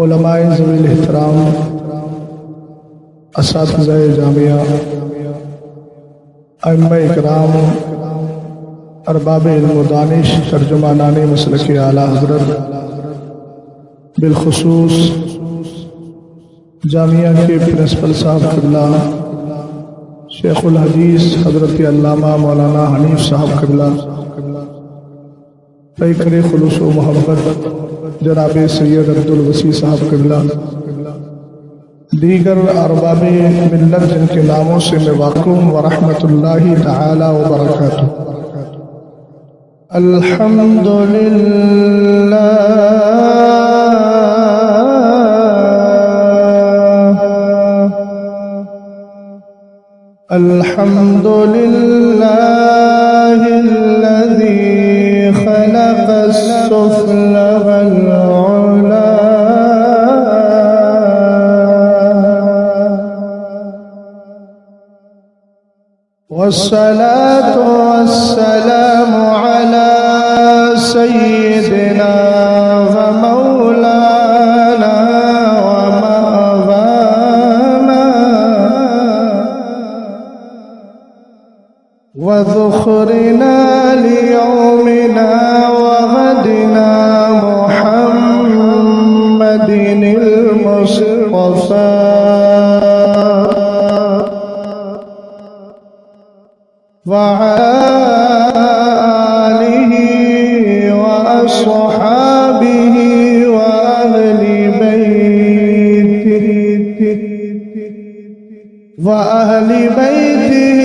علماء ذوی الاحترام، اساتذہ جامعہ، ائمہ اکرام، ارباب علم و دانش، ترجمانان مسلک اعلیٰ حضرت، بالخصوص جامعہ کے پرنسپل صاحب قبلہ شیخ الحدیث حضرت علامہ مولانا حنیف صاحب قبلہ، پیکر خلوص و محبت جناب سید عبدالوسیع صاحب قبلہ، دیگر ارباب ملت جن کے ناموں سے میں واقف ہوں، ورحمۃ اللہ تعالی وبرکاتہ۔ الحمد للہ الذی خلق السفل والعلا والصلاة والسلام على سيدنا ومولانا ومأوانا وذخرنا ليومنا وغدنا محمد المصطفى وعلى آله وأصحابه وأهل بيته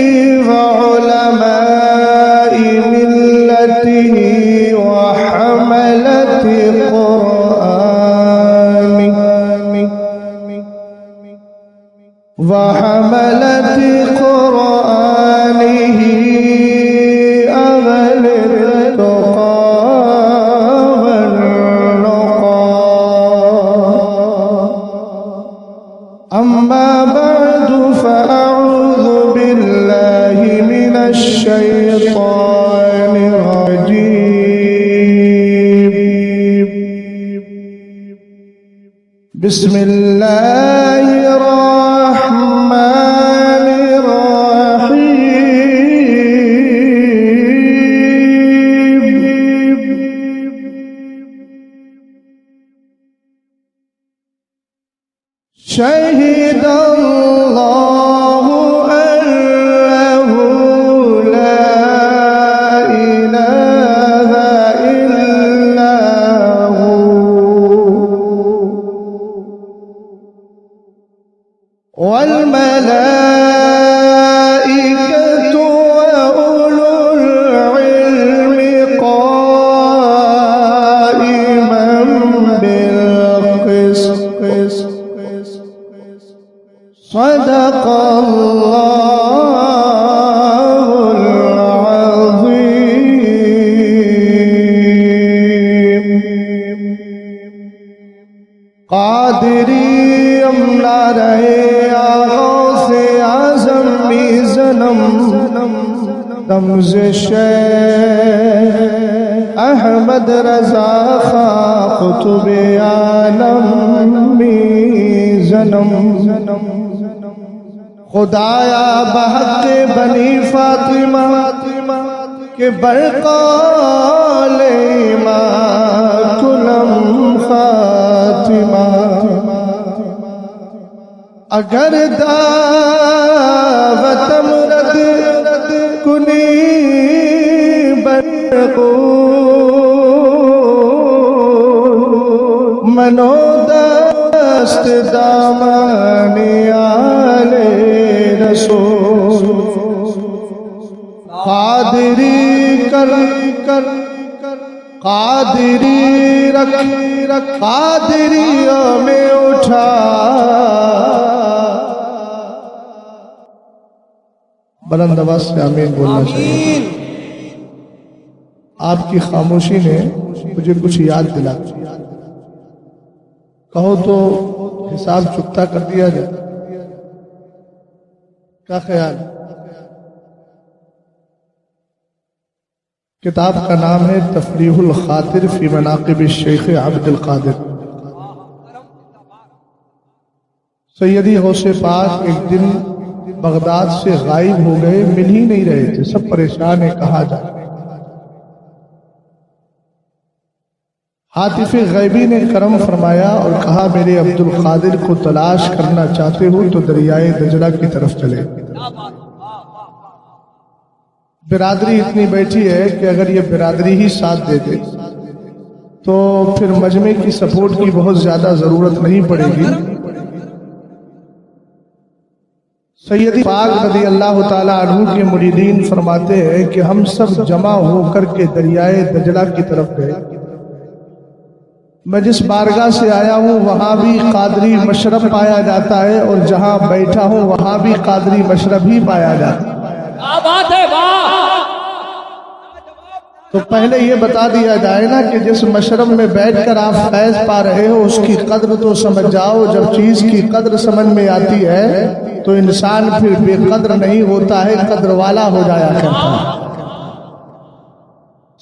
وعلماء ملته وحملة قرآنه أهل التقى والنقى. أما بعد فأعوذ بالله من الشيطان الرجيم. بسم الله الرحمن الرحيم. شهد الله أنه لا إله إلا هو والملائكة وأولو العلم قائما بالقسط. صدق الله العظيم. قادری املا رہے آغاز اعظم بھی زنم دمزش احمد رضا خواہ قطب عالم بھی زنم. خدایا بحق بنی فاطمہ کے برقال اماکلم خاتمہ. اگر دعوت مرد کنی برقول منو دست دامانی آلے رسول. قادری کر قادری رکھ قادریوں میں اٹھا. بلند آواز سے آمین بولنا چاہیے. آپ کی خاموشی نے مجھے کچھ یاد دلا. کہو تو حساب چکتا کر دیا جائے. کیا خیال؟ کتاب کا نام ہے تفریح الخاطر فی مناقب الشیخ عبد القادر. سیدی غوث پاک ایک دن بغداد سے غائب ہو گئے، مل ہی نہیں رہے تھے، سب پریشان ہیں کہاں جائے۔ عاطف غیبی نے کرم فرمایا اور کہا میرے عبد القادر کو تلاش کرنا چاہتے ہو تو دریائے دجلہ کی طرف چلے۔ برادری اتنی بیٹھی ہے کہ اگر یہ برادری ہی ساتھ دے دے تو پھر مجمع کی سپورٹ کی بہت زیادہ ضرورت نہیں پڑے گی۔ سیدی پاک رضی اللہ تعالی عنہ کے مریدین فرماتے ہیں کہ ہم سب جمع ہو کر کے دریائے دجلہ کی طرف گئے۔ میں جس بارگاہ سے آیا ہوں وہاں بھی قادری مشرب پایا جاتا ہے اور جہاں بیٹھا ہوں وہاں بھی قادری مشرب ہی پایا جاتا ہے۔ تو پہلے یہ بتا دیا جائے نا کہ جس مشرب میں بیٹھ کر آپ فیض پا رہے ہو اس کی قدر تو سمجھ جاؤ۔ جب چیز کی قدر سمجھ میں آتی ہے تو انسان پھر بے قدر نہیں ہوتا ہے، قدر والا ہو جایا کرتا ہے۔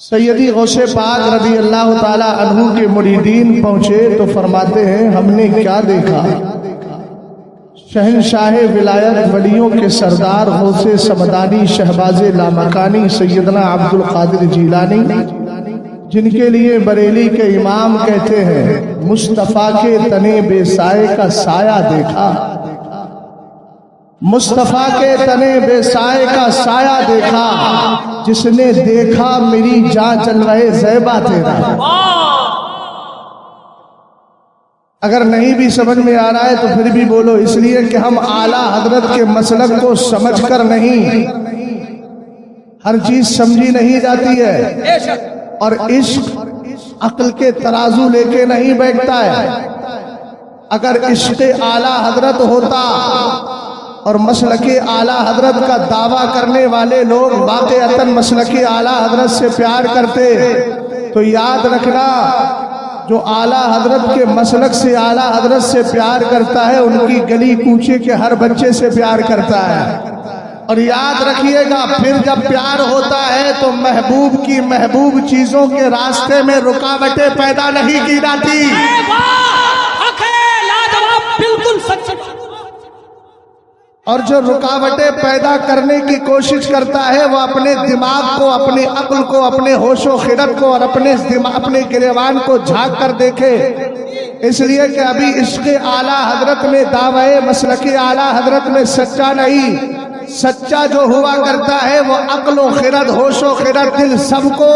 سیدی غوث پاک رضی اللہ تعالی عنہ کے مریدین پہنچے تو فرماتے ہیں ہم نے کیا دیکھا؟ شہنشاہ ولایت ولیوں کے سردار غوث سمدانی شہباز لامکانی سیدنا عبد القادر جیلانی، جن کے لیے بریلی کے امام کہتے ہیں مصطفیٰ کے تنے بے سائے کا سایہ دیکھا، مصطفیٰ کے تنے بے سائے کا سایہ دیکھا، جس نے دیکھا میری جان چل رہے زیبا تیرا۔ اگر نہیں بھی سمجھ میں آ رہا ہے تو پھر بھی بولو، اس لیے کہ ہم اعلیٰ حضرت کے مسلک کو سمجھ کر نہیں، ہر چیز سمجھی نہیں جاتی ہے، اور عشق عقل کے ترازو لے کے نہیں بیٹھتا ہے۔ اگر عشق اعلیٰ حضرت ہوتا اور مسلک اعلیٰ حضرت کا دعویٰ کرنے والے لوگ واقعتاً مسلک اعلیٰ حضرت سے پیار کرتے تو یاد رکھنا جو اعلیٰ حضرت کے مسلک سے اعلیٰ حضرت سے پیار کرتا ہے ان کی گلی کوچے کے ہر بچے سے پیار کرتا ہے۔ اور یاد رکھیے گا پھر جب پیار ہوتا ہے تو محبوب کی محبوب چیزوں کے راستے میں رکاوٹیں پیدا نہیں کی جاتی۔ اور جو رکاوٹیں پیدا کرنے کی کوشش کرتا ہے وہ اپنے دماغ کو، اپنی عقل کو، اپنے ہوش و خرد کو اور اپنے گریبان کو جھانک کر دیکھے۔ اس لیے کہ ابھی عشق اعلیٰ حضرت میں دعوی مسلک اعلیٰ حضرت میں سچا نہیں، سچا جو ہوا کرتا ہے وہ عقل و خرد، ہوش و خرد، دل سب کو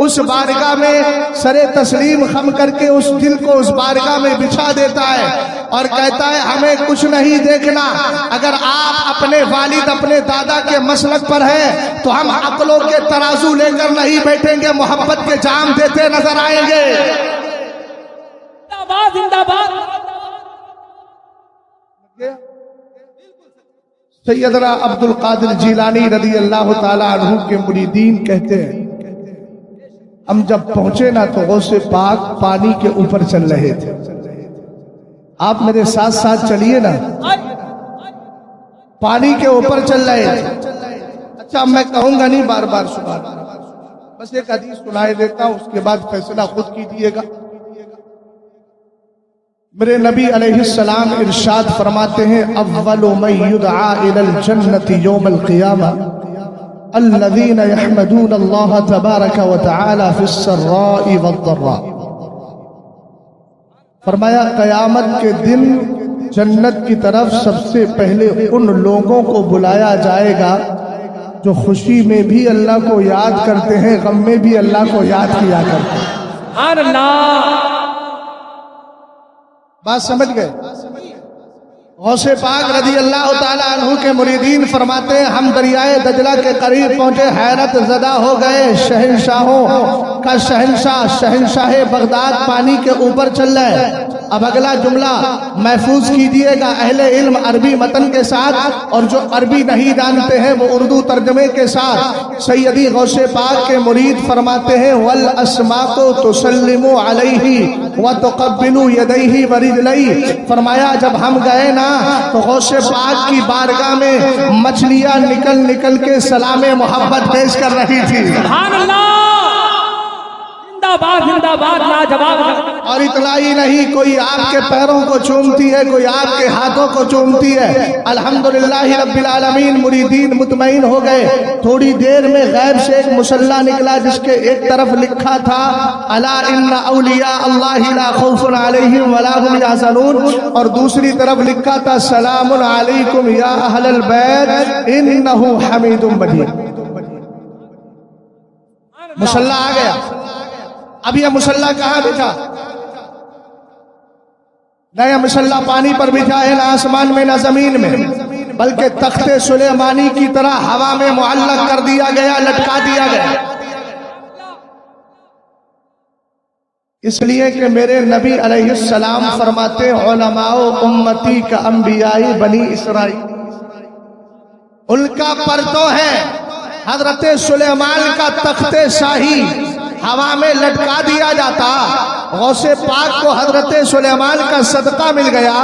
اس بارگاہ میں سر تسلیم خم کر کے اس دل کو اس بارگاہ میں بچھا دیتا ہے اور کہتا ہے ہمیں کچھ نہیں دیکھنا۔ اگر آپ اپنے والد اپنے دادا کے مسلک پر ہیں تو ہم عقلوں کے ترازو لے کر نہیں بیٹھیں گے، محبت کے جام دیتے نظر آئیں گے۔ زندہ باد۔ سیدنا عبد القادر جیلانی رضی اللہ تعالی عنہ کے مریدین کہتے ہیں ہم جب پہنچے نا تو غوث پاک پانی کے اوپر چل رہے تھے۔ آپ میرے ساتھ ساتھ چلیے نا، پانی کے اوپر چل رہے تھے۔ اچھا میں کہوں گا نہیں بار بار سبحان اللہ، بس ایک حدیث سنائے دیتا ہوں، اس کے بعد فیصلہ خود کیجیے گا۔ میرے نبی علیہ السلام ارشاد فرماتے ہیں اول من یدعا الی الجنت یوم القیامہ الذین یحمدون اللہ تبارک و تعالی فی السراء والضراء۔ فرمایا قیامت کے دن جنت کی طرف سب سے پہلے ان لوگوں کو بلایا جائے گا جو خوشی میں بھی اللہ کو یاد کرتے ہیں، غم میں بھی اللہ کو یاد کیا کرتے ہیں۔ سبحان اللہ۔ بات سمجھ گئے؟ غوث پاک رضی اللہ تعالیٰ عنہ کے مریدین فرماتے ہیں ہم دریائے دجلہ کے قریب پہنچے، حیرت زدہ ہو گئے، شہنشاہوں کا شہنشاہ، شہنشاہ بغداد پانی کے اوپر چل رہے۔ اب اگلا جملہ محفوظ کیجئے گا اہل علم عربی متن کے ساتھ، اور جو عربی نہیں جانتے ہیں وہ اردو ترجمے کے ساتھ۔ سیدی غوث پاک کے مرید فرماتے ہیں والاسماء تسلم علیہ وتقبل یدیہ ورجلیہ۔ فرمایا جب ہم گئے نا تو غوث پاک کی بارگاہ میں مچھلیاں نکل نکل کے سلام محبت پیش کر رہی تھی۔ سبحان اللہ۔ जिंदाबाद लाजवाब। اور اتنا ہی نہیں، کوئی آپ کے پیروں کو چومتی ہے، کوئی آپ کے ہاتھوں کو چومتی ہے۔ الحمدللہ رب العالمین، مریدین مطمئن ہو گئے۔ تھوڑی دیر میں غیب سے ایک مصلی نکلا جس کے ایک طرف لکھا تھا الا ان اولیاء اللہ لا خوف علیہم ولا هم یحزنون، اور دوسری طرف لکھا تھا سلام علیکم یا اہل البیت انہ حمید مجید۔ مصلی آ گیا۔ اب یہ مصلی کہاں بچا؟ نہ یہ مصلی پانی پر بچا ہے، نہ آسمان میں، نہ زمین میں، بلکہ تخت سلیمانی کی طرح ہوا میں معلق کر دیا گیا، لٹکا دیا گیا۔ اس لیے کہ میرے نبی علیہ السلام فرماتے علماء امتی کا انبیاء بنی اسرائیل، ان کا پرتو ہے حضرت سلیمان کا تخت شاہی ہوا میں لٹکا دیا جاتا، غوث پاک کو حضرت سلیمان کا صدقہ مل گیا۔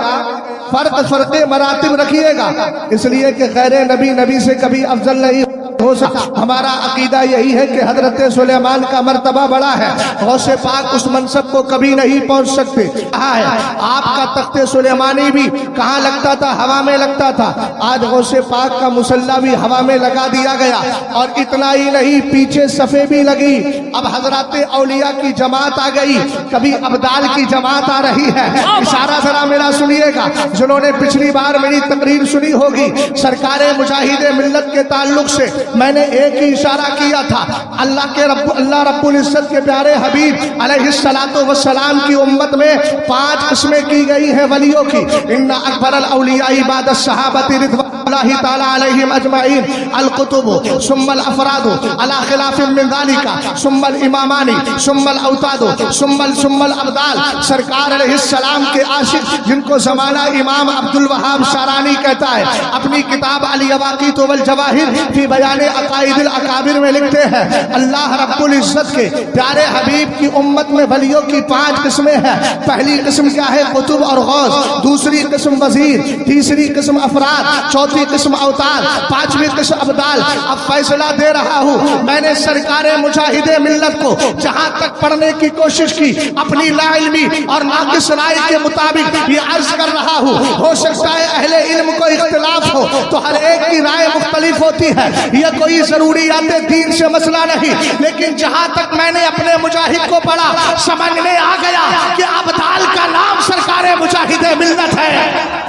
فرق مراتب رکھیے گا، اس لیے کہ غیر نبی نبی سے کبھی افضل نہیں ہو سکتا۔ ہمارا عقیدہ یہی ہے کہ حضرت سلیمان کا مرتبہ بڑا ہے، غوث پاک اس منصب کو کبھی نہیں پہنچ سکتے۔ کہاں ہے آپ کا تخت سلیمانی بھی؟ کہاں لگتا تھا؟ ہوا میں لگتا تھا۔ آج غوث پاک کا مصلی بھی ہوا میں لگا دیا گیا، اور اتنا ہی نہیں، پیچھے صفیں بھی لگی۔ اب حضرات اولیاء کی جماعت آ گئی، کبھی ابدال کی جماعت آ رہی ہے۔ اشارہ ذرا میرا سنیے گا، جنہوں نے پچھلی بار میری تقریر سنی ہوگی سرکار مجاہد ملت کے تعلق سے میں نے ایک ہی اشارہ کیا تھا۔ اللہ رب العزت کے پیارے حبیب علیہ السلام کی امت میں 5 قسمیں کی گئی ہیں ولیوں کی۔ ان اکبر الاولیاء بعد الصحابۃ رضوان اللہ تعالی علیہم اجمعین القطب ثم الافراد علی خلاف من ذلك ثم الامامان ثم الاوتاد ثم الابدال۔ سرکار علیہ السلام کے عاشق جن کو زمانہ امام عبد الوہاب شارانی کہتا ہے، اپنی کتاب الیواقیت والجواہر فی بیان عقائد الاکابر میں لکھتے ہیں اللہ رب العزت کے پیارے حبیب کی امت میں ولیوں کی 5 قسمیں ہیں۔ پہلی قسم کیا ہے؟ قطب اور غوث۔ دوسری قسم وزیر، تیسری قسم افراد، چوتھی قسم اوتاد، 5ویں قسم ابدال۔ اب فیصلہ دے رہا ہوں، میں نے سرکار مجاہد ملت کو جہاں تک پڑھنے کی کوشش کی، اپنی لا علمی اور ناقص رائے کے مطابق یہ عرض کر رہا ہوں۔ ہو سکتا ہے اہل علم کو اختلاف ہو تو ہر ایک کی رائے مختلف ہوتی ہے، یہ کوئی ضروریات دین سے مسئلہ نہیں، لیکن جہاں تک میں نے اپنے مجاہد کو پڑھا سمجھ میں آ گیا کہ ابدال کا نام سرکار مجاہد ملت ہے۔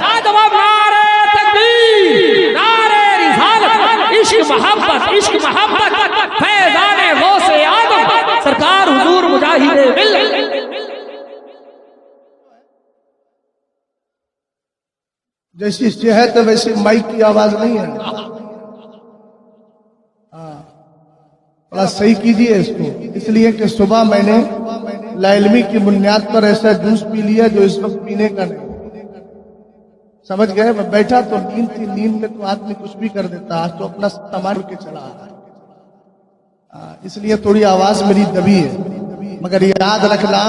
نعرہ تکبیر، نعرہ رسالت، عشق محبت، فیضان غوث آدم سرکار حضور مجاہد ملت۔ جیسی صحت ہے ویسی مائک کی آواز نہیں ہے، تھوڑا صحیح کیجئے اس کو۔ اس لیے کہ صبح میں نے لا علمی کی بنیاد پر ایسا جوس پی لیا جو اس وقت پینے کا نہیں، سمجھ گئے؟ میں بیٹھا تو نیند تھی، نیند میں تو آدمی کچھ بھی کر دیتا، آج تو اپنا سامان کے چلا آ رہا ہے، اس لیے تھوڑی آواز میری دبی ہے، مگر یاد رکھنا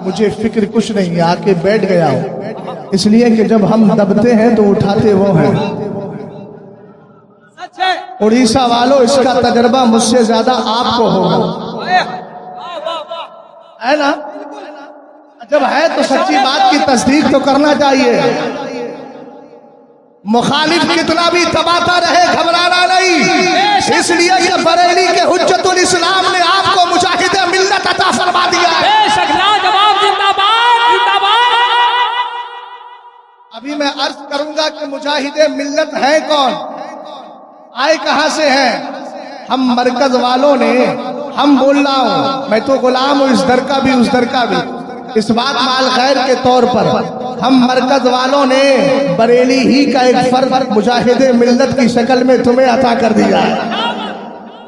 مجھے فکر کچھ نہیں، آ کے بیٹھ گیا ہوں، اس لیے کہ جب ہم دبتے ہیں تو اٹھاتے وہ ہیں۔ اڑیسہ والوں، اس کا تجربہ مجھ سے زیادہ آپ کو ہوگا، ہے نا؟ جب ہے تو سچی بات کی تصدیق تو کرنا چاہیے۔ مخالف کتنا بھی دباتا رہے گھبرانا نہیں، اس لیے کہ بریلی کے حجت الاسلام نے آپ کو مجاہد ملت عطا فرما دیا ہے۔ بے شک لاجواب، زندہ باد۔ ابھی میں عرض کروں گا کہ مجاہد ملت ہیں کون، آئے کہاں سے ہیں؟ ہم مرکز والوں نے، ہم بول رہا ہوں، میں تو غلام ہوں اس در کا بھی اس در کا بھی، اس بات مال خیر کے طور پر ہم مرکز والوں نے بریلی ہی کا ایک فرد مجاہد ملت کی شکل میں تمہیں عطا کر دیا ہے۔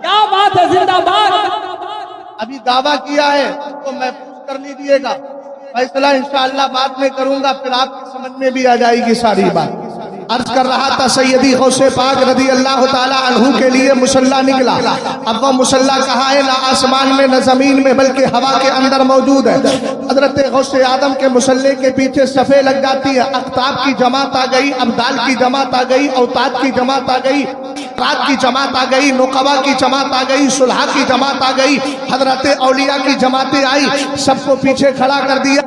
کیا بات ہے، زندہ باد۔ ابھی دعویٰ کیا ہے تو محفوظ کر لیجیے گا، فیصلہ انشاءاللہ بعد میں کروں گا، پھر آپ کی سمجھ میں بھی آ جائے گی ساری بات۔ عرض کر رہا تھا سیدی غوث پاک رضی اللہ تعالیٰ عنہ کے لیے مصلی نکلا۔ اب وہ مصلی کہاں ہے؟ نہ آسمان میں نہ زمین میں، بلکہ ہوا کے اندر موجود ہے۔ حضرت غوث آدم کے مصلی کے پیچھے صفیں لگ جاتی ہے، اقطاب کی جماعت آ گئی، ابدال کی جماعت آ گئی، اوتاد کی جماعت آ گئی۔ रات की जमात आ गई, नुकबा की जमात आ गई, सुलह की जमात आ गई, हजरत औलिया की जमातें आई, सबको पीछे खड़ा कर दिया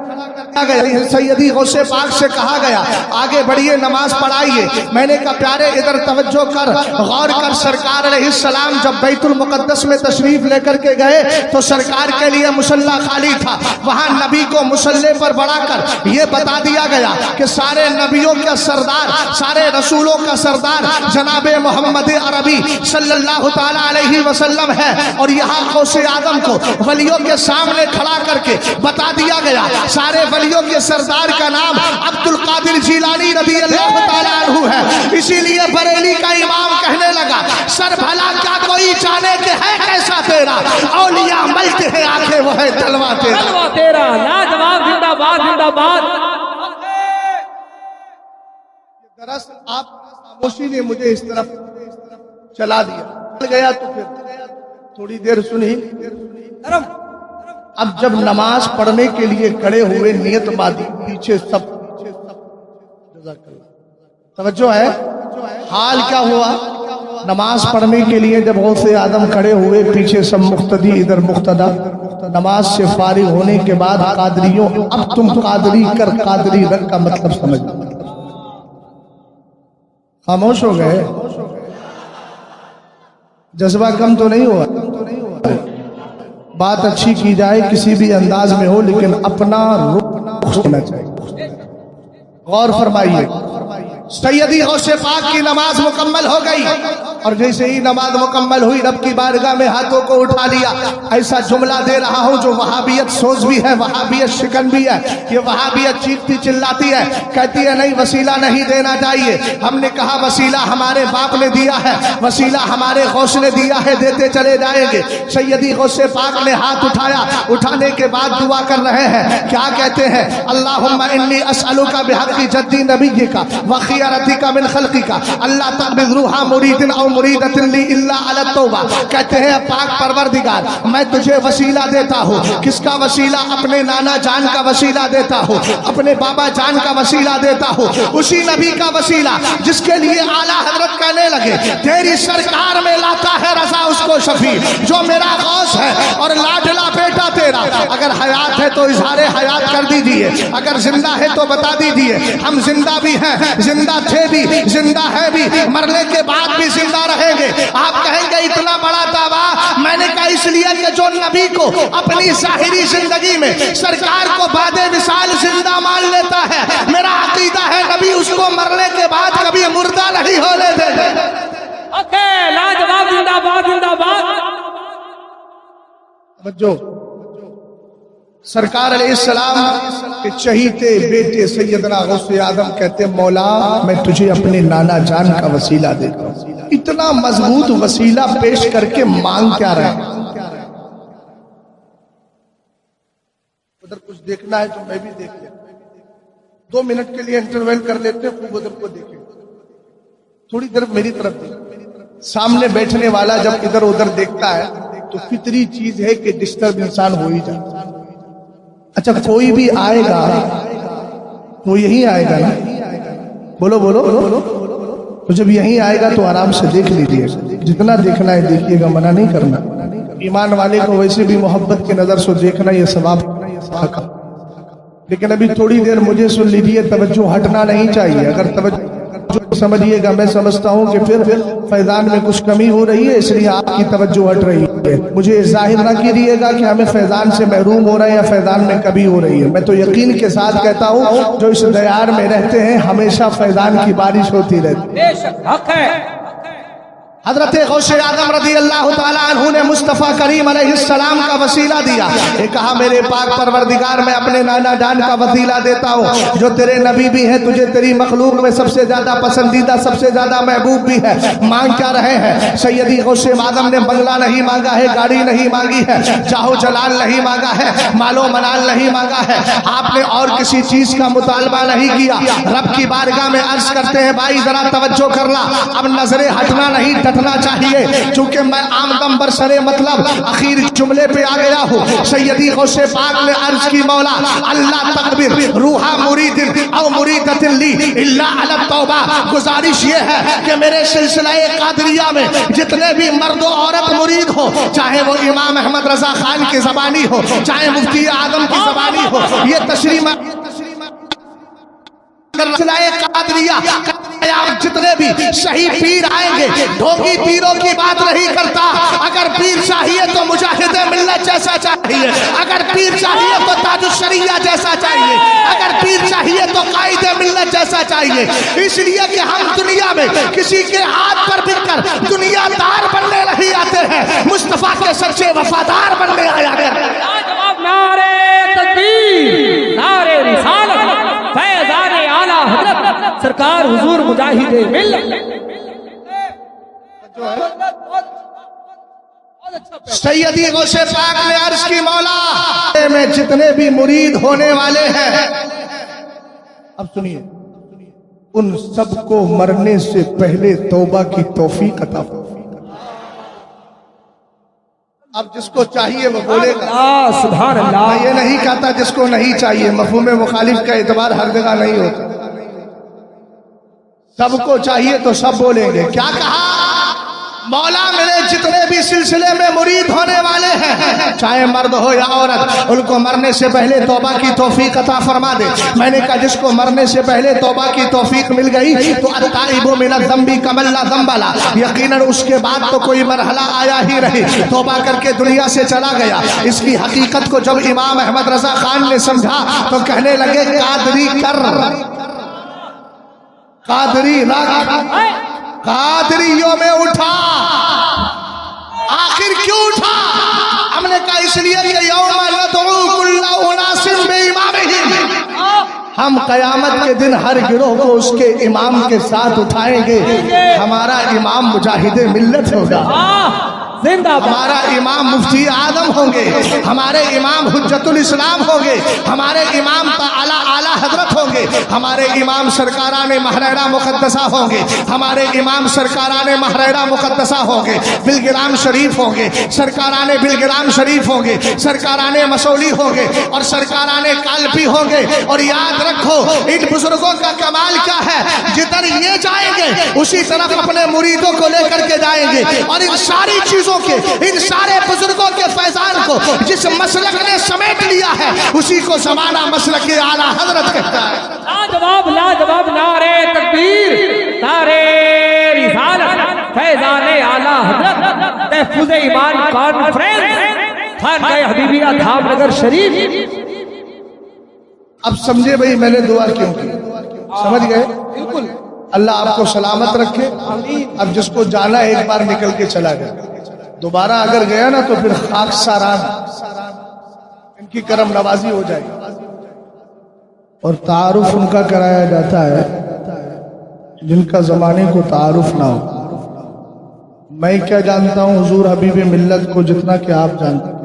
गया। सैयदी गौसे पाक से कहा गया आगे बढ़िए, नमाज पढ़ाइए। मैंने कहा प्यारे इधर तवज्जो कर, गौर कर। सरकार अलैहिस्सलाम जब बैतुल मुकद्दस में तशरीफ लेकर के गए तो सरकार के लिए मुसल्ला खाली था। वहां नबी को मुसल्ले पर बढ़ाकर ये बता दिया गया कि सारे नबियों का सरदार, सारे रसूलों का सरदार जनाब मोहम्मद अरबी सल्लल्लाहु ताला अलैहि वसल्लम है। और यहाँ गौसे आदम को वलियों के सामने खड़ा करके बता दिया गया सारे वलियों के सरदार का नाम अब्दुल कादिर जिलानी रज़ी अल्लाह ताला अन्हु है। इसीलिए बरेली का इमाम कहने लगा सर भला क्या कोई जाने के है कैसा तेरा, औलिया मलते हैं आंखें वो है तलवा तेरा। तलवा तेरा लाजवाब, जिंदाबाद जिंदाबाद। दरअसल आप खामोशी ने मुझे इस तरफ चला दिया, चल गया तो फिर थोड़ी देर सुनी। अब जब नमाज पढ़ने के लिए खड़े हुए नियत बादी पीछे सब तवज्जो है। हाल क्या हुआ, नमाज पढ़ने के लिए जब गौसे आदम खड़े हुए पीछे सब मुक्तदी इधर मुक्तदा, नमाज से फारिग होने के बाद कादरियों अब तुम कादरी कर कादरी रख का मतलब समझ, खामोश हो गए। जज्बा कम तो नहीं हुआ, बात अच्छी की जाए किसी भी अंदाज में हो लेकिन अपना रुख होना चाहिए। गौर फरमाइए, सैयदी गौसे पाक की नमाज मुकम्मल हो गई और जैसे ही नमाज मुकम्मल हुई रब की बारगाह में हाथों को उठा लिया। ऐसा जुमला दे रहा हूं जो वहाबियत सोच भी है, वहाबियत शिकन भी है। ये वहाबियत चीखती चिल्लाती है, कहती है नहीं वसीला नहीं देना चाहिए। हमने कहा वसीला हमारे बाप ने दिया है, वसीला हमारे गौस ने दिया है, देते चले जाएंगे। सैयदी गौसे पाक ने हाथ उठाया, उठाने के बाद दुआ कर रहे हैं, क्या कहते हैं, अल्लाहुम्मा इन्नी अस्अलुका बिहक़्क़ि जद्दी नबिय्यिका व खियारतिका मिन खल्क़िका अल्लाह तक़बिज़ रूहा मुरीदिन औ मुरीदतिन ली इल्ला अला तौबा। कहते हैं पाक परवरदिगार मैं तुझे वसीला देता हूँ। किसका वसीला? अपने नाना जान का वसीला देता हूँ, अपने बाबा जान का वसीला देता हूँ, उसी नबी का वसीला जिसके लिए आला हजरत कहने लगे तेरी सरकार में लाता है रजा उसको शफी जो मेरा गौस है और लाडला बेटा तेरा। अगर हयात है तो इजहार हयात कर दीजिए, अगर जिंदा है तो बता दीजिए। हम जिंदा भी हैं, जिंदा थे भी, जिंदा है भी, मरने के बाद भी जिंदा रहेंगे। आप कहेंगे इतना बड़ा दावा, मैंने कहा इसलिए कि जो नबी को अपनी ज़ाहिरी जिंदगी में सरकार को बादे मिसाल जिंदा मान लेता है, मेरा अकीदा है नबी उसको मरने के बाद कभी मुर्दा नहीं होने देंगे। ओके, लाजवाब, जिंदाबाद जिंदाबाद। जो सरकार अलैहिस्सलाम के चहीते बेटे सैयदना गौसे आदम कहते मौला मैं तुझे अपने नाना जान का वसीला देता हूं। इतना मजबूत वसीला पेश करके मांग क्या रहे? उधर कुछ देखना है तो मैं भी देख लेता, 2 मिनट के लिए इंटरवेल कर लेते हैं, खूब उधर को देखें, थोड़ी देर मेरी तरफ देखें। सामने बैठने वाला जब इधर उधर देखता है तो फितरी चीज है कि डिस्टर्ब इंसान हो ही जाता है। अच्छा कोई भी आएगा वो यही आएगा ना, बोलो बोलो बोलो, तो जब यही आएगा तो आराम से देख लीजिए, जितना देखना है देखिएगा, मना नहीं करना। ईमान वाले को वैसे भी मोहब्बत की नजर से देखना ये सवाब, लेकिन अभी थोड़ी देर मुझे सुन लीजिए, तवज्जो हटना नहीं चाहिए। अगर तवज्जो समझिएगा, मैं समझता हूँ कि फिर फैजान में कुछ कमी हो रही है इसलिए आपकी तवज्जो हट रही है। मुझे जाहिर ना कीजिएगा कि हमें फैजान से महरूम हो रहे हैं या फैजान में कमी हो रही है। मैं तो यकीन के साथ कहता हूँ जो इस दयार में रहते हैं हमेशा फैजान की बारिश होती रहती है। बेशक हक है। हजरत गौसे आदम रज़ी अल्लाह ताला अन्हु ने मुस्तफ़ा करीम अलैहिस्सलाम का वसीला दिया। ये कहा मेरे पाक परवरदिगार मैं अपने नाना जान का वसीला देता हूँ जो तेरे नबी भी हैं, तुझे तेरी मखलूक में सबसे ज्यादा पसंदीदा, सबसे ज्यादा महबूब भी है। मांग क्या रहे हैं? सैयदी गौसे आदम ने बंगला नहीं मांगा है, गाड़ी नहीं मांगी है, जाहो जलाल नहीं मांगा है, मालो मनाल नहीं मांगा है, आपने और किसी चीज का मुतालबा नहीं किया। रब की बारगाह में अर्ज करते हैं भाई जरा तवज्जो करना, अब नजरें हटना नहीं, ڈٹنا چاہیے، چونکہ میں عام دم برسرے مطلب اخیر جملے پہ آ گیا ہوں۔ سیدی غوث پاک نے عرض کی مولا اللہ تقبر روحا مرید او مریدت لی اللہ علی التوبہ، گزارش یہ ہے کہ میرے سلسلہ قادریہ میں جتنے بھی مرد و عورت مرید ہو، چاہے وہ امام احمد رضا خان کی زبانی ہو، چاہے مفتی اعظم کی زبانی ہو، یہ تشریح قادریہ جتنے بھی صحیح پیر آئیں گے، ڈھونگی پیروں کی بات نہیں کرتا۔ اگر پیر چاہیے تو مجاہد ملت جیسا چاہیے، اگر پیر چاہیے تو تاج الشریعہ جیسا چاہیے، اگر پیر چاہیے تو قائد ملت جیسا چاہیے، اس لیے کہ ہم دنیا میں کسی کے ہاتھ پر بک کر دنیا دار بننے نہیں آتے ہیں، مصطفیٰ کے سچے وفادار بننے آیا ہے۔ لاجواب نعرے تکبیر، نعرے رسالت، فیضان اعلیٰ حضرت سرکار حضور مجاہد ملت۔ سیدی غوث پاک نے عرض کی مولا میں جتنے بھی مرید ہونے والے ہیں، اب سنیے، ان سب کو مرنے سے پہلے توبہ کی توفیق عطا فرما۔ اب جس کو چاہیے وہ بولے گا، سبحان اللہ۔ میں یہ نہیں کہتا جس کو نہیں چاہیے، مفہوم مخالف کا اعتبار ہر جگہ نہیں ہوتا، سب کو چاہیے تو سب بولیں گے۔ کیا کہا مولا میرے جتنے بھی سلسلے میں مرید ہونے والے ہیں، چاہے مرد ہو یا عورت، ان کو مرنے سے پہلے توبہ کی توفیق عطا فرما دے۔ میں نے کہا جس کو مرنے سے پہلے توبہ کی توفیق مل گئی تو التائب من الذنب کمن لا ذنب له، یقیناً اس کے بعد تو کوئی مرحلہ آیا ہی نہیں، توبہ کر کے دنیا سے چلا گیا۔ اس کی حقیقت کو جب امام احمد رضا خان نے سمجھا تو کہنے لگے قادری کر، قادری رکھ، قادریوں میں اٹھا۔ آخر کیوں اٹھا؟ ہم نے کہا اس لیے کہ یوم ندعو کل اناس بامامہم، ہم قیامت کے دن ہر گروہ کو اس کے امام کے ساتھ اٹھائیں گے۔ ہمارا امام مجاہد ملت ہوگا، ہمارا امام مفتی اعظم ہوں گے، ہمارے امام حجت الاسلام ہوں گے، ہمارے امام اعلیٰ حضرت ہوں گے، ہمارے امام سرکاران محررہ مقدسہ ہوں گے، ہمارے امام سرکاران محررہ مقدسہ ہوں گے، بلگرام شریف ہوں گے، سرکاران بلگرام شریف ہوں گے، سرکاران مسولی ہوں گے، اور سرکاران کالپی ہوں گے۔ اور یاد رکھو ان بزرگوں کا کمال کیا ہے، جدھر یہ جائیں گے اسی طرف اپنے مریدوں کو لے کر کے جائیں گے، اور ان ساری چیزوں کے، ان سارے بزرگوں کے فیضان کو جس مسلک نے سمیٹ لیا ہے اسی کو زمانہ مسلک اعلیٰ حضرت کہتا ہے۔ لاجواب لاجواب نعرے تکبیر، نعرے رسالت، فیضان اعلیٰ حضرت تحفظ ایمان کانفرنس، خانقاہ حبیبیہ دھام نگر شریف۔ اب سمجھے بھئی میں نے دعا کیوں کی، سمجھ گئے؟ بالکل، اللہ آپ کو سلامت رکھے۔ اب جس کو جانا ایک بار نکل کے چلا گیا، دوبارہ اگر گیا نا تو پھر خاک ساران ان کی کرم نوازی ہو جائے گی۔ اور تعارف ان کا کرایا جاتا ہے جن کا زمانے کو تعارف نہ ہو۔ میں کیا جانتا ہوں حضور حبیب ملت کو جتنا کہ آپ جانتے ہیں۔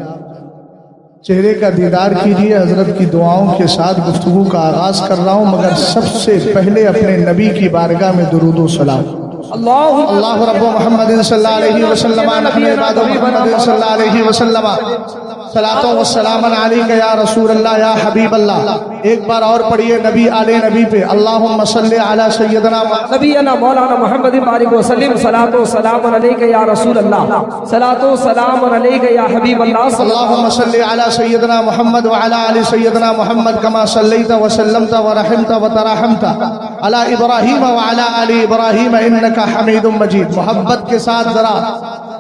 چہرے کا دیدار کیجئے، حضرت کی دعاؤں کے ساتھ گفتگو کا آغاز کر رہا ہوں، مگر سب سے پہلے اپنے نبی کی بارگاہ میں درود و سلام۔ اللہ رب محمد صلی اللہ علیہ وسلم، نحن عباد محمد صلی اللہ علیہ وسلم، صلاۃ و سلام علیک یا رسول اللہ یا حبیب اللہ۔ ایک بار اور پڑھیے نبی آلِ نبی پہ، اللہم صلی علی سیدنا نبینا مولانا محمد بارک وسلم، صلاۃ و سلام علیک یا رسول اللہ، صلاۃ و سلام علیک یا حبیب اللہ۔ اللہم صلی علی سیدنا محمد وعلی آل سیدنا محمد کما صلیت وسلمت ورحمت وترحمت علی ابراہیم وعلی آل ابراہیم انک حمید مجید۔ محبت کے ساتھ ذرا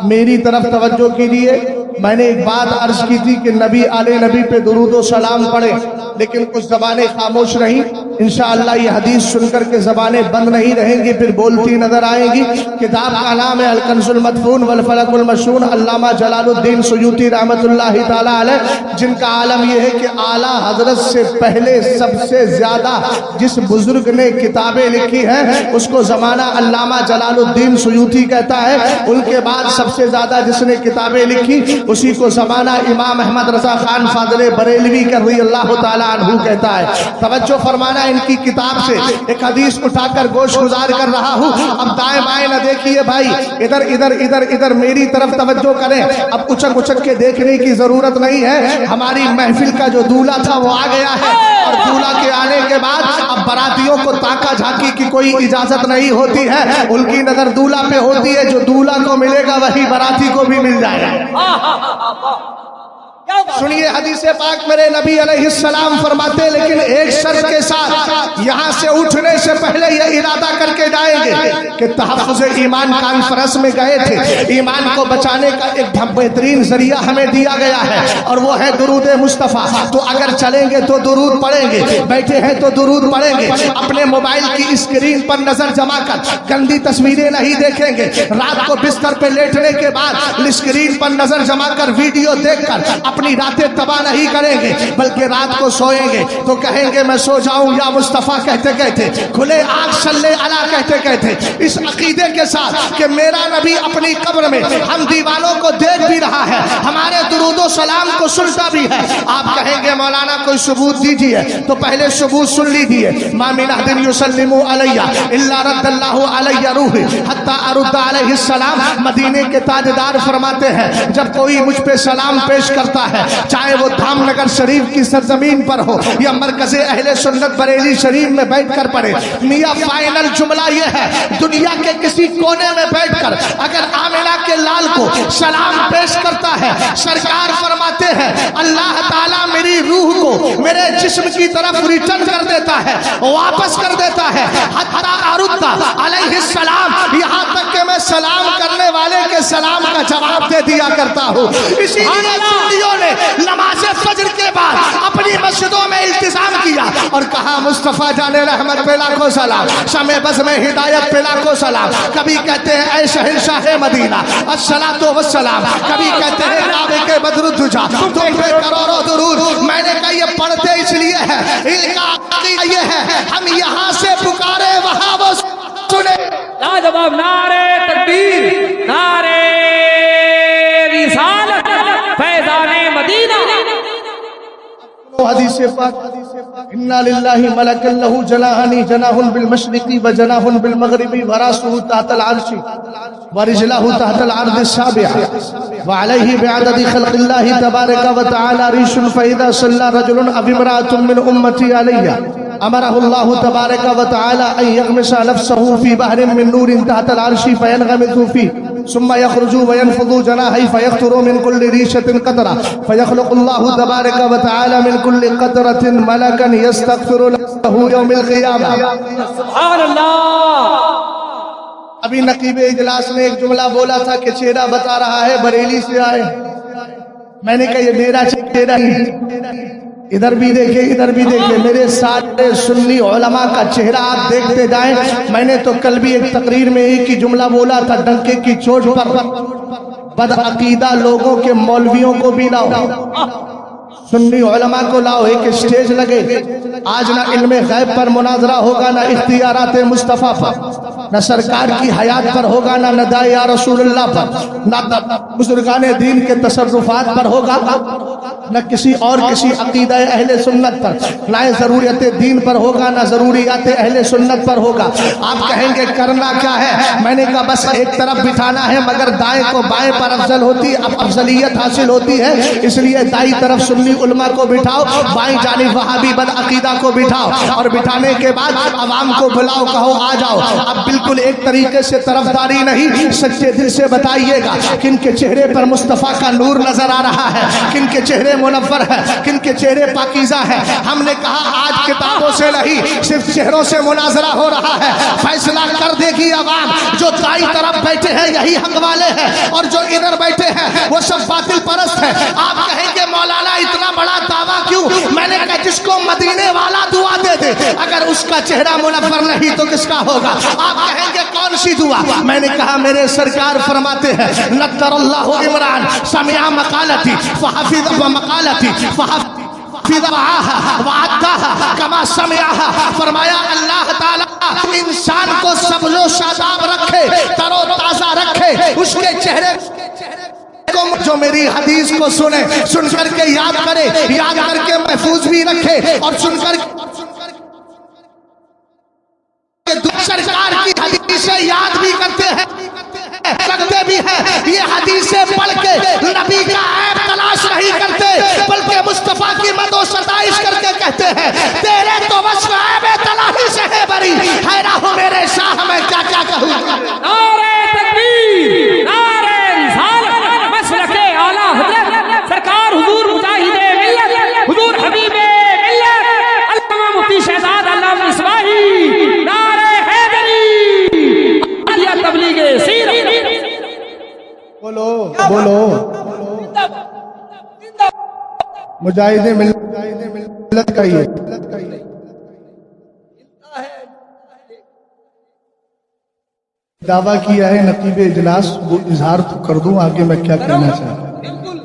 میری طرف توجہ کیجیے۔ میں نے ایک بات عرض کی تھی کہ نبی آل نبی پہ درود و سلام پڑھے، لیکن کچھ زبانیں خاموش رہیں۔ انشاءاللہ یہ حدیث سن کر کے زبانیں بند نہیں رہیں گی، پھر بولتی نظر آئیں گی۔ کتاب کا نام ہے الکنز المدفون والفلک المشون، علامہ جلال الدین سیوطی رحمۃ اللہ تعالی علیہ، جن کا عالم یہ ہے کہ اعلیٰ حضرت سے پہلے سب سے زیادہ جس بزرگ نے کتابیں لکھی ہیں اس کو زمانہ علامہ جلال الدین سیوطی کہتا ہے۔ ان کے بعد سب سے زیادہ جس نے کتابیں لکھی اسی کو زمانہ امام احمد رضا خان فاضل بریلوی رضی اللہ تعالیٰ عنہ کہتا ہے۔ توجہ فرمانا ان की किताब से एक हदीस उठाकर गोश गुजार कर रहा हूँ। अब दाएं बाएं न देखिए भाई, इधर इधर इधर इधर मेरी तरफ तवज्जो करें। अब उचक उचक के देखने की जरूरत नहीं है। हमारी महफिल का जो दूल्हा था वो आ गया है, और दूल्हा के आने के बाद अब बारातियों को ताका झांकी की कोई इजाजत नहीं होती है। उनकी नजर दूल्हा पे होती है, जो दूल्हा को मिलेगा वही बाराती को भी मिल जाएगा। सुनिए हदीस पाक मेरे नबी अलैहिस्सलाम फरमाते हैं, लेकिन एक शर्त के साथ, यहाँ से उठने से पहले ये इरादा करके जाएंगे कि तहफ़्फ़ुज़ ईमान कॉन्फ्रेंस में गए थे, ईमान को बचाने का एक बेहतरीन जरिया हमें दिया गया है और वो है दुरूद मुस्तफ़ा। तो अगर चलेंगे तो दुरूद पढ़ेंगे, बैठे हैं तो दुरूद पढ़ेंगे, अपने मोबाइल की स्क्रीन पर नजर जमा कर गंदी तस्वीरें नहीं देखेंगे, रात को बिस्तर पे लेटने के बाद स्क्रीन पर नजर जमा कर वीडियो देखकर अपनी रातें तबाह नहीं करेंगे, बल्कि रात को सोएंगे तो कहेंगे मैं सो जाऊं या मुस्तफा कहते कहते, खुले आँख सल्ले अला कहते कहते, इस अकीदे के साथ कि मेरा नबी अपनी कब्र में हम दीवानों को देख भी रहा है, हमारे दुरूदो सलाम को सुनता भी है। आप कहेंगे मौलाना कोई सबूत दीजिए, तो पहले सबूत सुन लीजिए। मा मिन अहदिन युसल्लिमु अलैया इल्ला रद्दल्लाहु अलैया रूही हत्ता अरुद्द अलैहिस्सलाम। मदीने के ताजदार फरमाते हैं, जब कोई मुझ पे सलाम पेश करता है, चाहे वो धामनगर शरीफ की सरजमीन पर हो या मरकज़े अहले सुन्नत बरेली शरीफ में बैठकर पढ़े, मियां फाइनल जुमला ये है, दुनिया के किसी कोने में बैठकर अगर आमिना के लाल को सलाम पेश करता है, सरकार फरमाते हैं अल्लाह ताला मेरी रूह को मेरे जिस्म की तरफ रिटर्न कर देता है, वापस कर देता है। हत्ता अरुद्दा अलैहिस्सलाम, यहाँ तक कि मैं सलाम करने वाले के सलाम का जवाब दे दिया करता हूँ। इसीलिए ने नमाज फजर के बाद अपनी मस्जिदों में इल्तिजाम किया और कहा मुस्तफा जाने रहमत पे लाखों सलाम, शमे बस में हिदायत पे लाखों सलाम। कभी कहते हैं ऐ शहंशाह मदीना अस्सलातु वस्सलाम, कभी कहते हैं नाबे के बदरुद्दुजा, तुम पे करोड़ों दुरूद। मैंने कहा ये पढ़ते इसलिए है, इनका अकीदा ये है, हम यहाँ से पुकारे वहाँ वो सुने। लाजवाब नारे तकबीर, नारे रिसालत, फैज़ाने मदीना। हदीस पाक इन्ना लिल्लाहि मलकन लहू जनाहानी जनाहुन बिल मशरिकी व जनाहुन बिल मगरिबी व रासुहु तहतल अर्शी व रिजलहु तहतल अर्द साबिआ व अलैहि बिअदद खल्क़िल्लाहि तबारक व तआला रिशुन फइदा सल्ला रजुलन अब इमराअतुन मिन उम्मती अलैया अमरहुल्लाहु तबारक व तआला अन यग़मिसा नफ्सहु फी बहरिन मिन नूरिन तहतल अर्शी फयनग़मिसु फी सुम्मा यख़रुजु व यनफ़ुज़ु जनाही फयक़्तुरु मिन कुल्लि रीशतिन क़तरा फयख़्लुक़ुल्लाहु तबारक व तआला मिन कुल्लि क़तरतिन मलकन यस्तग़फ़िरु लहु यौमिल क़ियामा। सुभान अल्लाह। अभी नकीब इजलास ने एक जुमला बोला था कि चेहरा बता रहा है बरेली से आए। मैंने कहा ये मेरा चेहरा ही, इधर भी देखे इधर भी देखे, मेरे सारे सुन्नी उलमा का चेहरा आप देखते जाएं। मैंने तो कल भी एक तकरीर में एक ही जुमला बोला था, डंके की चोट पर बदअकीदा लोगों के मौलवियों को भी लाओ, सुन्नी उलमा को लाओ, एक स्टेज लगे। आज ना इल्मे गैब पर मुनाजरा होगा, ना इख्तियारात मुस्तफ़ा पर, ना सरकार की हयात पर होगा, ना नदाए या रसूलुल्लाह पर, ना बुजुर्गाने दीन के तसर्रुफात पर होगा, न किसी और किसी अकीदा अहले सुन्नत पर, ना ज़रूरियत दीन पर होगा, ना ज़रूरियात अहले सुन्नत पर होगा। आप कहेंगे करना क्या है? मैंने कहा बस एक तरफ बिठाना है, मगर दाएं को बाएं पर अफजल होती, अब अफजलियत हासिल होती है, इसलिए दाई तरफ सुन्नी उलमा को बिठाओ, बाईं जानिब वहाबी बद अकीदा को बिठाओ, और बिठाने के बाद अवाम को बुलाओ, कहो आ जाओ। अब बिल्कुल एक तरीके से तरफदारी नहीं, सच्चे दिल से बताइएगा किन के चेहरे पर मुस्तफ़ा का नूर नजर आ रहा है, किन के चेहरे मुनव्वर है, किन के चेहरे पाकीज़ा है। हमने कहा आज किताबों से नहीं, सिर्फ चेहरों से मुनाजरा हो रहा है। फैसला कर देगी अवाम, जो दाई तरफ बैठे हैं यही हक वाले हैं, और जो इधर बैठे हैं वो सब बातिल परस्त है। आप कहेंगे मौलाना इतना बड़ा दावा क्यों? मैंने कहा जिसको मदीने वाला दुआ दे दे, अगर उसका चेहरा मुनव्वर नहीं तो किसका होगा? आप कहेंगे कौन सी दुआ? मैंने कहा मेरे सरकार फरमाते हैं नद्दरल्लाहु इमरान समिया मकालती फहफिज़ व मकालती कमा समयाहा। फरमाया अल्लाह ताला इंसान को सबलो शादाब रखे, तरो ताजा रखे, उसके चेहरे को जो मेरी हदीस को सुने, सुन करके याद करे, याद करके महफूज भी रखे, और सुनकर حدیثیں یاد بھی کرتے ہیں رکھتے بھی ہیں، یہ حدیثیں پڑھ کے نبی کا عیب تلاش نہیں کرتے بلکہ مصطفیٰ کی مدح و ستائش کر کے کہتے ہیں تیرے تو وصف عیب تلاہی سے ہے بری، حیران ہوں میرے شاہ میں کیا کیا کہوں۔ نعرہ تکبیر، نعرہ رسالت، مسلک اعلیٰ حضرت سرکار حضور مجاہد ملت، حضور حبیب ملت، علامہ مفتی شہزاد علامہ مصباحی، نعرہ حیدری، عالیہ تبلیغ سیرت۔ بولو بولو مجاہد ملت کا یہ دعویٰ کیا ہے نقیب اجلاس، وہ اظہار تو کر دوں آگے میں کیا کہنا چاہتا ہوں۔ بالکل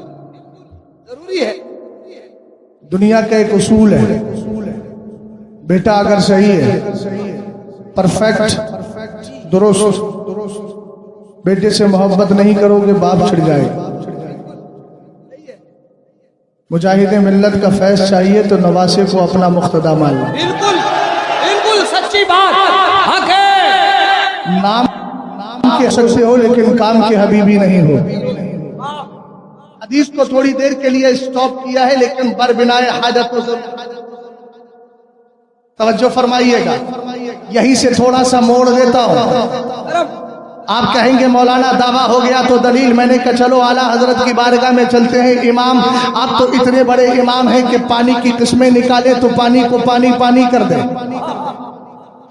ضروری ہے۔ دنیا کا ایک اصول ہے، بیٹا اگر صحیح ہے پرفیکٹ درست، بیٹے سے محبت نہیں کرو گے باپ چھڑ جائے گا۔ مجاہد ملت کا فیض چاہیے تو نواسے کو اپنا مقتدا مان لو۔ بالکل بالکل سچی بات، حق ہے۔ نام کے سکتے ہو لیکن کام کے حبیبی نہیں ہو۔ حدیث کو تھوڑی دیر کے لیے سٹاپ کیا ہے لیکن بر بنائے حاجت کو توجہ فرمائیے گا، یہیں سے تھوڑا سا موڑ دیتا ہوں۔ آپ کہیں گے مولانا دعویٰ ہو گیا تو دلیل، میں نے کہا چلو اعلیٰ حضرت کی بارگاہ میں چلتے ہیں۔ امام آپ تو اتنے بڑے امام ہیں کہ پانی کی قسمیں نکالیں تو پانی کو پانی پانی کر دیں،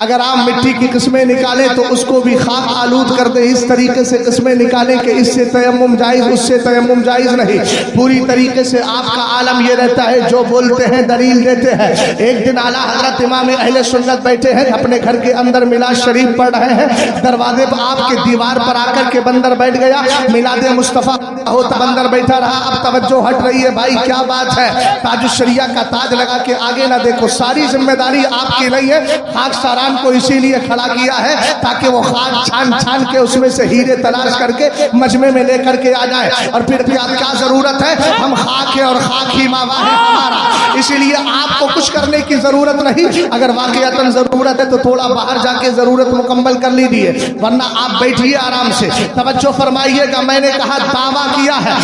اگر آپ مٹی کی قسمیں نکالیں تو اس کو بھی خاک آلود کر دیں، اس طریقے سے قسمیں نکالیں کہ اس سے تیمم جائز اس سے تیمم جائز نہیں۔ پوری طریقے سے آپ کا عالم یہ رہتا ہے جو بولتے ہیں دلیل دیتے ہیں۔ ایک دن اعلیٰ حضرت امام اہل سنت بیٹھے ہیں اپنے گھر کے اندر میلاد شریف پڑھ رہے ہیں، دروازے پر آپ کے دیوار پر آ کر کے بندر بیٹھ گیا، میلاد مصطفیٰ ہوتا بندر بیٹھا رہا۔ اب توجہ ہٹ رہی ہے، بھائی کیا بات ہے، تاج الشریعہ کا تاج لگا کے آگے نہ دیکھو، ساری ذمہ داری آپ کی نہیں ہے۔ خاک ساران کو اسی لیے کھڑا کیا ہے تاکہ وہ خاک چھان چھان کے اس میں سے ہیرے تلاش کر کے مجمع میں لے کر کے آ جائے، اور پھر کیا ضرورت ہے، ہم خاک ہیں اور خاک ہی ماوا ہے ہمارا، اسی لیے آپ کو کچھ کرنے کی ضرورت نہیں۔ اگر واقعتاً ضرورت ہے تو تھوڑا باہر جا کے ضرورت مکمل کر لیجیے، ورنہ آپ بیٹھیے آرام سے۔ توجہ فرمائیے گا، میں نے کہا دعویٰ کیا ہے،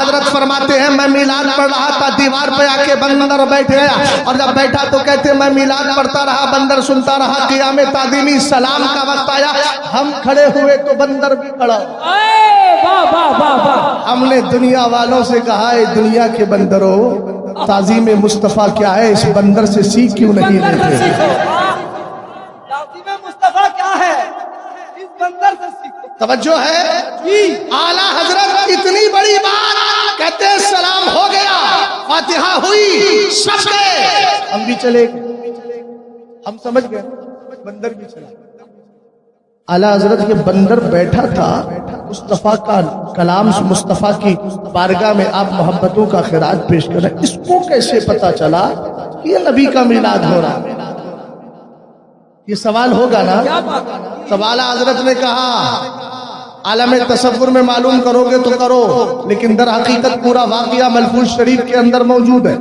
حضرت فرماتے ہیں میں میلاد پڑھ رہا تھا، دیوار پہ آ کے بندر بیٹھ گیا، اور جب بیٹھا تو کہتے میں میلاد پڑھتا رہا، بندر سنتا رہا، قیام تعظیمی سلام کا وقت آیا، ہم کھڑے ہوئے تو بندر بھی کھڑا۔ ہم نے دنیا والوں سے کہا ہے دنیا کے بندروں تعظیم مصطفیٰ کیا ہے، اس بندر سے سیکھ کیوں نہیں لیتے؟ تعظیم مصطفیٰ کیا ہے، اس بندر سے سیکھو۔ توجہ ہے، اعلیٰ حضرت اتنی بڑی بات کہتے ہیں سلام ہو گیا، فاتحہ ہوئی، سب گئے، ہم بھی چلے گئے، ہم سمجھ گئے بندر بھی چلا۔ اعلیٰ حضرت کے بندر بیٹھا تھا، مصطفیٰ کا کلام، مصطفیٰ کی بارگاہ میں آپ محبتوں کا خراج پیش کر رہے ہیں، اس کو کیسے پتا چلا کہ یہ نبی کا میلاد ہو رہا ہے؟ یہ سوال ہوگا نا؟ تب اعلیٰ حضرت نے کہا عالم تصور میں معلوم کرو گے تو کرو، لیکن در حقیقت پورا واقعہ ملفوظ شریف کے اندر موجود ہے۔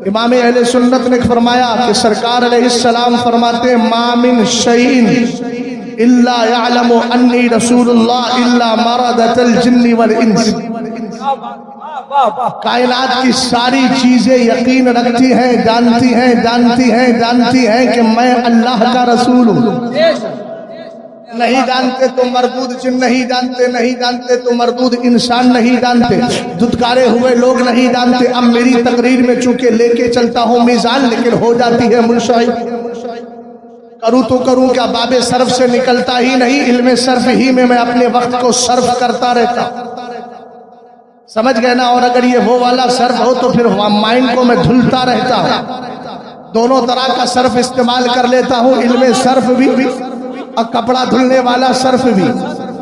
امام اہل سنت نے فرمایا کہ سرکار علیہ السلام فرماتے ہیں ما من شیء الا یعلم انی رسول اللہ الا مردۃ الجن والانس۔ کائنات کی ساری چیزیں یقین رکھتی ہیں، جانتی ہیں کہ میں اللہ کا رسول ہوں۔ نہیں جانتے تو مردود جن نہیں جانتے تو مردود انسان نہیں جانتے، دھتکارے ہوئے لوگ نہیں جانتے۔ اب میری تقریر میں چونکہ لے کے چلتا ہوں میزان، لیکن ہو جاتی ہے منشائی، کروں تو کروں کیا، باب صرف سے نکلتا ہی نہیں، علم صرف ہی میں اپنے وقت کو صرف کرتا رہتا، سمجھ گئے نا؟ اور اگر یہ وہ والا صرف ہو تو پھر مائنڈ کو میں دھلتا رہتا ہوں، دونوں طرح کا صرف استعمال کر لیتا ہوں، علم صرف بھی اور کپڑا دھلنے والا صرف بھی۔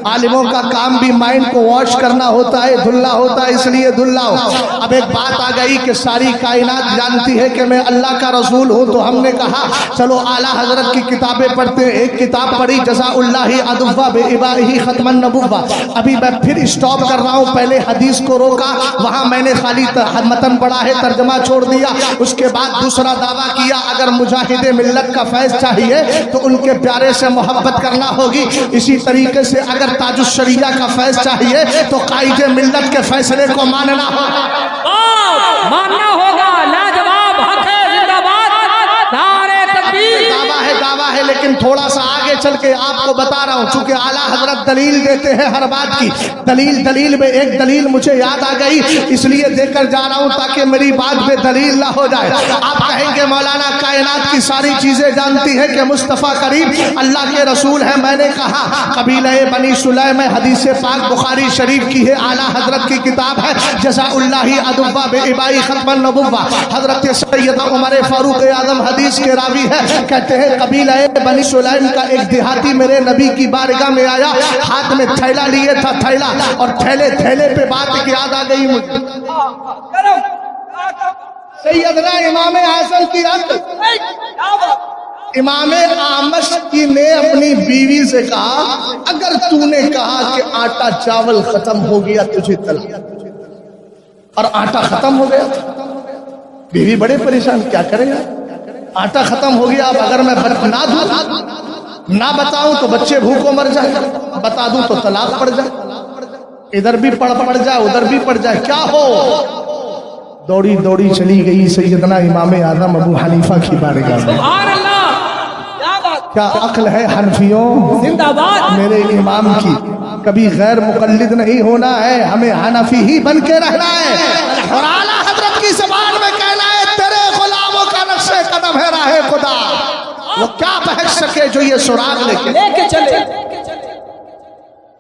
आलिमों का काम भी माइंड को वॉश करना होता है, धुलना होता है, इसलिए धुलाओ। अब एक बात आ गई कि सारी कायनात जानती है कि मैं अल्लाह का रसूल हूँ, तो हमने कहा चलो आला हजरत की किताबें पढ़ते हैं। एक किताब पढ़ी जज़ाउल्लाहि अदुव्वा बेइबाही खत्मन नबुव्वा। अभी मैं फिर स्टॉप कर रहा हूँ, पहले हदीस को रोका, वहाँ मैंने खाली मतन पढ़ा है, तर्जमा छोड़ दिया। उसके बाद दूसरा दावा किया अगर मुजाहिदे मिल्लत का फैज़ चाहिए तो उनके प्यारे से मोहब्बत करना होगी। इसी तरीके से अगर ताजुश शरिया का फैज़ चाहिए तो कायदे मिल्लत के फैसले को मानना होगा। लाजवाब, हक है, जिंदाबाद, नारे तकबीर। दावा है, लेकिन थोड़ा सा आगे चल के आपको बता रहा हूँ, चूंकि आला हजरत दलील देते हैं हर बात की। दलील में एक दलील मुझे याद आ गई, इसलिए देकर जा रहा हूँ ताकि मेरी बात पे दलील ना हो जाए। आप कहेंगे मौलाना कायनात की सारी चीजें जानती है कि मुस्तफ़ा करीम अल्लाह के रसूल है। मैंने कहा कबीला बनी सुलैम, हदीस पाक बुखारी शरीफ की है, आला हजरत की किताब है जज़ाउल्लाहि अदुव्वा बेइबाई खत्मन नबुव्वा। हजरत सैयद उमर फारूक आज़म हदीस के रावी है, कहते हैं कबीला बनी सुलैम का एक देहाती मेरे नबी की बारगाह में आया, हाथ में थैला लिए था, थैला, और थैले पे बात याद आ गई मुझे। सैयदना इमाम हसन की इमाम आमश की ने अपनी बीवी से कहा अगर तूने कहा कि आटा चावल खत्म हो गया तुझे तलाक, और आटा खत्म हो गया। बीवी बड़े परेशान, क्या करेगा, आटा खत्म हो गया, अब अगर मैं ना दूं ना बताऊं तो बच्चे भूखों मर जाए, बता दूं तो तलाक पड़ जाए, इधर भी पड़ जाए उधर भी पड़ जाए, क्या हो। दौड़ी दौड़ी चली गई सैयदना इमाम आज़म अबू हनीफा की बारगाह में। क्या अक्ल है हनफियों, जिंदाबाद, मेरे इमाम की। कभी गैर मुकल्लिद नहीं होना है, हमें हनफी ही बन के रहना है, और आला हजरत की ज़बान में कहना है तेरे गुलामों का नक्शे कदम है राहे खुदा। वो क्या बहक सके जो ये सुराग लेके चले।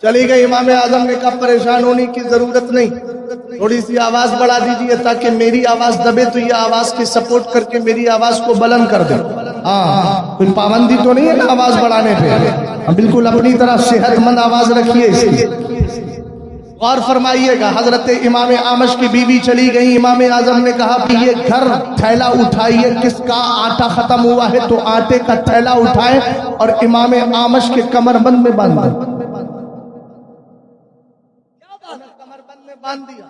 चली गई। इमाम आज़म ने कहा परेशान होने की जरूरत नहीं, थोड़ी सी आवाज बढ़ा दीजिए ताकि मेरी आवाज दबे तो ये आवाज की सपोर्ट करके मेरी आवाज को बुलंद कर दे। हाँ, कोई पाबंदी तो नहीं है ना आवाज बढ़ाने पे, हम बिल्कुल अपनी तरह सेहतमंद आवाज रखिए इसकी। गौर फरमाइएगा, हजरत इमाम आमश की बीवी चली गई। इमाम आजम ने कहा कि ये घर थैला उठाइए, किसका आटा खत्म हुआ है तो आटे का थैला उठाए और इमाम आमश के कमरबंद में बांध दिया।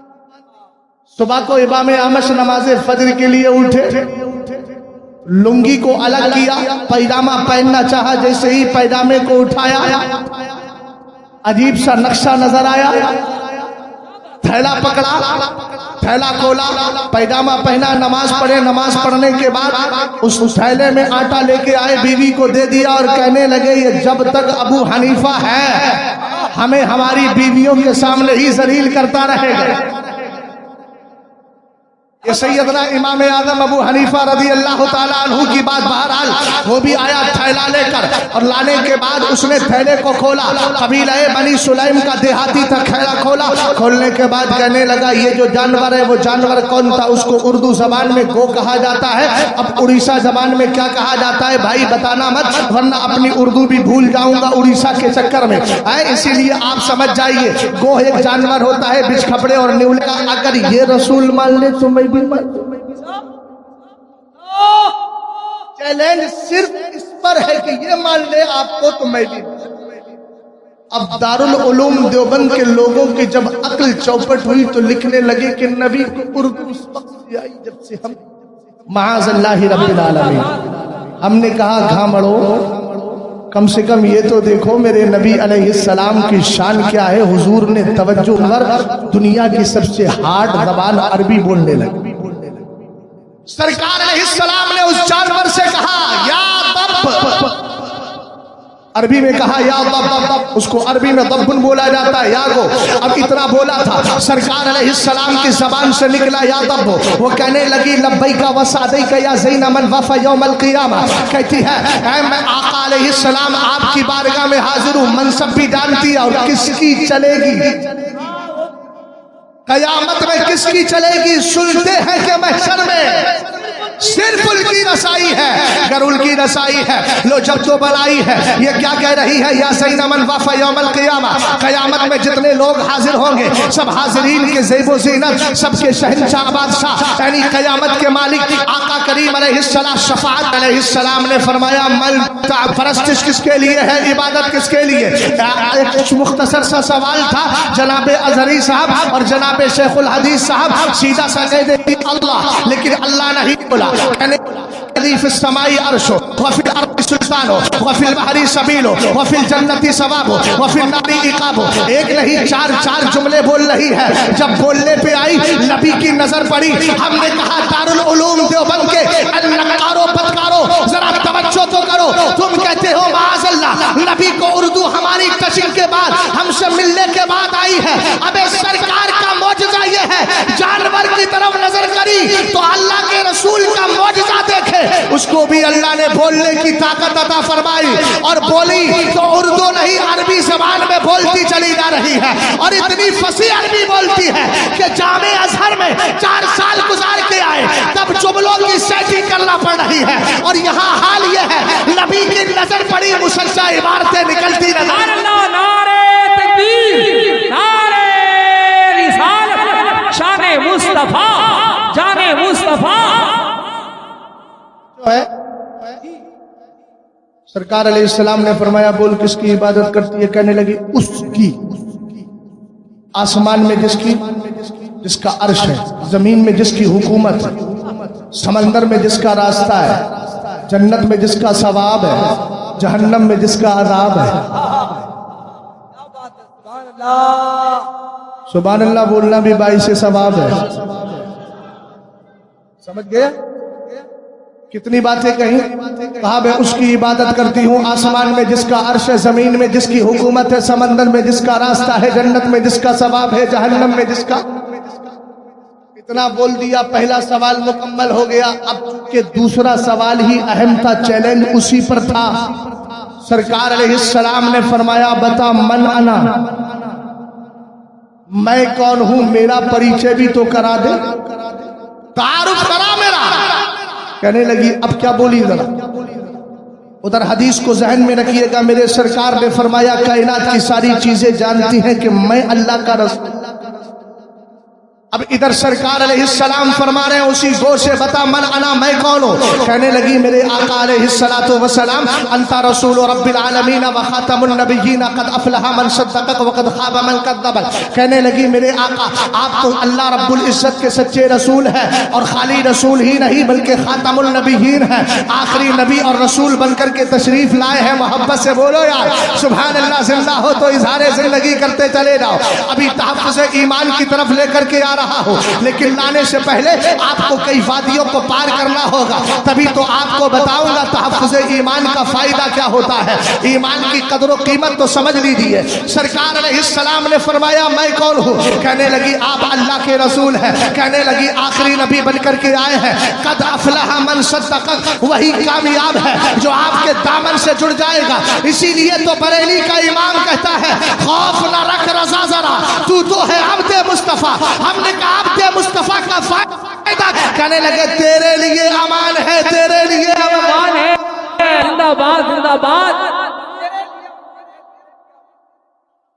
सुबह को इमाम आमश नमाज फजर के लिए उठे, लुंगी को अलग किया, पैजामा पहनना चाहा, जैसे ही पैजामे को उठाया अजीब सा नक्शा नजर आया, थैला पकड़ा, थैला खोला, पैजामा पहना, नमाज पढ़े, नमाज पढ़ने के बाद उस थैले में आटा लेके आए, बीवी को दे दिया और कहने लगे ये जब तक अबू हनीफा है हमें हमारी बीवियों के सामने ही जलील करता रहेगा। ये सैयदना इमाम आज़म अबू हनीफा रज़ी अल्लाह ताला अन्हु की बात। बहरहाल वो भी आया थैला लेकर, और लाने के बाद उसने थैले को खोला, कबीला बनी सुलैम का देहाती था, थैला खोला, खोलने के बाद कहने लगा ये जो जानवर है वो जानवर कौन था। उसको उर्दू जबान में गो कहा जाता है, अब उड़ीसा जबान में क्या कहा जाता है भाई बताना मत, वरना अपनी उर्दू भी भूल जाऊंगा उड़ीसा के चक्कर में, इसीलिए आप समझ जाइए। गो एक जानवर होता है बिच खपड़े और न्यूले का। अगर ये रसूल मान ले तो मैं भी मान। चैलेंज सिर्फ इस पर है कि ये मान ले आपको तो मैं भी। अब दारुल उलूम देवबंद के लोगों की जब अक्ल चौपट हुई तो लिखने लगे कि नबी को उर्दू उस वक्त से आई जब से हम माअज़ल्लाहि रब्बिल आलमीन। हमने कहा घामड़ो, कम से कम ये तो देखो मेरे नबी अलैहिस्सलाम की शान क्या है। हुजूर ने तवज्जो कर दुनिया की सबसे हार्ड जबान अरबी बोलने लगे। सरकार अलैहिस्सलाम ने उस जानवर से कहा या दब, अरबी में कहा या दब, उसको अरबी में दब्बुन बोला जाता है, या गो। अब इतना बोला था, सरकार अलैहिस्सलाम की जबान से निकला या दब। वो कहने लगी लब्बैका व सअदैका या ज़ैन मन वफ़ा यौमल क़ियामा। कहती है मैं आका अलैहिस्सलाम आपकी बारगाह में हाजिर हूँ। मनसब भी जानती है और किसकी चलेगी कयामत में, किसकी चलेगी सुनते हैं कि महशर में صرف ان کی رسائی ہے. اگر ان کی رسائی ہے لو جب تو بلائی ہے. یہ کیا کہہ رہی ہے؟ یا سین من وفا یوم القیامہ، قیامت میں جتنے لوگ حاضر ہوں گے سب حاضرین کے زیب و زینت، سب کے شہنشاہ بادشاہ یعنی قیامت کے مالک آقا کریم علیہ السلام شفاعت. علیہ السلام نے فرمایا من پرستش کس کے لیے ہے، عبادت کس کے لیے؟ ایک مختصر سا سوال تھا. جناب اظہری صاحب اور جناب شیخ الحدیث صاحب سیدھا سا کہہ دے اللہ، لیکن اللہ نہیں بولا. فی السماء عرش وفی الارض سلطان وفی البحر سبیل وفی الجنت ثواب وفی النار عقاب. ایک نہیں چار جملے بول رہی ہے. جب بولنے پہ آئی نبی کی نظر پڑی. ہم نے کہا دارالعلوم دیوبند کے نقارو بدکارو ذرا توجہ تو کرو. تم کہتے ہو معاذ اللہ نبی کو اردو ہماری ٹچنگ کے بعد ہم سے ملنے کے بعد آئی ہے. ابے سرکار کا معجزہ یہ ہے جانور کی طرف نظر کری تو اللہ کے رسول کا معجزہ دیکھے. اس کو بھی اللہ نے بولنے کی طاقت عطا فرمائی اور بولی تو اردو نہیں عربی زبان میں بولتی چلی جا رہی ہے. اور اتنی فصیح عربی بولتی ہے کہ جامع ازہر میں 4 سال گزار کے آئے تب جملوں کی سیٹنگ کرنا پڑ رہی ہے. اور یہاں حال یہ ہے نبی کی نظر پڑی مسلسل عبارتیں نکلتی نظر. نعرے تکبیر، نعرے رسالت، شان مصطفیٰ، جان مصطفیٰ. جو ہے سرکار علیہ السلام نے فرمایا بول کس کی عبادت کرتی ہے؟ کہنے لگی اس کی. آسمان میں جس کا عرش ہے، زمین میں جس کی حکومت ہے، سمندر میں جس کا راستہ ہے، جنت میں جس کا ثواب ہے، جہنم میں جس کا عذاب ہے. سبحان اللہ بولنا بھی باعث ثواب ہے. سمجھ گئے کتنی باتیں کہیں؟ کہا میں اس کی عبادت کرتی ہوں آسمان میں جس کا عرش ہے، زمین میں جس کی حکومت ہے، سمندر میں جس کا راستہ ہے، جنت میں جس کا ثواب ہے، جہنم میں جس کا. اتنا بول دیا پہلا سوال مکمل ہو گیا. اب کہ دوسرا سوال ہی اہم تھا، چیلنج اسی پر تھا. سرکار علیہ السلام نے فرمایا بتا من انا، میں کون ہوں، میرا پریچے بھی تو کرا دے، تعارف کرا میرا. کہنے لگی اب کیا بولی ذرا. ادھر حدیث کو ذہن میں رکھیے گا. میرے سرکار نے فرمایا کائنات کی ساری چیزیں جانتی ہیں کہ میں اللہ کا رسول. اب ادھر سرکار علیہ السلام فرما رہے ہیں اسی زور سے بتا من انا، میں کون ہوں. کہنے لگی میرے آقا علیہ السلام انت رسول رب العالمین و خاتم النبیین قد افلح من صدقک وقد خاب من کذبک. کہنے لگی میرے آقا آپ تو اللہ رب العزت کے سچے رسول ہیں اور خالی رسول ہی نہیں بلکہ خاتم النبیین ہیں، آخری نبی اور رسول بن کر کے تشریف لائے ہیں. محبت سے بولو یار سبحان اللہ. زندہ ہو تو اظہار زندگی کرتے چلے جاؤ. ابھی تحفظ ایمان کی طرف لے کر کے رہا ہوں، لیکن لانے سے پہلے آپ کو کئی وادیوں کو پار کرنا ہوگا. تبھی تو آپ کو بتاؤں گا تحفظ ایمان کا فائدہ کیا ہوتا ہے. ایمان کی قدر و قیمت تو سمجھ لیجیے. سرکار علیہ السلام نے فرمایا میں کون ہوں. کہنے لگی آپ اللہ کے رسول ہیں. کہنے لگی آخری نبی بن کر کے آئے ہیں. قد افلح من صدقک، وہی کامیاب ہے جو آپ کے دامن سے جڑ جائے گا. اسی لیے تو بریلی کا امام کہتا ہے خوف نہ رکھ رضا ذرا، تو ہے عبد مصطفیٰ. ہم نے کہا عبد مصطفیٰ کا فائدہ. کہنے لگے تیرے لیے امان ہے، تیرے لیے امان ہے. زندہ باد، زندہ باد.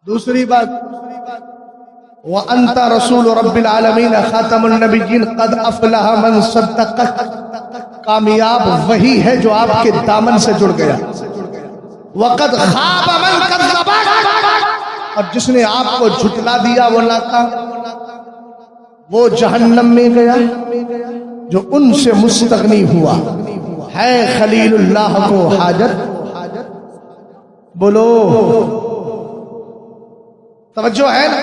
دوسری بات وَأَنْتَ رَسُولُ رَبِّ الْعَالَمِينَ خَاتَمُ النَّبِيِّينَ قَدْ أَفْلَحَ مَنْ صَدَّقَكَ. کامیاب وہی ہے جو آپ کے دامن سے جڑ گیا. وَقَدْ خَابَ مَنْ كَذَّبَكَ، اور جس نے آپ کو جھٹلا دیا وہ ناکام، وہ جہنم میں گیا. جو ان سے مستغنی ہوا ہے خلیل اللہ کو حاجت. بولو توجہ ہے نا.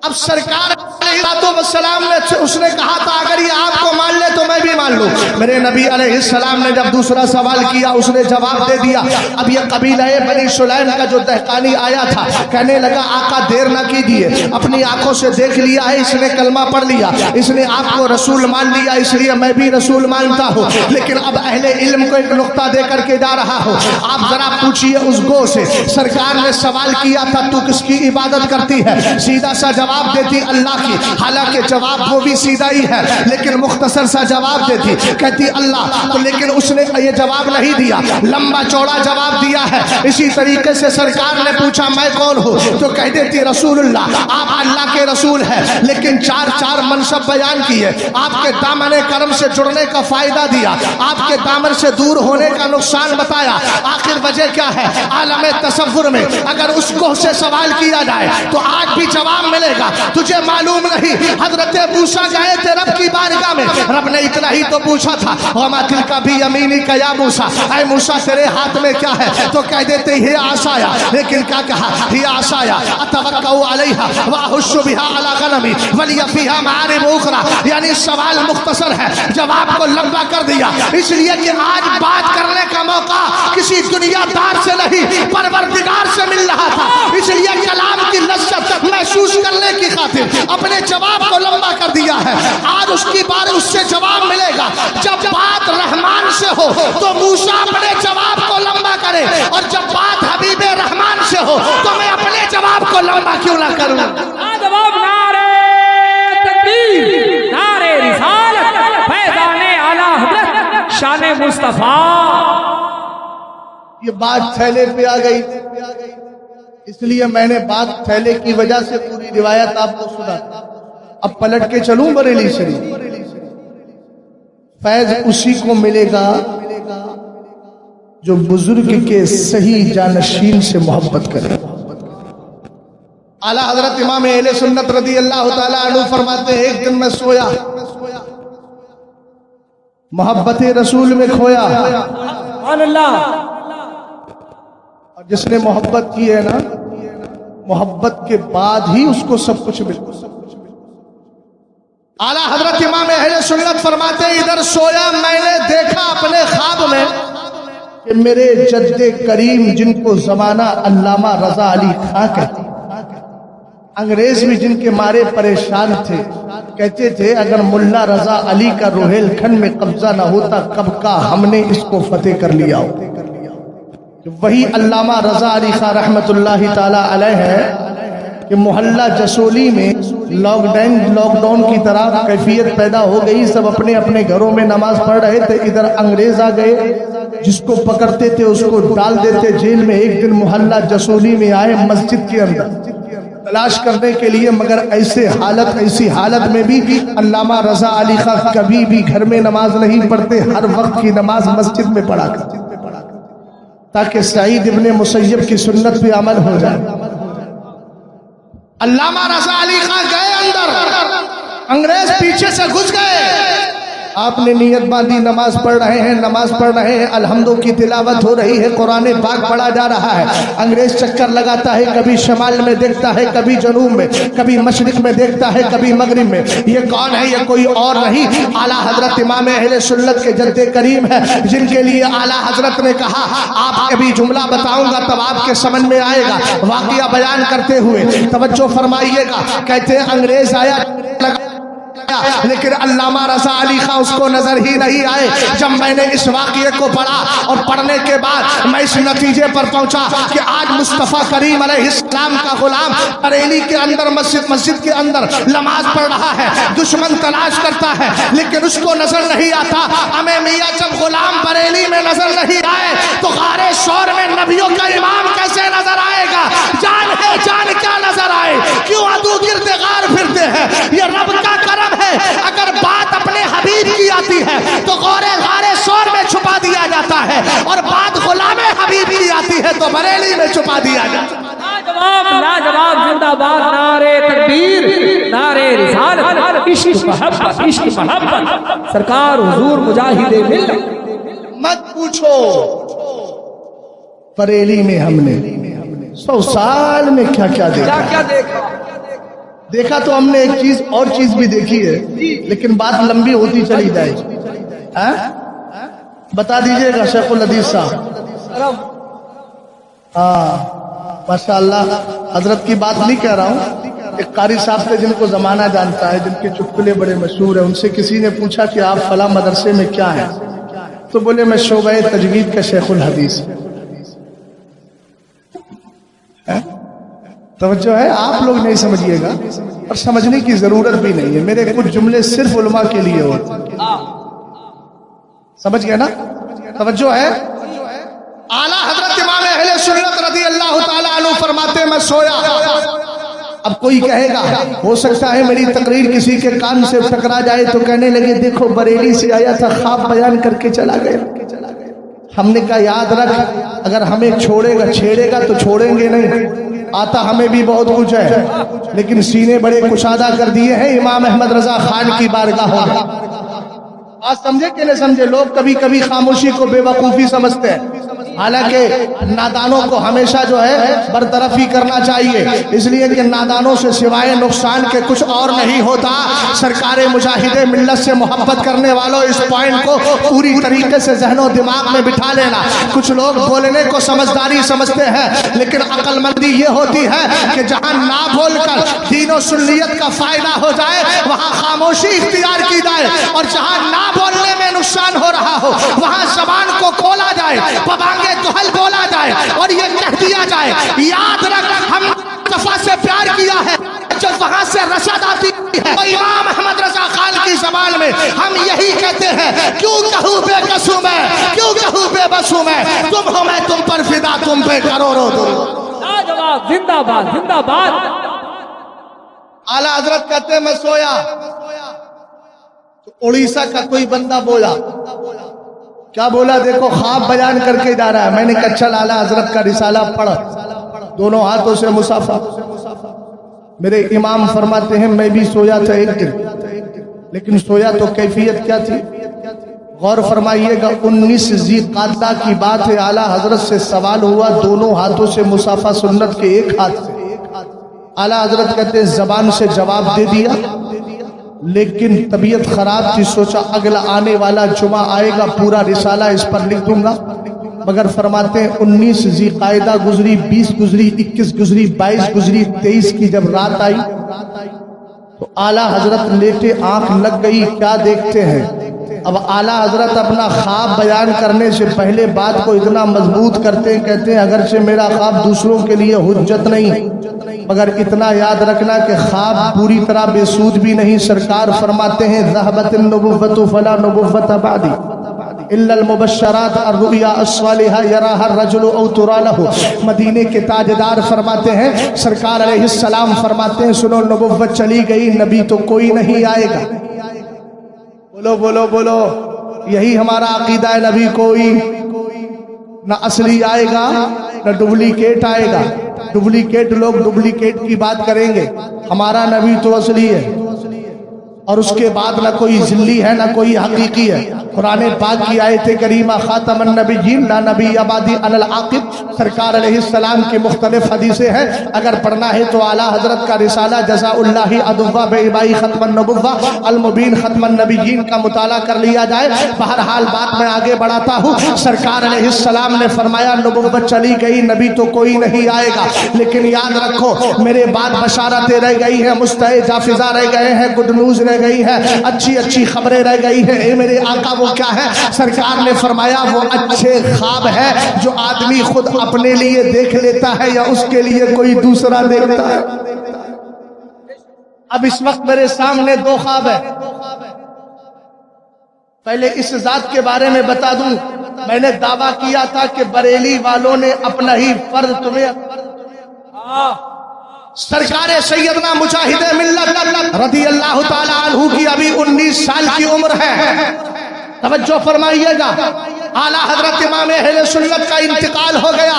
اب سرکار علیہ السلام نے اس نے کہا تھا اگر یہ آپ کو مان لے تو میں بھی مان لوں. میرے نبی علیہ السلام نے جب دوسرا سوال کیا اس نے جواب دے دیا. اب یہ قبیلہ بنی سلیم کا جو دہقانی آیا تھا کہنے لگا آقا دیر نہ کیجیے، اپنی آنکھوں سے دیکھ لیا ہے، اس نے کلمہ پڑھ لیا، اس نے آپ کو رسول مان لیا، اس لیے میں بھی رسول مانتا ہوں. لیکن اب اہل علم کو ایک نقطہ دے کر کے جا رہا ہوں. آپ ذرا پوچھئے اس گو سے، سرکار نے سوال کیا تھا تو کس کی عبادت کرتی ہے؟ سیدھا سا جواب جواب دیتی اللہ کی، حالانکہ جواب وہ بھی سیدھا ہی ہے لیکن مختصر سا جواب دیتی، کہتی اللہ تو، لیکن اس نے یہ جواب نہیں دیا، لمبا چوڑا جواب دیا ہے۔ اسی طریقے سے سرکار نے پوچھا میں کون ہوں تو کہہ دیتی رسول اللہ، آپ اللہ کے رسول ہیں، لیکن چار منصب بیان کیے، آپ کے دامن کرم سے جڑنے کا فائدہ دیا، آپ کے دامن سے دور ہونے کا نقصان بتایا، آخر وجہ کیا ہے؟ عالم تصور میں اگر اس کو سے سوال کیا جائے تو آج بھی جواب ملے گا، تجھے معلوم نہیں حضرت موسیٰ گئے تھے رب کی بارگاہ میں، رب نے اتنا ہی تو پوچھا تھا وَمَا تِلْكَ بِيَمِينِكَ يَا موسیٰ، اے موسیٰ تیرے ہاتھ میں کیا ہے؟ تو کہہ دیتے ہی عصایا، لیکن کیا کہا؟ ہی عصایا اتوکل علیہا واحش بہا علی غنمی ولی فیہا معارب اخری، یعنی سوال مختصر ہے، جواب کو لمبا کر دیا، اس لیے کہ آج بات کرنے کا موقع کسی دنیا دار سے نہیں پروردگار سے مل رہا تھا، اس لیے کلام کی لذت محسوس کرنے کی خاطر اپنے جواب کو لمبا کر دیا ہے۔ آج اس کی بار اس سے جواب ملے گا، جب بات رحمان سے ہو تو موسیٰ اپنے جواب کو لمبا کرے، اور جب بات حبیب رحمان سے ہو تو میں اپنے جواب کو لمبا کیوں نہ کروں؟ جواب نعرہ تکبیر، نعرہ رسالت، فیضان اعلی حضرت شان مصطفیٰ۔ یہ بات تھیلے پہ آ گئی، اس لیے میں نے بات تھیلے کی وجہ سے پوری روایت آپ کو سنا۔ اب پلٹ کے چلوں بریلی شریف، فیض اسی کو ملے گا جو بزرگ کے صحیح جانشین سے محبت کرے۔ اعلیٰ حضرت امام اہل سنت رضی اللہ تعالیٰ عنہ فرماتے ہیں ایک دن میں سویا، محبت رسول میں کھویا، سبحان اللہ۔ اور جس نے محبت کی ہے نا، محبت کے بعد ہی اس کو سب کچھ ملتا۔ اعلیٰ حضرت امام اہل سنت فرماتے ہیں ادھر سویا، میں نے دیکھا اپنے خواب میں کہ میرے جد کریم جن کو زمانہ علامہ رضا علی خان کہتے، انگریز بھی جن کے مارے پریشان تھے، کہتے تھے اگر ملا رضا علی کا روہیل کھنڈ میں قبضہ نہ ہوتا کب کا ہم نے اس کو فتح کر لیا ہو۔ وہی علامہ رضا علی خان رحمت اللہ تعالی علیہ ہے کہ محلہ جسولی میں لاک ڈاؤن کی طرح کیفیت پیدا ہو گئی، سب اپنے اپنے گھروں میں نماز پڑھ رہے تھے، ادھر انگریز آ گئے، جس کو پکڑتے تھے اس کو ڈال دیتے جیل میں۔ ایک دن محلہ جسولی میں آئے مسجد کے اندر تلاش کرنے کے لیے، مگر ایسی حالت میں بھی علامہ رضا علی خان کبھی بھی گھر میں نماز نہیں پڑھتے، ہر وقت کی نماز مسجد میں پڑھا کرتے تاکہ سعید ابن مسیب کی سنت پہ عمل ہو جائے۔ علامہ رضا علی خان گئے اندر، انگریز پیچھے سے گھس گئے، آپ نے نیت باندھی نماز پڑھ رہے ہیں، الحمدو کی تلاوت ہو رہی ہے، قرآن پاک پڑھا جا رہا ہے۔ انگریز چکر لگاتا ہے، کبھی شمال میں دیکھتا ہے، کبھی جنوب میں، کبھی مشرق میں دیکھتا ہے، کبھی مغرب میں۔ یہ کون ہے؟ یہ کوئی اور نہیں، اعلیٰ حضرت امام اہل سنت کے جد کریم ہے، جن کے لیے اعلیٰ حضرت نے کہا آپ ابھی جملہ بتاؤں گا تب آپ کے سمجھ میں آئے گا۔ واقعہ بیان کرتے ہوئے توجہ فرمائیے گا، کہتے ہیں انگریز آیا لیکن علامہ رضا علی خان اس کو نظر ہی نہیں آئے۔ جب میں نے اس واقعے کو پڑھا اور پڑھنے کے بعد میں اس نتیجے پر پہنچا کہ آج مصطفیٰ کریم علیہ السلام کا غلام بریلی کے اندر مسجد کے اندر نماز پڑھ رہا ہے، دشمن تلاش کرتا ہے لیکن اس کو نظر نہیں آتا۔ ہمیں میاں جب غلام بریلی میں نظر نہیں آئے تو غار شور میں نبیوں کا امام کیسے نظر آئے گا؟ جان ہے جان کیا نظر آئے؟ کیوں عدو گرد غار پھرتے ہیں؟ یہ رب کا کرم ہے، اگر بات اپنے حبیب کی آتی ہے تو غار شور میں چھپا دیا جاتا ہے، اور بات غلام حبیب کی آتی ہے تو بریلی میں چھپا دیا جاتا ہے۔ لاجواب زندہ باد، نعرہ تکبیر، نعرہ رسالت، عشق محبت، سرکار حضور مجاہد ملت۔ مت پوچھو بریلی میں ہم نے 100 سال میں کیا کیا دیکھا تو ہم نے ایک چیز اور چیز بھی دیکھی ہے، لیکن بات لمبی ہوتی چلی جائے گی۔ بتا دیجئے گا شیخ الحدیث صاحب۔ ماشاءاللہ حضرت کی بات نہیں کہہ رہا ہوں، ایک قاری صاحب تھے جن کو زمانہ جانتا ہے، جن کے چٹکلے بڑے مشہور ہیں، ان سے کسی نے پوچھا کہ آپ فلاں مدرسے میں کیا ہیں؟ تو بولے میں شعبہ تجوید کا شیخ الحدیث۔ توجہ ہے، آپ لوگ نہیں سمجھیے گا، اور سمجھنے کی ضرورت بھی نہیں ہے. میرے کچھ جملے صرف علماء کے لیے ہوتے. سمجھ گئے نا؟ توجہ ہے. اعلیٰ حضرت امام اہل سنت رضی اللہ تعالیٰ عنہ فرماتے میں سویا. اب کوئی کہے گا ہو سکتا ہے میری تقریر کسی کے کان سے ٹکرا جائے تو کہنے لگے دیکھو بریلی سے آیا تھا خواب بیان کر کے چلا گیا. ہم نے کہا یاد رکھ اگر ہمیں چھوڑے گا چھیڑے گا تو چھوڑیں گے نہیں. آتا ہمیں بھی بہت کچھ ہے لیکن سینے بڑے کشادہ کر دیے ہیں امام احمد رضا خان کی بارگاہوں میں. آج سمجھے کہ نہیں سمجھے؟ لوگ کبھی کبھی خاموشی کو بے وقوفی سمجھتے ہیں حالانکہ نادانوں کو ہمیشہ جو ہے برطرف ہی کرنا چاہیے اس لیے کہ نادانوں سے سوائے نقصان کے کچھ اور نہیں ہوتا. سرکار مجاہد ملت سے محبت کرنے والوں اس پوائنٹ کو پوری طریقے سے ذہن و دماغ میں بٹھا لینا. کچھ لوگ بولنے کو سمجھداری سمجھتے ہیں لیکن عقل مندی یہ ہوتی ہے کہ جہاں نہ بول کر دین و سنیت کا فائدہ ہو جائے وہاں خاموشی اختیار کی جائے اور جہاں نہ بولنے میں نقصان ہو رہا ہو وہاں زبان کو کھولا جائے پبانگے دہل بولا جائے اور یہ کہہ دیا جائے یاد رکھ ہم مصطفیٰ سے پیار کیا ہے جب وہاں سے رشد آتی ہے. امام احمد رضا خان کی زبان میں ہم یہی کہتے ہیں کیوں کہوں بے قصوں میں کیوں کہوں بے بسوں میں تم ہو میں تم پر فدا تم پہ کروڑوں درود. لاجواب زندہ باد زندہ باد. اعلیٰ حضرت کہتے ہیں میں سویا تو اڑیسہ کا کوئی بندہ بولا. کیا بولا؟ دیکھو خواب بیان کر کے جا رہا ہے. میں نے کہا چل اعلیٰ حضرت کا رسالہ پڑھ. دونوں ہاتھوں سے مصافحہ. میرے امام فرماتے ہیں میں بھی سویا تھا ایک دن لیکن سویا تو کیفیت کیا تھی غور فرمائیے گا. 19 ذی قعدہ کی بات ہے. اعلیٰ حضرت سے سوال ہوا دونوں ہاتھوں سے مصافحہ سنت کے ایک ہاتھ سے. اعلیٰ حضرت کہتے ہیں زبان سے جواب دے دیا لیکن طبیعت خراب تھی سوچا اگلا آنے والا جمعہ آئے گا پورا رسالہ اس پر لکھ دوں گا. مگر فرماتے ہیں 19 ذی قعدہ گزری 20 گزری 21 گزری 22 گزری 23 کی جب رات آئی تو اعلیٰ حضرت لیٹے آنکھ لگ گئی. کیا دیکھتے ہیں؟ اب اعلیٰ حضرت اپنا خواب بیان کرنے سے پہلے بات کو اتنا مضبوط کرتے ہیں کہتے ہیں اگرچہ میرا خواب دوسروں کے لیے حجت نہیں مگر اتنا یاد رکھنا کہ خواب پوری طرح بے سود بھی نہیں. سرکار فرماتے ہیں ذہبت النبوۃ فلا نبوۃ بعدی الا المبشرات الرؤیا الصالحہ یراها الرجل او ترى له. مدینے کے تاجدار فرماتے ہیں سرکار علیہ السلام فرماتے ہیں سنو نبوت چلی گئی نبی تو کوئی نہیں آئے گا. بولو بولو بولو یہی ہمارا عقیدہ ہے. نبی کوئی نہ اصلی آئے گا نہ ڈپلیکیٹ آئے گا. ڈپلیکیٹ لوگ ڈپلیکیٹ کی بات کریں گے ہمارا نبی تو اصلی ہے اور اس کے بعد نہ کوئی ذلی ہے نہ کوئی حقیقی ہے. قرآن پاک کی آیت کریمہ خاتم النبیین لا نبی بعدی انا العاقب. سرکار علیہ السلام کی مختلف حدیثیں ہیں اگر پڑھنا ہے تو اعلیٰ حضرت کا رسالہ جزاء اللہ ادوا بإبائی ختم النبوہ المبین ختم النبیین کا مطالعہ کر لیا جائے. بہرحال بات میں آگے بڑھاتا ہوں. سرکار علیہ السلام نے فرمایا نبوت چلی گئی نبی تو کوئی نہیں آئے گا لیکن یاد رکھو میرے بعد بشارتیں رہ گئی ہیں مستعد حافظہ رہ گئے ہیں گڈ نیوز رہ گئی ہے اچھی اچھی خبریں رہ گئی ہیں. اے میرے آقا وہ کیا ہے؟ سرکار نے فرمایا وہ اچھے خواب ہے جو آدمی خود اپنے لیے دیکھ لیتا ہے یا اس کے لیے کوئی دوسرا دیکھتا ہے. اب اس وقت میرے سامنے دو خواب ہے. پہلے اس ذات کے بارے میں بتا دوں میں نے دعویٰ کیا تھا کہ بریلی والوں نے اپنا ہی فرض تمہیں سرکار سیدنا مجاہد ملت رضی اللہ تعالی عنہ کی ابھی 19 سال کی عمر ہے. توجہ فرمائیے گا اعلیٰ حضرت امام اہل سنت کا انتقال ہو گیا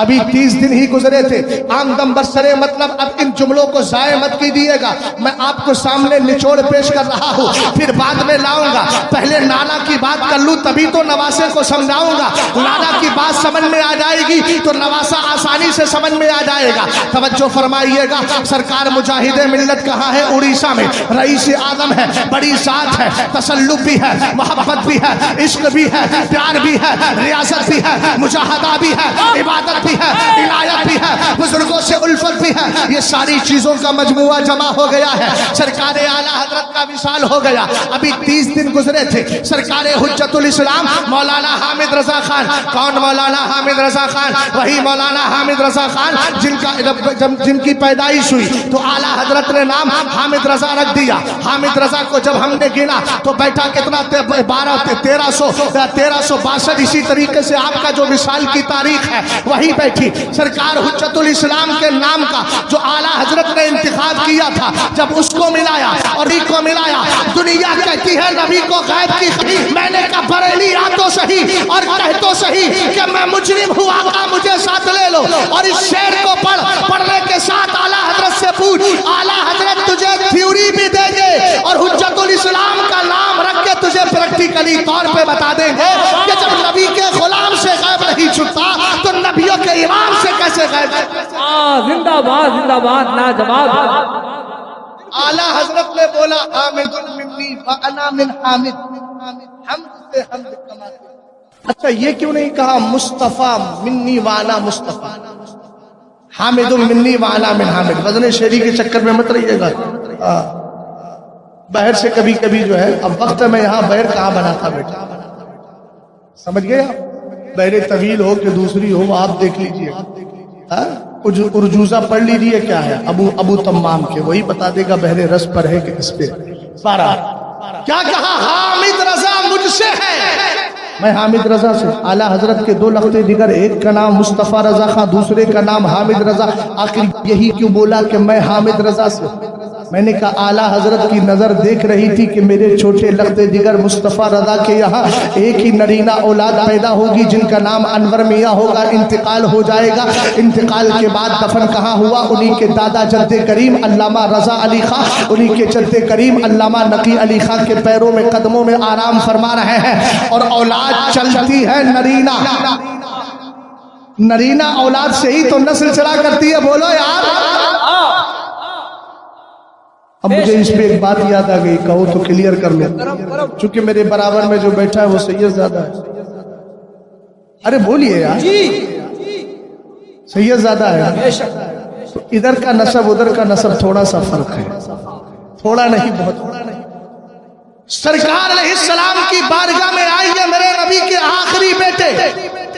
ابھی 30 دن ہی گزرے تھے. عام دم برسرے مطلب اب ان جملوں کو ضائع مت کیجیے گا. میں آپ کو سامنے نچوڑ پیش کر رہا ہوں پھر بعد میں لاؤں گا. پہلے نانا کی بات کر لوں تبھی تو نواسے کو سمجھاؤں گا. نانا کی بات سمجھ میں آ جائے گی تو نواسا آسانی سے سمجھ میں آ جائے گا. توجہ فرمائیے گا سرکار مجاہد ملت کہاں ہے؟ اڑیسہ میں. رئیس اعظم ہے بڑی ذات ہے تسلط بھی ہے محبت بھی ہے عشق بھی ہے پیار بھی ہے ریاست بھی ہے مجاہدہ بھی ہے عبادت بھی ہے عنایت بھی ہے بزرگوں سے الفت भी है, ये सारी चीजों का मजमुआ जमा हो गया है। सरकार आला हजरत का विशाल हो गया। अभी 30 दिन गुजरे थे, सरकार हुज्जतुल इस्लाम मौलाना हामिद रजा खान। कौन मौलाना हामिद रजा खान? वही मौलाना हामिद रजा खान जिनकी पैदाइश हुई तो आला हजरत ने नाम हामिद रजा रख दिया। हामिद रजा को जब हमने गिना तो बैठा कितना 1362। इसी तरीके से आपका जो विशाल की तारीख है वही बैठी। सरकार हुज्जतुल इस्लाम के नाम का जो आला हजरत ने इंतखाब किया था, जब उसको मिलाया और नबी को मिलाया, दुनिया कहती है नबी को गैब की। मैंने कहा बरेली आ तो सही और कह तो सही कि मैं मुजरिम हुआ, मुझे साथ ले लो। और इस शेर को पढ़ने के साथ आला हजरत से पूछ, आला हजरत तुझे थ्योरी भी देंगे और हुज्जतुल इस्लाम का नाम रख के तुझे प्रैक्टिकली तौर पे बता देंगे कि जब नबी के गुलाम से गैब नहीं छुपता तो नबियों के इमाम से कैसे गैब? जिंदाबाद जिंदाबाद लाजवाब। आला हजरत ने बोला हामिदुल मिन्नी व अना मिन हामिद, हमद से हमद कमाते। अच्छा ये क्यों नहीं कहा मुस्तफा मिन्नी वाला मुस्तफा, हामिदुल मिन्नी वाला मिन हामिद? वजन शेरी के चक्कर में मत रहिएगा। बहर से कभी कभी जो है, अब वक्त में यहाँ बहर कहाँ बना था बेटा, समझ गए आप? बहरे तवील हो कि दूसरी हो आप देख लीजिए, उर्जूजा पढ़ लीजिए क्या है अबू तम्माम के, वही बता देगा बहरे रस पर है कि इस पे सारा। क्या कहा? हामिद रजा मुझसे है, मैं हामिद रजा से। आला हजरत के दो लफ्ते जिगर, एक का नाम मुस्तफा रजा खां, दूसरे का नाम हामिद रजा। आखिर यही क्यों बोला कि मैं हामिद रजा से? मैंने कहा आला हजरत की नजर देख रही थी कि मेरे छोटे लख्ते जिगर मुस्तफा रजा के यहाँ एक ही नरीना औलाद पैदा होगी जिनका नाम अनवर मियाँ होगा। इंतकाल हो जाएगा, इंतकाल के बाद दफन कहाँ हुआ? उन्हीं के दादा जद्दे करीम अल्लामा रजा अली खां, उन्हीं के जद्दे करीम अल्लामा नकी अली खां के पैरों में कदमों में आराम फरमा रहे हैं। और औलाद चलती है नरीना, नरीना औलाद से ही तो नस्ल चला करती है। बोलो यार। अब मुझे इस पे एक बात याद आ गई, कहो तो क्लियर कर लो, चूंकि मेरे बराबर में जो बैठा है वो सैयद ज़्यादा है। अरे बोलिए यार, सैयद ज़्यादा है तो इधर का नसब उधर का नसब थोड़ा सा फर्क है, थोड़ा नहीं बहुत। सरकार अलैहिस्सलाम की बारगाह में आइए मेरे नबी के आखिरी बेटे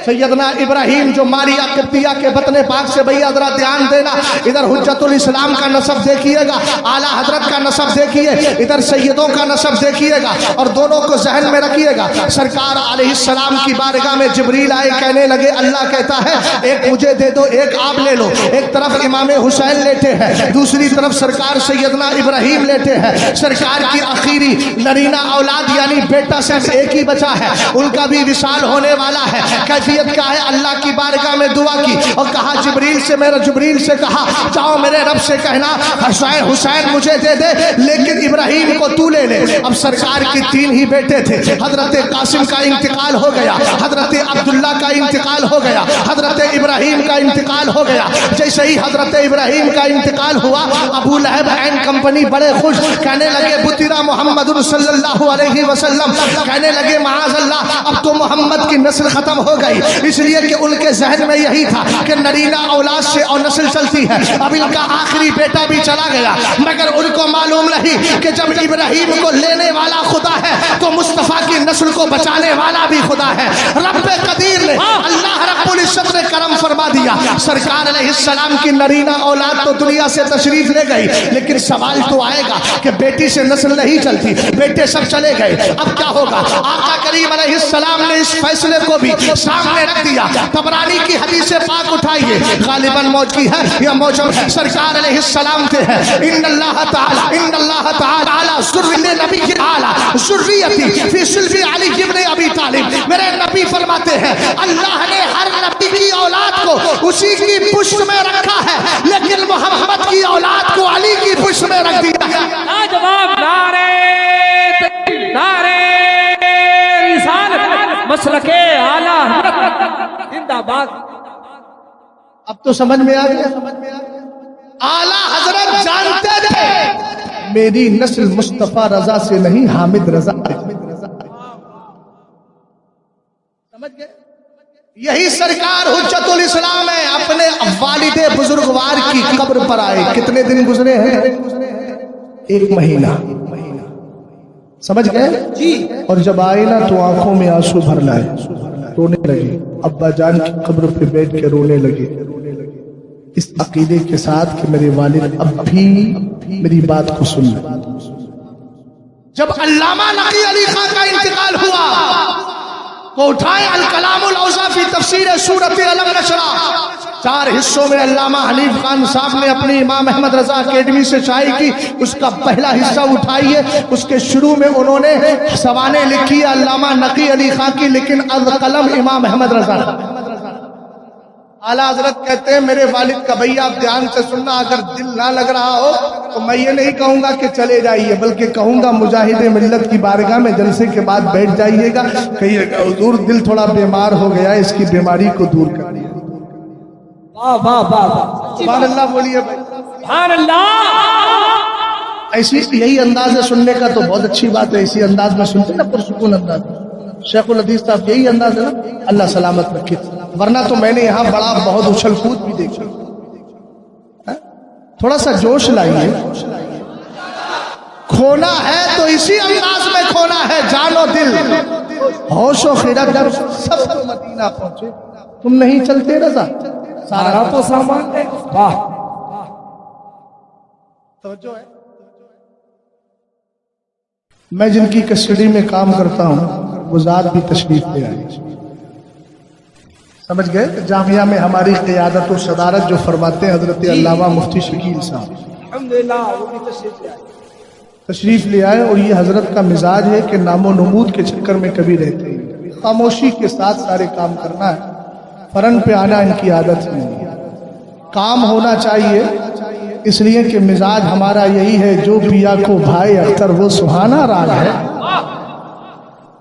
सैयदना इब्राहिम जो मारिया किब्तिया के बतने पाक से, भैया जरा ध्यान देना, इधर हुज्जतुल इस्लाम का नसब देखिएगा, आला हजरत का नसब देखिए, इधर सैयदों का नसब देखिएगा और दोनों को जहन में रखिएगा। सरकार अलैहिस्सलाम की बारगाह में जिब्रील आए, कहने लगे अल्लाह कहता है एक मुझे दे दो, एक आप ले लो। एक तरफ इमाम हुसैन लेटे हैं, दूसरी तरफ सरकार सैयदना इब्राहिम लेटे हैं। सरकार की आखिरी नरीना औलाद यानी बेटा सिर्फ एक ही बचा है, उनका भी विशाल होने वाला है। कैफियत क्या है? अल्लाह की बारगाह में दुआ की और कहा जिब्रील से कहा जाओ मेरे रब से कहना हुसैन मुझे दे दे, लेकिन इब्राहिम को तू ले ले। अब सरकार की 3 ही बेटे थे, हजरत कासिम का इंतकाल हो गया, हजरत अब्दुल्ला का इंतकाल हो गया, हजरत इब्राहिम का इंतकाल हो गया। जैसे ही हजरत इब्राहिम का इंतकाल हुआ, अबू लहब एंड कंपनी बड़े खुश, कहने लगे बुतिरा मोहम्मद सल्लल्लाहु अलैहि वसल्लम, कहने लगे माअज़ल्लाह अब तो मोहम्मद की नस्ल खत्म हो गई। इसलिए कि उनके जहन में यही था कि नरीना औलाद से और नस्ल चलती है। अब इनका आखिरी बेटा भी चला गया, मगर उनको मालूम नहीं कि जब इब्राहिम को लेने वाला खुदा है तो मुस्तफा की नस्ल को बचाने वाला भी खुदा है। रब्बे कदीर ने, अल्लाह रब्बुल इज्जत ने करम फरमा दिया। सरकार अलैहिस्सलाम की नरीना औलाद तो दुनिया से तशरीफ ले गई, लेकिन सवाल तो आएगा कि बेटी से नस्ल नहीं चलती, बेटे सब चले गए, अब क्या होगा? आका करीम अलैहिस्सलाम ने इस फैसले को भी सामने रख दिया। तबरानी की हदीस पाक उठाइए, गालिबन मौज की है या मौजूद है, सरकार अलैहिस्सलाम थे है इन्नल्लाह ताला ज़ुर्रियत नबी की आला ज़ुर्रियती फी सुल्बी अली इब्न अबी तालिब। मेरे नबी फरमाते हैं अल्लाह ने हर नबी की औलाद को उसी की पुष्ट में रखा है, लेकिन मोहम्मद की औलाद को अली की पुष्ट में रख दिया है। जवाब नारे रिसालत मसलके आला जिंदाबाद। अब तो समझ में आ गया। आला हजरत जानते थे मेरी नस्ल मुस्तफा रजा से नहीं हामिद रजा। समझ गए? यही सरकार हुज्जतुल इस्लाम है, अपने वालिदे بزرگوار کی قبر پر آئے. کتنے دن گزرے ہیں؟ 1 مہینہ. سمجھ گئے جی. اور جب آئے نا تو آنکھوں میں آنسو بھر لائے, رونے لگے. ابا جان کی قبر پہ بیٹھ کے رونے لگے, اس عقیدے کے ساتھ کہ میرے والد اب بھی میری بات کو سن لیں. جب علامہ نقی علی خان کا انتقال ہوا تو اٹھائے الکلام الاوسع فی تفسیر سورۃ علم نشرہ. 4 حصوں میں علامہ حنیف خان صاحب نے اپنی امام احمد رضا اکیڈمی سے شائع کی. اس کا پہلا حصہ اٹھائیے. اس کے شروع میں انہوں نے سوانح لکھی علامہ نقی علی خان کی, لیکن القلم امام احمد رضا. اعلیٰ حضرت کہتے ہیں میرے والد کا بھئی آپ دھیان سے سننا, اگر دل نہ لگ رہا ہو تو میں یہ نہیں کہوں گا کہ چلے جائیے, بلکہ کہوں گا مجاہد ملت کی بارگاہ میں جلسے کے بعد بیٹھ جائیے گا. کہیے گا حضور دل تھوڑا بیمار ہو گیا, اس کی بیماری کو دور کر دیا. واہ واہ واہ, سبحان اللہ بولیے بھائی. سبحان اللہ. ایسی یہی انداز ہے سننے کا تو بہت اچھی بات ہے. اسی انداز میں سنتے نا, پرسکون انداز. شیخ الحدیث صاحب یہی انداز ہے نا, اللہ سلامت رکھے. ورنہ تو میں نے یہاں بڑا بہت اچھل کود بھی دیکھا. تھوڑا سا جوش لائیے. کھونا ہے تو اسی انداز میں کھونا ہے, جان و دل ہوش و خیرت. جب سب مدینہ پہنچے تم نہیں چلتے رضا, سارا تو سامان ہے. واہ, توجہ ہے. میں جن کی کسٹڈی میں کام کرتا ہوں وہ ذات بھی تشریف لے آئے. سمجھ گئے. جامعہ میں ہماری قیادت و صدارت جو فرماتے ہیں حضرت علامہ مفتی شکیل صاحب, الحمدللہ وہ بھی تشریف لے آئے. اور یہ حضرت کا مزاج ہے کہ نام و نمود کے چکر میں کبھی رہتے ہیں, خاموشی کے ساتھ سارے کام کرنا ہے. فرن پہ آنا ان کی عادت نہیں ہے. کام ہونا چاہیے, اس لیے کہ مزاج ہمارا یہی ہے, جو پیا کو بھائی اختر وہ سہانا راگ ہے.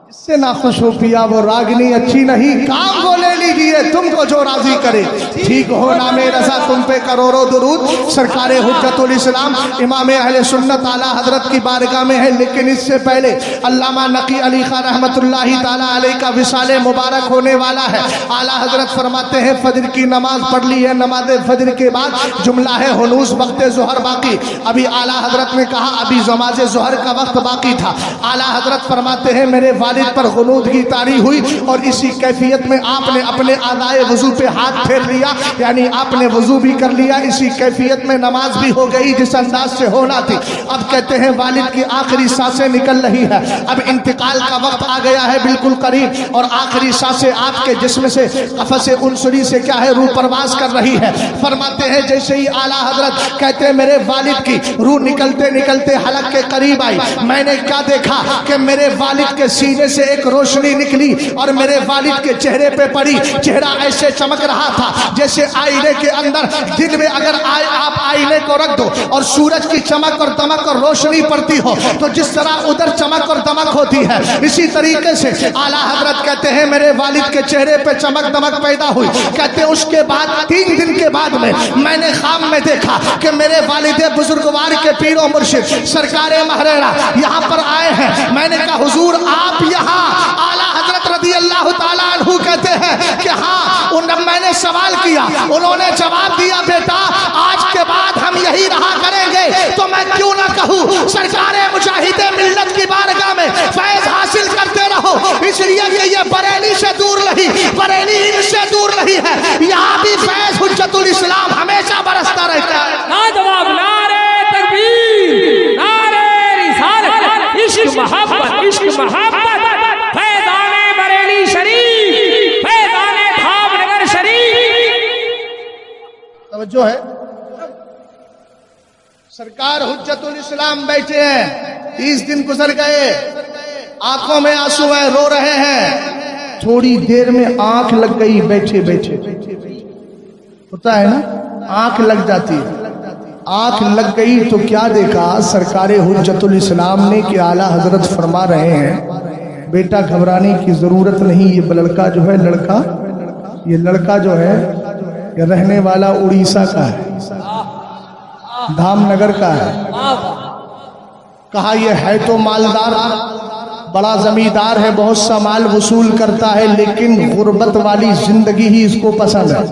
اس سے ناخوش ہو پیا وہ راگنی اچھی نہیں, کام وہ لے لیجئے تم کو جو راضی کرے. ٹھیک ہو نام رضا تم پہ کروڑوں درود. سرکار حجت الاسلام امام اہل سنت اعلیٰ حضرت کی بارگاہ میں ہے. لیکن اس سے پہلے علامہ نقی علی خان رحمت اللہ تعالیٰ علیہ کا وصال مبارک ہونے والا ہے. اعلیٰ حضرت فرماتے ہیں فجر کی نماز پڑھ لی ہے, نماز فجر کے بعد جملہ ہے ہنوز وقت ظہر باقی. ابھی اعلیٰ حضرت نے کہا ابھی نماز ظہر کا وقت باقی تھا. اعلیٰ حضرت فرماتے ہیں میرے والد پر غنود کی طاری ہوئی, اور اسی کیفیت میں آپ نے اپنے اعضائے وضو پہ ہاتھ پھیر لیا, یعنی آپ نے وضو بھی کر لیا, اسی کیفیت میں نماز بھی ہو گئی جس انداز سے ہونا تھی. اب کہتے ہیں والد کی آخری سانسیں نکل رہی ہے, اب انتقال کا وقت آ گیا ہے بالکل قریب, اور آخری سانسیں آپ کے جسم سے قفس عنصری سے کیا ہے روح پرواز کر رہی ہے. فرماتے ہیں جیسے ہی اعلیٰ حضرت کہتے ہیں میرے والد کی روح نکلتے نکلتے حلق کے قریب آئی, میں نے کیا دیکھا کہ میرے والد کے سینے سے ایک روشنی نکلی اور میرے والد کے چہرے پہ پڑی. چہرہ ایسے چمک رہا تھا جیسے آئینے کے اندر دن میں اگر آپ آئینے کو رکھ دو اور سورج کی چمک اور دمک اور روشنی پڑتی ہو تو جس طرح ادھر چمک اور دمک ہوتی ہے, اسی طریقے سے اعلیٰ حضرت کہتے ہیں میرے والد کے چہرے پہ چمک دمک پیدا ہوئی. کہتے ہیں اس کے بعد 3 دن کے بعد میں نے خواب میں دیکھا کہ میرے والد بزرگوار کے پیر و مرشد سرکار مہریرا یہاں پر آئے ہیں. میں نے کہا حضور آپ یہاں؟ اعلیٰ حضرت رضی اللہ تعالیٰ عنہ کہتے ہیں کہ ہاں. میں نے سوال کیا, انہوں نے جواب دیا بیٹا آج کے بعد ہم یہی رہا کریں گے. تو میں کیوں نہ کہوں سرکار مجاہد ملت کی بارگاہ میں فیض حاصل کرتے رہو, اس لیے کہ یہ بریلی سے دور نہیں, بریلی ان سے دور نہیں ہے, یہاں بھی فیض حجت الاسلام ہمیشہ برستا رہتا ہے. ناجواب نعرہ تکبیر, نعرہ رسالت, عشق محبت, عشق محبت, فیضان بریلی شریف, فیضان بھاو نگر شریف. توجہ ہے. سرکار حجت الاسلام بیٹھے ہیں, 30 دن گزر گئے, آنکھوں میں آنسو ہیں, رو رہے ہیں. تھوڑی دیر میں آنکھ لگ گئی بیٹھے بیٹھے, ہوتا ہے نا آنکھ لگ جاتی ہے. آنکھ لگ گئی تو کیا دیکھا سرکار حجت الاسلام نے کہ اعلیٰ حضرت فرما رہے ہیں بیٹا گھبرانے کی ضرورت نہیں, یہ لڑکا جو ہے یہ لڑکا جو ہے یہ رہنے والا اڑیسہ کا ہے, دھام نگر کا ہے. کہا یہ ہے تو مالدار, بڑا زمیندار ہے, بہت سا مال وصول کرتا ہے, لیکن غربت والی زندگی ہی اس کو پسند ہے.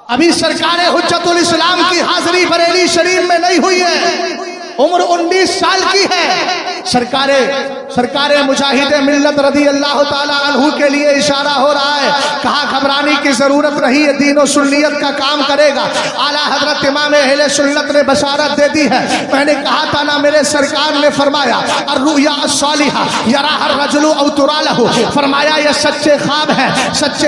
अभी सरकार हुज्जतुल इस्लाम की हाजिरी बरेली शरीफ में नहीं हुई है, उम्र 19 साल की है। सरकार मुजाहिद मिल्लत रदी अल्लाह ताला अन्हु के लिए इशारा हो रहा है। कहा घबराने की जरूरत नहीं है, दीन और सुन्नियत का काम करेगा। आला हजरत इमाम अहले सुन्नत ने बशारत दे दी है। मैंने कहा था ना, मेरे सरकार ने फरमाया अर्रुया अस्सालिहा यराहा रजुलु औ तुरा लहु, फरमाया ये सच्चे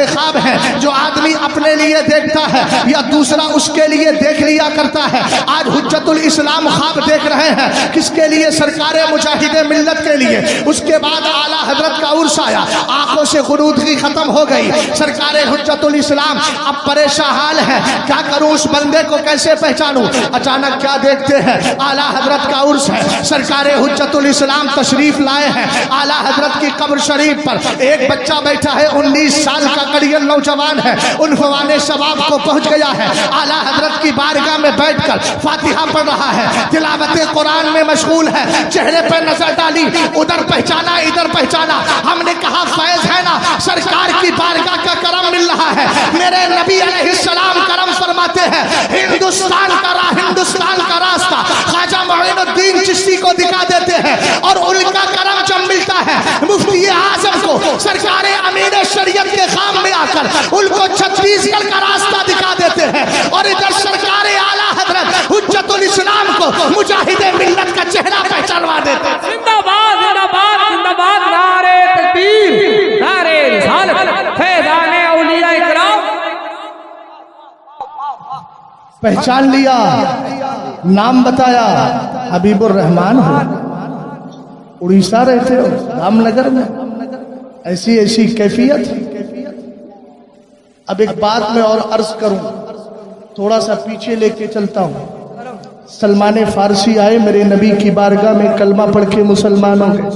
ख्वाब हैं जो आदमी अपने लिए देखता है या दूसरा उसके लिए देख लिया करता है। आज हुज्जतुल इस्लाम ख्वाब देख रहे हैं, किसके लिए? सरकार मुजाहिद मिल्लत के लिए। उसके बाद आला हजरत का उर्स आया, आंखों से खुरूदगी खत्म हो गई। सरकार हुज्जतुल इस्लाम अब परेशान हाल है, क्या करूं, उस बंदे को कैसे पहचानूं? अचानक क्या देखते हैं, आला हजरत का उर्स है। सरकार हुज्जतुल इस्लाम तशरीफ लाए हैं। आला हजरत की कब्र शरीफ पर एक बच्चा बैठा है, 19 साल का कड़ियल नौजवान है, उन्फवाने सवाब को पहुंच गया है। आला हजरत की बारगाह में बैठकर फातिहा पढ़ रहा है, तिलावत कुरान में मशगूल है। चेहरे पर नजर डाली, उधर पहचाना, इधर पहचाना। हमने कहा फैज है ना, सरकार की बारगाह का करम मिल रहा है। मेरे नबी अलैहिस्सलाम करम फरमाते हैं, हिंदुस्तान का रास्ता ख्वाजा मोइनुद्दीन चिश्ती को दिखा देते हैं, और उनका करम जब मिलता है मुफ्ती आजम को, सरकार अमीर शरीयत के खाम में आकर उनको छत्तीसगढ़ का रास्ता दिखा देते हैं, और इधर सरकार आला हजरत हुज्जतुल इस्लाम को मुजाहिद मिल्लत का चेहरा पहचानवा देते हैं। जिंदाबाद जिंदाबाद जिंदाबाद, नारे तकबीर, नारे रिसालत, फैज़ाने औलिया इकराम। पहचान लिया, नाम बताया, हबीबुर रहमान हो, उड़ीसा रहते हो, रामनगर में, ऐसी कैफियत। अब एक बात मैं और अर्ज करूं, थोड़ा सा पीछे लेके चलता हूं। सलमान फारसी आए मेरे नबी की बारगाह में, कलमा पढ़ के मुसलमान हो गए।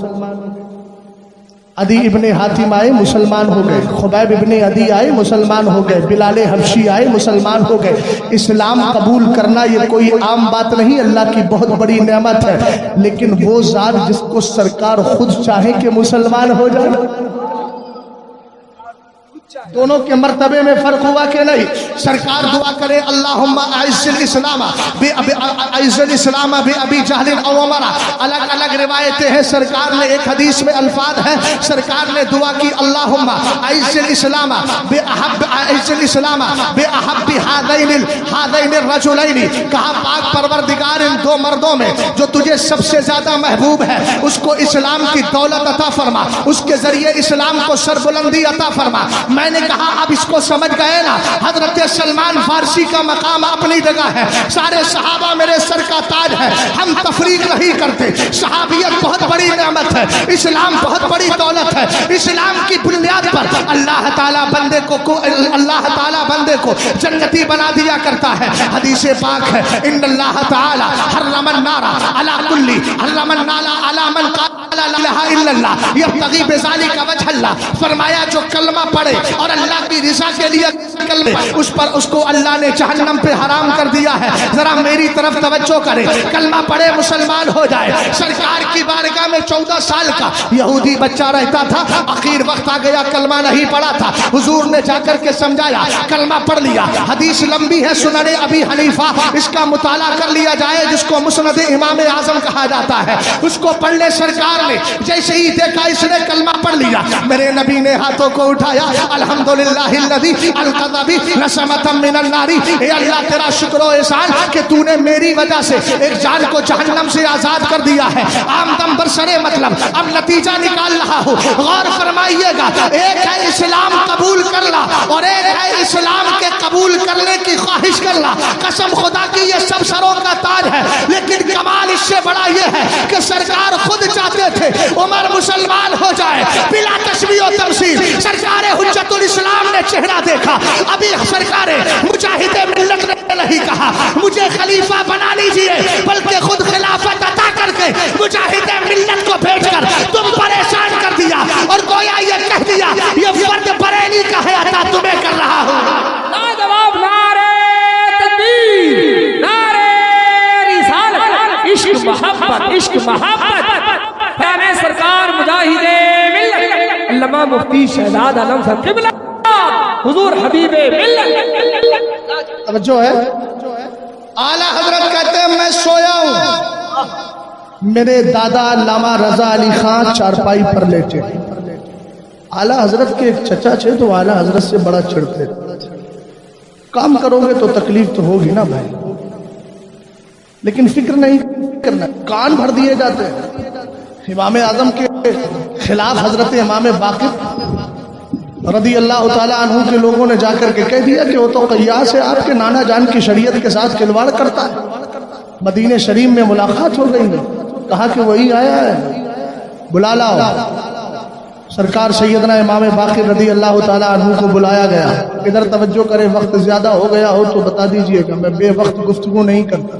अदी इब्ने हातिम आए, मुसलमान हो गए। खुबैब इब्ने अदी आए, मुसलमान हो गए। बिलाल हबशी आए, मुसलमान हो गए। इस्लाम कबूल करना ये कोई आम बात नहीं, अल्लाह की बहुत बड़ी नेमत है। लेकिन वो ज़ात जिसको सरकार खुद चाहे कि मुसलमान हो जाए, दोनों के मर्तबे में फर्क हुआ कि नहीं? सरकार दुआ करे, अल्लाहुम्मा आइज़्ज़िल इस्लाम बि अबी जहलिन औ उमरा। अलग अलग रिवायतें हैं। सरकार ने, एक हदीस में अल्फाज है, सरकार ने दुआ की, अल्लाहुम्मा आइज़्ज़िल इस्लाम बि अहब्बि हादैनि रजुलैनि। कहा पाक परवरदिगार, इन दो मर्दों में जो तुझे सबसे ज्यादा महबूब है, उसको इस्लाम की दौलत अता फरमा, उसके जरिए इस्लाम को सरबुलंदी अता फरमा। मैंने कहा अब इसको समझ गए ना, हजरत सलमान फारसी का मकाम अपनी जगह है, सारे सहाबा मेरे सर का ताज है। हम तफरीक नहीं करते, सहाबियत बहुत बड़ी नेमत है, इस्लाम बहुत बड़ी दौलत है। इस्लाम की बुनियाद पर अल्लाह ताला बंदे को जन्नती बना दिया करता है। हदीस पाक है, इन्नल्लाह ताला हर्रमन नारा अला कुल्ली हर्रमन नाला अला मन ला इलाहा इल्लल्लाह यब्तगी बिज़ालिका वजहल्लाह। फरमाया जो कलमा पढ़े और अल्लाह की रिज़ा के लिए कलमे, उस पर उसको अल्लाह ने जहन्नम पे हराम कर दिया है। जरा मेरी तरफ तवज्जो करे, कलमा पढ़े मुसलमान हो जाए। सरकार की बारगाह में 14 साल का यहूदी बच्चा रहता था, आखिर वक्त आ गया, कलमा नहीं पढ़ा था। हुजूर ने जाकर के समझाया, कलमा पढ़ लिया। हदीस लंबी है, सुनने अबी हनीफा, इसका मुताला कर लिया जाए, जिसको मुस्नद इमाम आजम कहा जाता है। उसको पढ़ने सरकार ने जैसे ही देखा, इसने कलमा पढ़ लिया, मेरे नबी ने हाथों को उठाया, अल्हम्दुलिल्लाहिल्लज़ी अलक़ज़बी नसमतम मिनन नारी। ए अल्लाह तेरा शुक्र और एहसान कि तूने मेरी वजह से एक जान को जहन्नम से आजाद कर दिया है। आमदम बरसरे मतलब अब नतीजा निकाल रहा हूँ, गौर फरमाइएगा। एक है इस्लाम कबूल करना और एक है इस्लाम के कबूल करने की ख्वाहिश करना। कसम खुदा की ये सब सरों का ताज है, लेकिन कमाल इससे बड़ा ये है कि सरकार खुद चाहते थे उमर मुसलमान हो जाए बिला तशबीह और तमसील। सरकार हुज्जतुल इस्लाम ने चेहरा देखा, अभी सरकार मुजाहिद मिल्लत ने नहीं कहा मुझे खलीफा बना लीजिए, बल्कि खुद खिलाफत अता करके मुजाहिद मिल्लत को भेजकर तुम परेशान कर दिया और गोया ये कह दिया ये फर्द बरेली का है, अता तुम्हें कर रहा हूँ। लाजवाब, नारे तकबीर, नारे रिसालत, इश्क मोहब्बत, इश्क मोहब्बत। प्यारे सरकार मुजाहिदे मिल्लत अल्लामा मुफ्ती शहजाद आलम साहब क़िबला, हुजूर हबीबे मिल्लत। توجہ ہے. आला हजरत कहते हैं मैं सोया हूं, मेरे दादा अल्लामा रजा अली खान चारपाई पर लेटे. आला हजरत के एक चचा थे तो आला हजरत से बड़ा चिढ़ते. काम करोगे तो तकलीफ तो होगी ना भाई, लेकिन फिक्र नहीं करना. कान भर दिए जाते हैं. इमाम आजम के खिलाफ हजरत इमाम बाक़िर रदी अल्लाह ताला अन्हु के लोगों ने जाकर के कह दिया कि वो तो क़यास है, आपके नाना जान की शरीयत के साथ खिलवाड़ करता है. मदीने शरीफ में मुलाकात हो गई, कहा कि वही आया है, बुला लाओ. सरकार सैयदना इमाम बाक़िर रदी अल्लाह ताला अन्हु को बुलाया गया. इधर तवज्जो करें, वक्त ज़्यादा हो गया हो तो बता दीजिएगा, मैं बेवक्त गुफ्तगू नहीं करता.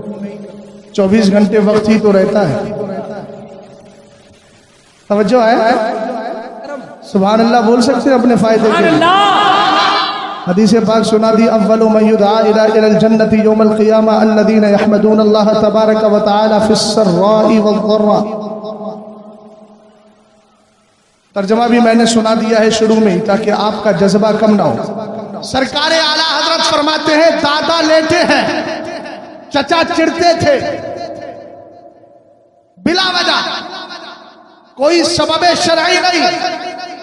24 घंटे वक्त ही तो रहता है. तवज्जो है. सुभान अल्लाह बोल सकते हैं अपने फायदे के लिए. हदीस पाक सुना दी. अव्वलु मन युदआ इलल जन्नति यौमल क़ियामा अल्लज़ीना यहमदून अल्लाह तबारक व तआला फिस सर्राइ वज़्ज़र्रा. तर्जमा भी मैंने सुना दिया है शुरू में ही ताकि आपका जज्बा कम ना हो. सरकार आला हजरत फरमाते हैं दादा लेटे हैं, चचा चिढ़ते थे बिला वजह, कोई सबब शरई नहीं.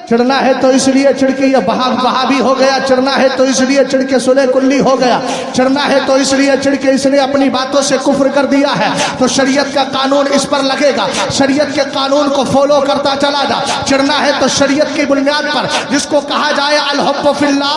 चिढ़ना है तो इसलिए चिढ़ के ये वहाबी हो गया, चिढ़ना है तो इसलिए चिढ़ के सुलह कुल्ली हो गया, चिढ़ना है तो इसलिए चिढ़ के इसने अपनी बातों से कुफ्र कर दिया है तो शरीयत का कानून इस पर लगेगा, शरीयत के कानून को फॉलो करता चला जा. चिढ़ना है तो शरीयत की बुनियाद पर जिसको कहा जाए अल हुब्बु फिल्लाह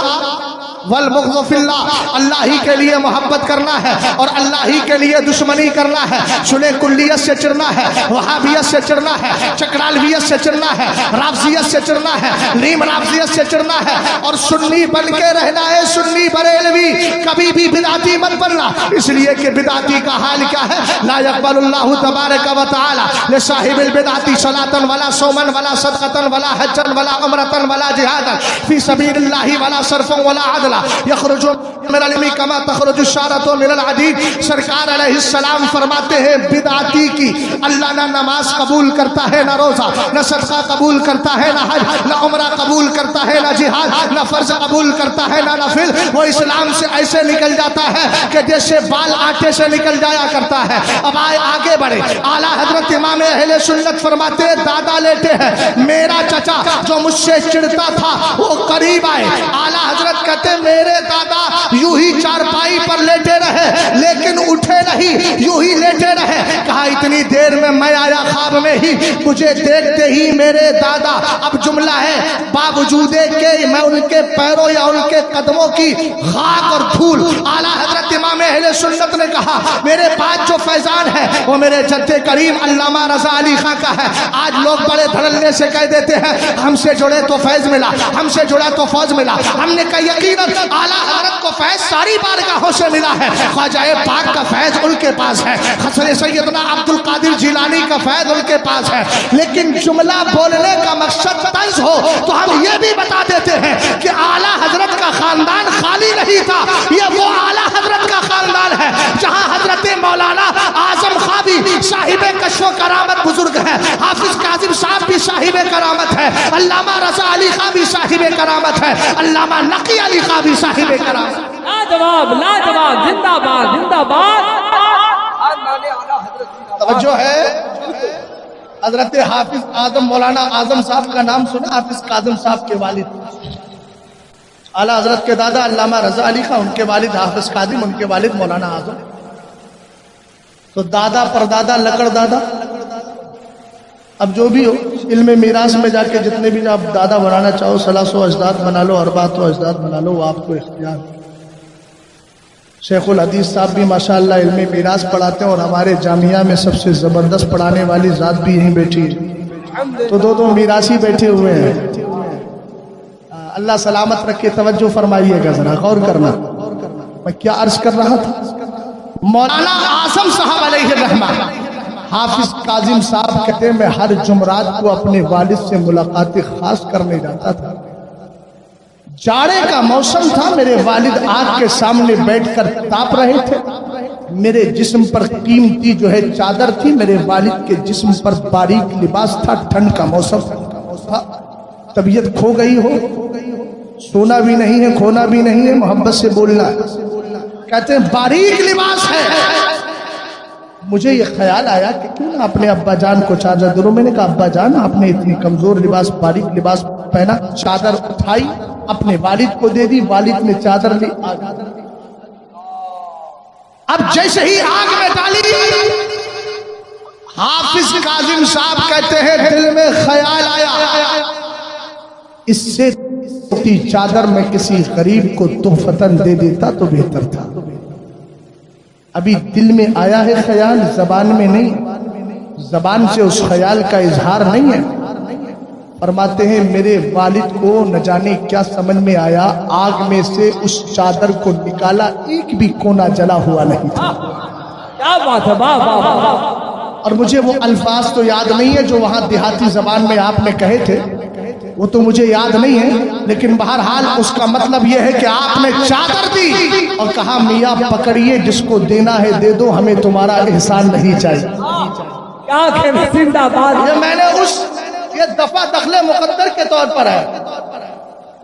वल बुग़्ज़ु फिल्लाह, अल्लाह ही के लिए मोहब्बत करना है और अल्लाह ही के लिए दुश्मनी करना है. सुलह कुल्लियत से चिढ़ना है, वहाबियत से चिढ़ना है, चकरालवियत से चिढ़ना है, राफ़ज़ियत से चिढ़ना है, नीम राफ़ज़ियत से चिढ़ना है और सुन्नी बन के रहना है. सुन्नी बरेलवी, कभी भी बिदअती मत बनना, इसलिए कि बिदअती का हाल क्या है. ला यक़बलुल्लाहु तबारक व तआला लिसाहिबिल बिदअती सलातन वला सौमन वला सदक़तन वला हज्जन वला उम्रतन वला जिहादन फी सबीलिल्लाहि वला सरफन वला अदला यख़रुजु मिनल इल्मी कमा तख़रुजु शारतु मिनल अदीद. सरकार अलैहिस्सलाम फरमाते हैं बिदअती की अल्लाह ना नमाज कबूल करता है, ना रोज़ा, ना सदका कबूल करता है, ना हज, ना उम्रा कबूल करता है, ना जिहाद, ना फर्ज कबूल करता है, ना नफिल. वो इस्लाम से ऐसे निकल जाता है कि जैसे बाल आटे से निकल जाया करता है. अब आगे बढ़े. आला हजरत इमाम अहले सुन्नत फरमाते हैं दादा लेटे हैं, मेरा चचा जो मुझसे चिढ़ता था वो करीब आए. आला हजरत कहते मेरे दादा यूं ही चारपाई पर लेटे रहे लेकिन उठे नहीं, यूं ही लेटे रहे. कहा इतनी देर में मैं आया ख्वाब में ही, मुझे देखते ही मेरे दादा, अब जुमला है, बावजूदे के मैं उनके पैरों या उनके कदमों की खाक और धूल. आला हजरत इमाम अहले सुन्नत ने कहा मेरे पास जो फैजान है वो मेरे जद्दे करीम अल्लामा रजा अली खां का है. आज लोग बड़े धड़ल्ले से कह देते हैं हमसे जुड़े तो फैज मिला, हमसे जुड़ा तो फौज मिला. हमने कहा यकीनन आला हजरत को फैज सारी बारगाहों से मिला है. ख्वाजा पाक का फैज उनके पास है, हज़रत सैयदना अब्दुल कादिर जिलानी का फैज उनके पास है. लेकिन जुमला बोलने का मकसद तंज हो तो हम ये भी बता देते हैं कि आला हजरत का खानदान खाली नहीं था. ये वो आला हजरत का खानदान है जहां हजरत मौलाना आजम खां भी साहिब कश्फ करामत बुजुर्ग है, हाफिज काजिम साहब भी साहिब करामत है, अल्लामा रजा अली खां भी साहिब करामत है, अल्लामा नकी अली खां भी साहिब करामत. लाजवाब लाजवाब, जिंदाबाद जिंदाबाद. तवज्जो है. हजरत हाफिज आजम मौलाना आजम साहब का नाम सुना? हाफिज काजिम साहब के वालिद आला हजरत के दादा अल्लामा रजा अली खां, उनके वालिद हाफिज काजिम, उनके वालिद मौलाना आजम. तो दादा परदादा लकड़ दादा. अब जो भी हो, इल्म मीरास में जाके जितने भी आप दादा बनाना चाहो, सलासो अजदाद बना लो, अरबातो अजदाद बना लो, वो आपको इख्तियार. शेखुल हदीस साहब भी माशाअल्लाह इल्म मीरास पढ़ाते हैं और हमारे जामिया में सबसे ज़बरदस्त पढ़ाने वाली ज़ात भी यहीं बैठी है. तो दो मीरासी बैठे हुए हैं. अल्लाह सलामत रखे. तवज्जो फरमाइएगा, जरा गौर करना. मैं क्या अर्ज कर रहा था? मौलाना आजम साहब अलैहि रहमान, हाफिज काजिम साहब कहते हैं मैं हर जुमरात को अपने वालिद से मुलाकात खास करने जाता था. जाड़े का मौसम था, मेरे वालिद आग के सामने बैठकर ताप रहे थे. मेरे जिस्म पर कीमती जो है चादर थी, मेरे वालिद के जिस्म पर बारीक लिबास था. ठंड का मौसम था. तबीयत खो गई हो, सोना भी नहीं है, खोना भी नहीं है, मोहब्बत से बोलना है. कहते हैं बारीक लिबास है। मुझे ये ख्याल आया कि क्यों ना अपने अब्बा जान को चादर दूं। मैंने कहा अब्बा जान आपने इतनी कमजोर लिबास, बारीक लिबास पहना, चादर उठाई अपने वालिद को दे दी, वालिद ने चादर ली, अब जैसे ही आग में डाली, हाफिज काजिम साहब कहते हैं दिल में ख्याल आया इससे छोटी चादर में किसी गरीब को तोहफतन दे देता तो बेहतर था। अभी दिल में आया है ख्याल, जबान में नहीं, जबान से उस ख्याल का इजहार नहीं है। फरमाते हैं मेरे वालिद को न जाने क्या समझ में आया, आग में से उस चादर को निकाला, एक भी कोना जला हुआ नहीं था। क्या बात है, वाह वाह वाह। और मुझे वो अल्फाज तो याद नहीं है जो वहां देहाती जबान में आपने कहे थे, वो तो मुझे याद नहीं है, लेकिन बहरहाल उसका मतलब यह है कि आपने चादर दी और कहा मियाँ पकड़िए, जिसको देना है दे दो, हमें तुम्हारा एहसान नहीं चाहिए। क्या कहना, जिंदाबाद। ये मैंने ये दफा दखले मुकद्दर के तौर पर है।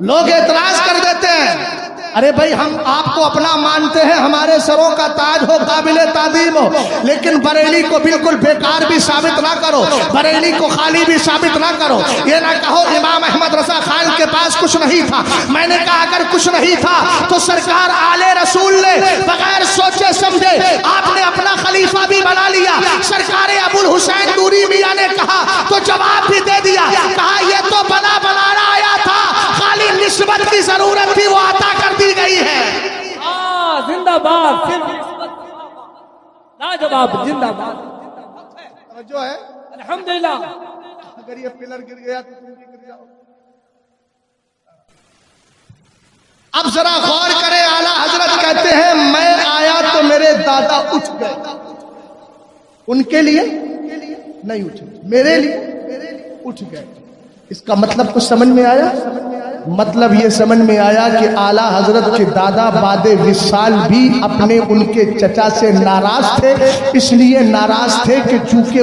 लोग एतराज कर देते हैं, अरे भाई हम आपको अपना मानते हैं, हमारे सरों का ताज हो, काबिल तादीम हो, लेकिन बरेली को बिल्कुल बेकार भी साबित ना करो, बरेली को खाली भी साबित ना करो। ये ना कहो इमाम अहमद रजा खान के पास कुछ नहीं था। मैंने कहा अगर कुछ नहीं था तो सरकार आले रसूल ने बगैर सोचे समझे आपने अपना खलीफा भी बना लिया। सरकार अबुल हुसैन नूरी मियां ने कहा तो जवाब भी दे दिया, कहा ये तो बनाना आया था, खाली निस्बत की जरूरत थी, वो अता कर दी गई है। जिंदाबाद, लाजवाब, जिंदाबाद। जो है अल्हम्दुलिल्लाह। अगर ये पिलर गिर गया तो तुम भी गिर जाओ। अब जरा गौर करें, आला हजरत कहते हैं मैं आया तो मेरे दादा उठ गए, उनके लिए नहीं उठे, मेरे लिए उठ गए। इसका मतलब कुछ समझ में आया? मतलब ये समझ में आया कि आला हजरत के दादा बादे विसाल भी अपने उनके चचा से नाराज थे, इसलिए नाराज थे कि चूंकि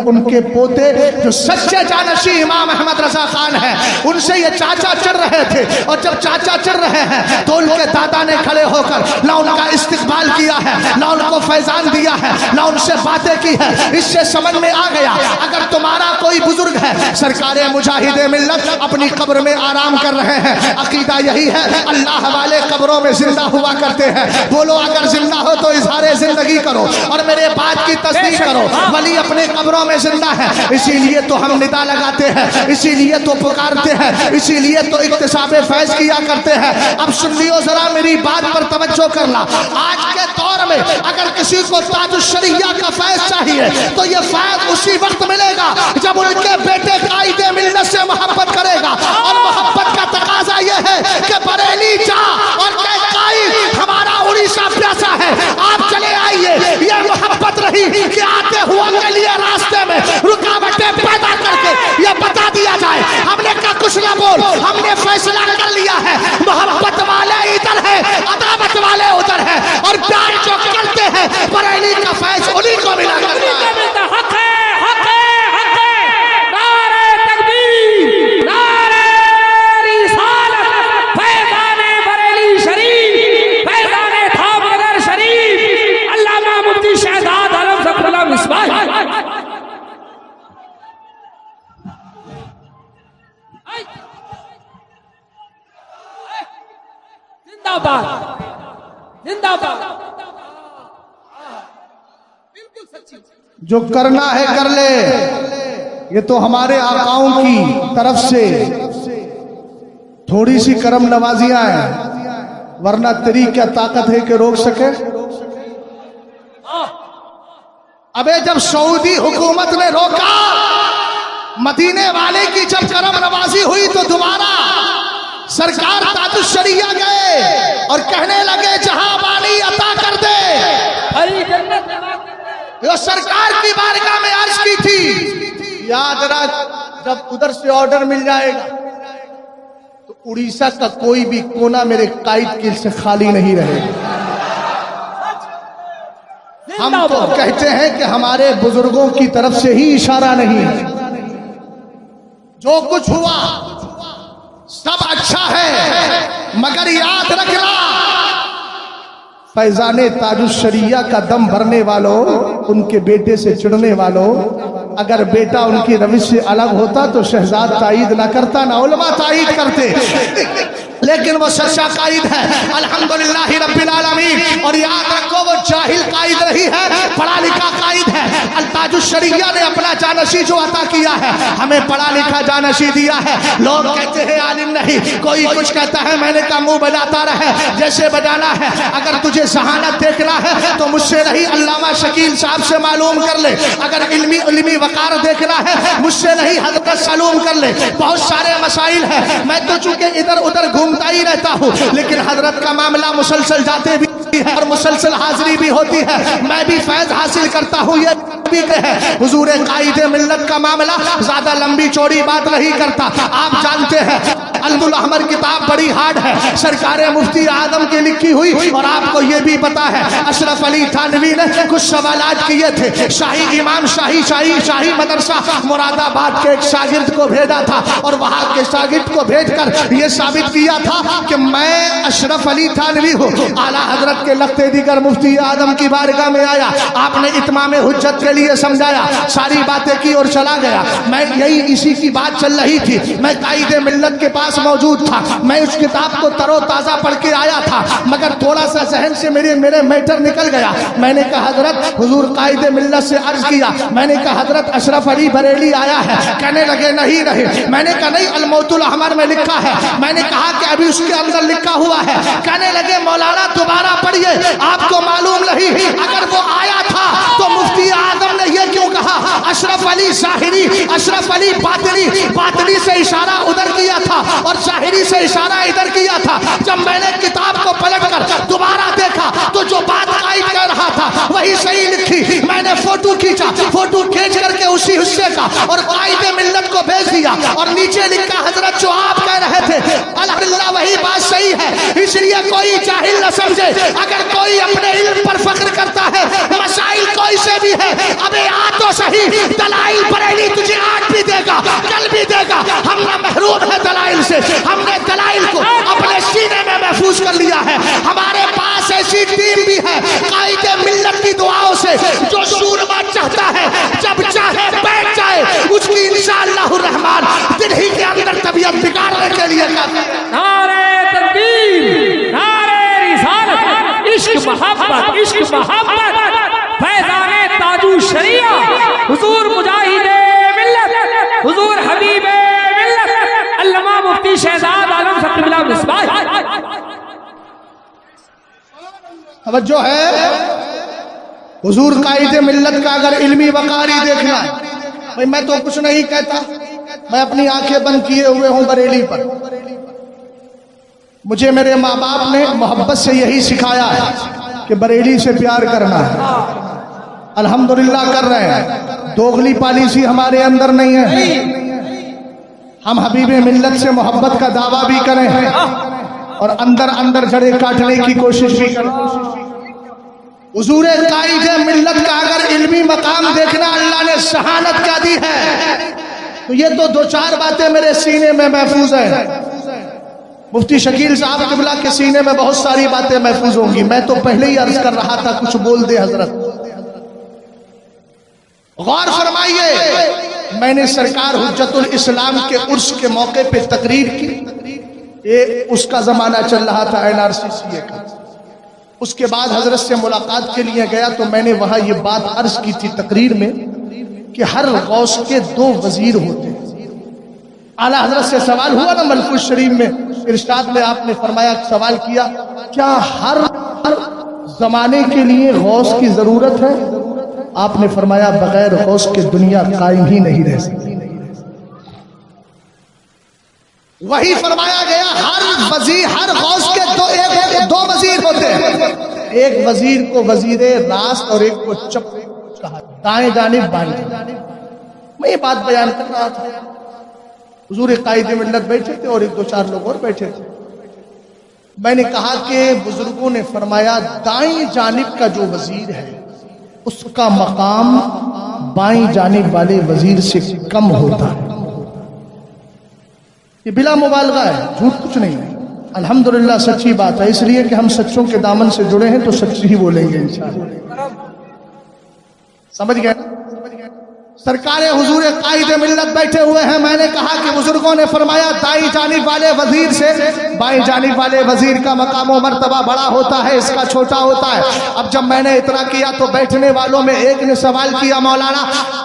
उनके पोते जो सच्चे जानशी इमाम अहमद रजा खान है, उनसे ये चाचा चढ़ रहे थे, और जब चाचा चढ़ रहे हैं तो उनके दादा ने खड़े होकर ना उनका इस्तिकबाल किया है, ना उनको फैजान दिया है, ना उनसे बातें की है। इससे समझ में आ गया अगर तुम्हारा कोई बुजुर्ग है, सरकारे मुजाहिदे मिल्लत अपनी कब्र में आराम कर रहे हैं, अकीदा यही है अल्लाह वाले कब्रों में जिंदा हुआ करते हैं। बोलो अगर जिंदा हो तो इजहारे जिंदगी करो और मेरे बात की तस्दीक करो, वली अपने कब्रों में जिंदा है, इसीलिए तो हम निदा लगाते हैं, इसीलिए तो पुकारते हैं, इसीलिए तो इक्तिसाबे फैज किया करते हैं। अब सुन लियो जरा मेरी बात पर तवज्जो करना। आज के दौर में अगर किसी को ताजुश्शरिया का फैज चाहिए तो ये फैज उसी वक्त मिलेगा जब उनके बेटे कायदे मिल्लत से मोहब्बत करेगा, और मोहब्बत का तकाजा यह है कि बरेली जा और हमारा उड़ीसा प्यासा है, आप चले आइए। ये मोहब्बत रही कि आते हुए के लिए रास्ते में रुकावटें पैदा करके ये बता दिया जाए हमने का कुछ ना बोल, हमने फैसला कर लिया है, मोहब्बत वाले इधर है, अदावत वाले उधर है, और प्यार जो करते हैं बरेली का फैज उन्हीं को मिला करता है। हक है, हक है, हक है। नारे तकबीर, नारे रिसालत, फैज़ाने बरेली शरीफ, फैज़ाने थापनगर शरीफ, अल्लामा मुफ्ती शहजाद आलम ज़फ़रुल्लाह मिसबाह। जिंदाबाद, जिंदाबाद। जो करना है कर ले, ये तो हमारे आकाओं की तरफ से थोड़ी सी करम नवाजियां हैं, वरना तेरी क्या ताकत है कि रोक सके। अबे जब सऊदी हुकूमत ने रोका, मदीने वाले की जब करम नवाजी हुई तो दोबारा सरकार ताजुश्शरिया गए और कहने लगे जहां बानी अता कर दे। जो सरकार की बारगाह में अर्ज की थी, याद रख जब उधर से ऑर्डर मिल जाएगा तो उड़ीसा का कोई भी कोना मेरे कायद किल से खाली नहीं रहेगा। हम तो कहते हैं कि हमारे बुजुर्गों की तरफ से ही इशारा नहीं है, जो कुछ हुआ सब अच्छा है, मगर याद रखना फैजान ताजुशरिया का दम भरने वालों, उनके बेटे से चिढ़ने वालों, अगर बेटा उनकी रविश से अलग होता तो शहजाद ताईद ना करता, ना उलमा ताईद करते, लेकिन वो सच्चा कायद है अल्हम्दुलिल्लाह रब्बिल आलमीन। और याद रखो वो जाहिल कायद नहीं है, पढ़ा लिखा कायद है। ताजुशरिया ने अपना जानशी जो अता किया है, हमें पढ़ा लिखा जानशी दिया है। लोग कहते हैं आलिम नहीं, कोई कुछ कहता है, मैंने कहा मुंह बजाता रहे जैसे बजाना है। अगर तुझे जहानत देखना है तो मुझसे नहीं, अल्लामा शकील साहब से मालूम कर ले। अगर इल्मी वकार देखना है मुझसे नहीं, हजरत सलूम कर ले। बहुत सारे मसाइल है, मैं तो चूंकि इधर उधर घूमता ही रहता हूँ, लेकिन हजरत का मामला मुसलसल जाते भी है और मुसलसल हाजिरी भी होती है। मैं भी फैज हासिल करता हूँ, ये भी है। हुजूर कायदे मिल्लत का मामला ज्यादा लंबी चौड़ी बात नहीं करता। आप जानते हैं अल्दुल अहमर किताब बड़ी हार्ड है, सरकार मुफ्ती आदम की लिखी हुई। और आपको ये भी पता है अशरफ अली थानवी ने कुछ सवालात किए थे। शाही इमाम शाही मदरसा मुरादाबाद के एक शागिर्द को भेजा था और वहां के शागिर्द को भेजकर ये साबित किया था कि मैं अशरफ अली थानवी हूँ। आला हजरत के लखते दीगर मुफ्ती आदम की बारगाह में आया, आपने इत्माम हुज्जत के लिए समझाया, सारी बातें की और चला गया। मैं यही इसी की बात चल रही थी, मैं कायदे मिल्लत के पास मौजूद था, मैं उस किताब को तरोताजा पढ़ के आया था, मगर थोड़ा सा जहन से मेरे मैटर निकल गया। मैंने कहा हजरत, हुजूर कायदे मिल्लत से अर्ज किया, मैंने कहा हजरत अशरफ अली बरेली आया है। कहने लगे नहीं रहे। मैंने कहा नहीं, अलमौतुल अहमर में लिखा है। मैंने कहा कि अभी उसके अंदर लिखा हुआ है। कहने लगे मौलाना दोबारा पढ़िए, आपको मालूम नहीं अगर वो आया था तो मुफ्ती आदम ने ये क्यों कहा अशरफ अली ज़ाहिरी, अशरफ अली बातिनी, बातिनी से इशारा उधर किया था और ज़ाहिरी से इशारा इधर किया था। जब मैंने किताब को पलटकर दोबारा देखा तो जो बात कायद कर रहा था वही सही लिखी। मैंने फोटो खींचा, फोटो खींच करके उसी हिस्से का और कायदे मिल्लत को भेज दिया और नीचे लिखा हजरत जो आप कह रहे थे अल्हम्दुलिल्लाह वही बात सही है। इसलिए कोई जाहिल न समझे, अगर कोई अपने इल्म पर फख्र करता है, मसाइल कोई से भी है, अबे आ तो सही, दलाइल बरेली तुझे आज भी देगा कल भी देगा। हम ना महरूम है दलाइल से, हमने दलाइल को अपने सीने में महफूज कर लिया है। हमारे पास ऐसी टीम भी है कायदे मिल्लत की दुआओं से, जो सूरमा चाहता है जब चाहे बैठ जाए, उसकी इंशाअल्लाह रहमान दिल ही के अंदर तबीयत बिगाड़ने के लिए नारे तकबीर, नारे रिसालत, इश्क मोहब्बत, फैज़ाने ताजुशरिया, हुजूर मुजाहिदे मिल्लत, हुजूर हबीबे मिल्लत, अल्लामा मुफ्ती शहजाद आलम सब्बिल्लाह मिसबाह। तवज्जो है, हुजूर कायदे मिल्लत का अगर इल्मी वकारी देखना, भाई मैं तो कुछ नहीं कहता, मैं अपनी आंखें बंद किए हुए हूं बरेली पर। मुझे मेरे माँ बाप ने मोहब्बत से यही सिखाया है कि बरेली से प्यार करना है। अल्हम्दुलिल्लाह कर रहे हैं, दोगली पॉलिसी हमारे अंदर नहीं है। हम हबीबे मिल्लत से मोहब्बत का दावा भी करें और अंदर अंदर जड़े काटने की कोशिश भी करें। हुजूर कायदे मिल्लत का अगर इल्मी मकाम देखना अल्लाह ने शहानत क्या दी है, तो ये तो दो चार बातें मेरे सीने में महफूज है। मुफ्ती शकील साहब क़िबला के सीने में बहुत सारी बातें महफूज होंगी। मैं तो पहले ही अर्ज कर रहा था, कुछ बोल दे हजरत। गौर फरमाइए, मैंने सरकार हुज्जतुल इस्लाम के उर्स के मौके पे तकरीर की, ये उसका जमाना चल रहा था NRCCA का। उसके बाद हजरत से मुलाकात के लिए गया तो मैंने वहां ये बात अर्ज की थी तकरीर में कि हर गौस के दो वजीर होते हैं। आला हजरत से सवाल हुआ ना मलकुल शरीफ में, इरशाद में आपने फरमाया, सवाल किया क्या हर जमाने के लिए गौस की जरूरत है? आपने फरमाया बगैर गौस के दुनिया कायम ही नहीं रह सकती। वही फरमाया गया हर वजीर, हर गौस के दो वजीर होते हैं। एक वजीर को वजीरे रास्त और एक को चप कहा, दाएं जानिब बाएं जानिब। मैं ये बात बयान कर रहा था, हुजूर कायदे मिल्लत बैठे थे और एक दो चार लोग और बैठे थे। मैंने कहा कि बुजुर्गों ने फरमाया दाएं जानिब का जो वजीर है उसका मकाम बाएं जानिब वाले वजीर से कम होता है। ये बिला मुबालगा है, झूठ कुछ नहीं है। अल्हम्दुलिल्लाह सच्ची बात है, इसलिए कि हम सच्चों के दामन से जुड़े हैं तो सच्ची ही बोलेंगे इंशाअल्लाह। समझ गए? सरकार हुजूर कायद मिल्लत बैठे हुए हैं। मैंने कहा कि बुजुर्गों ने फरमाया दाई जानिब वाले वजीर से बाएं जानिब वाले वजीर का मकाम व मर्तबा बड़ा होता है, इसका छोटा होता है। अब जब मैंने इतना किया तो बैठने वालों में एक ने सवाल किया, मौलाना,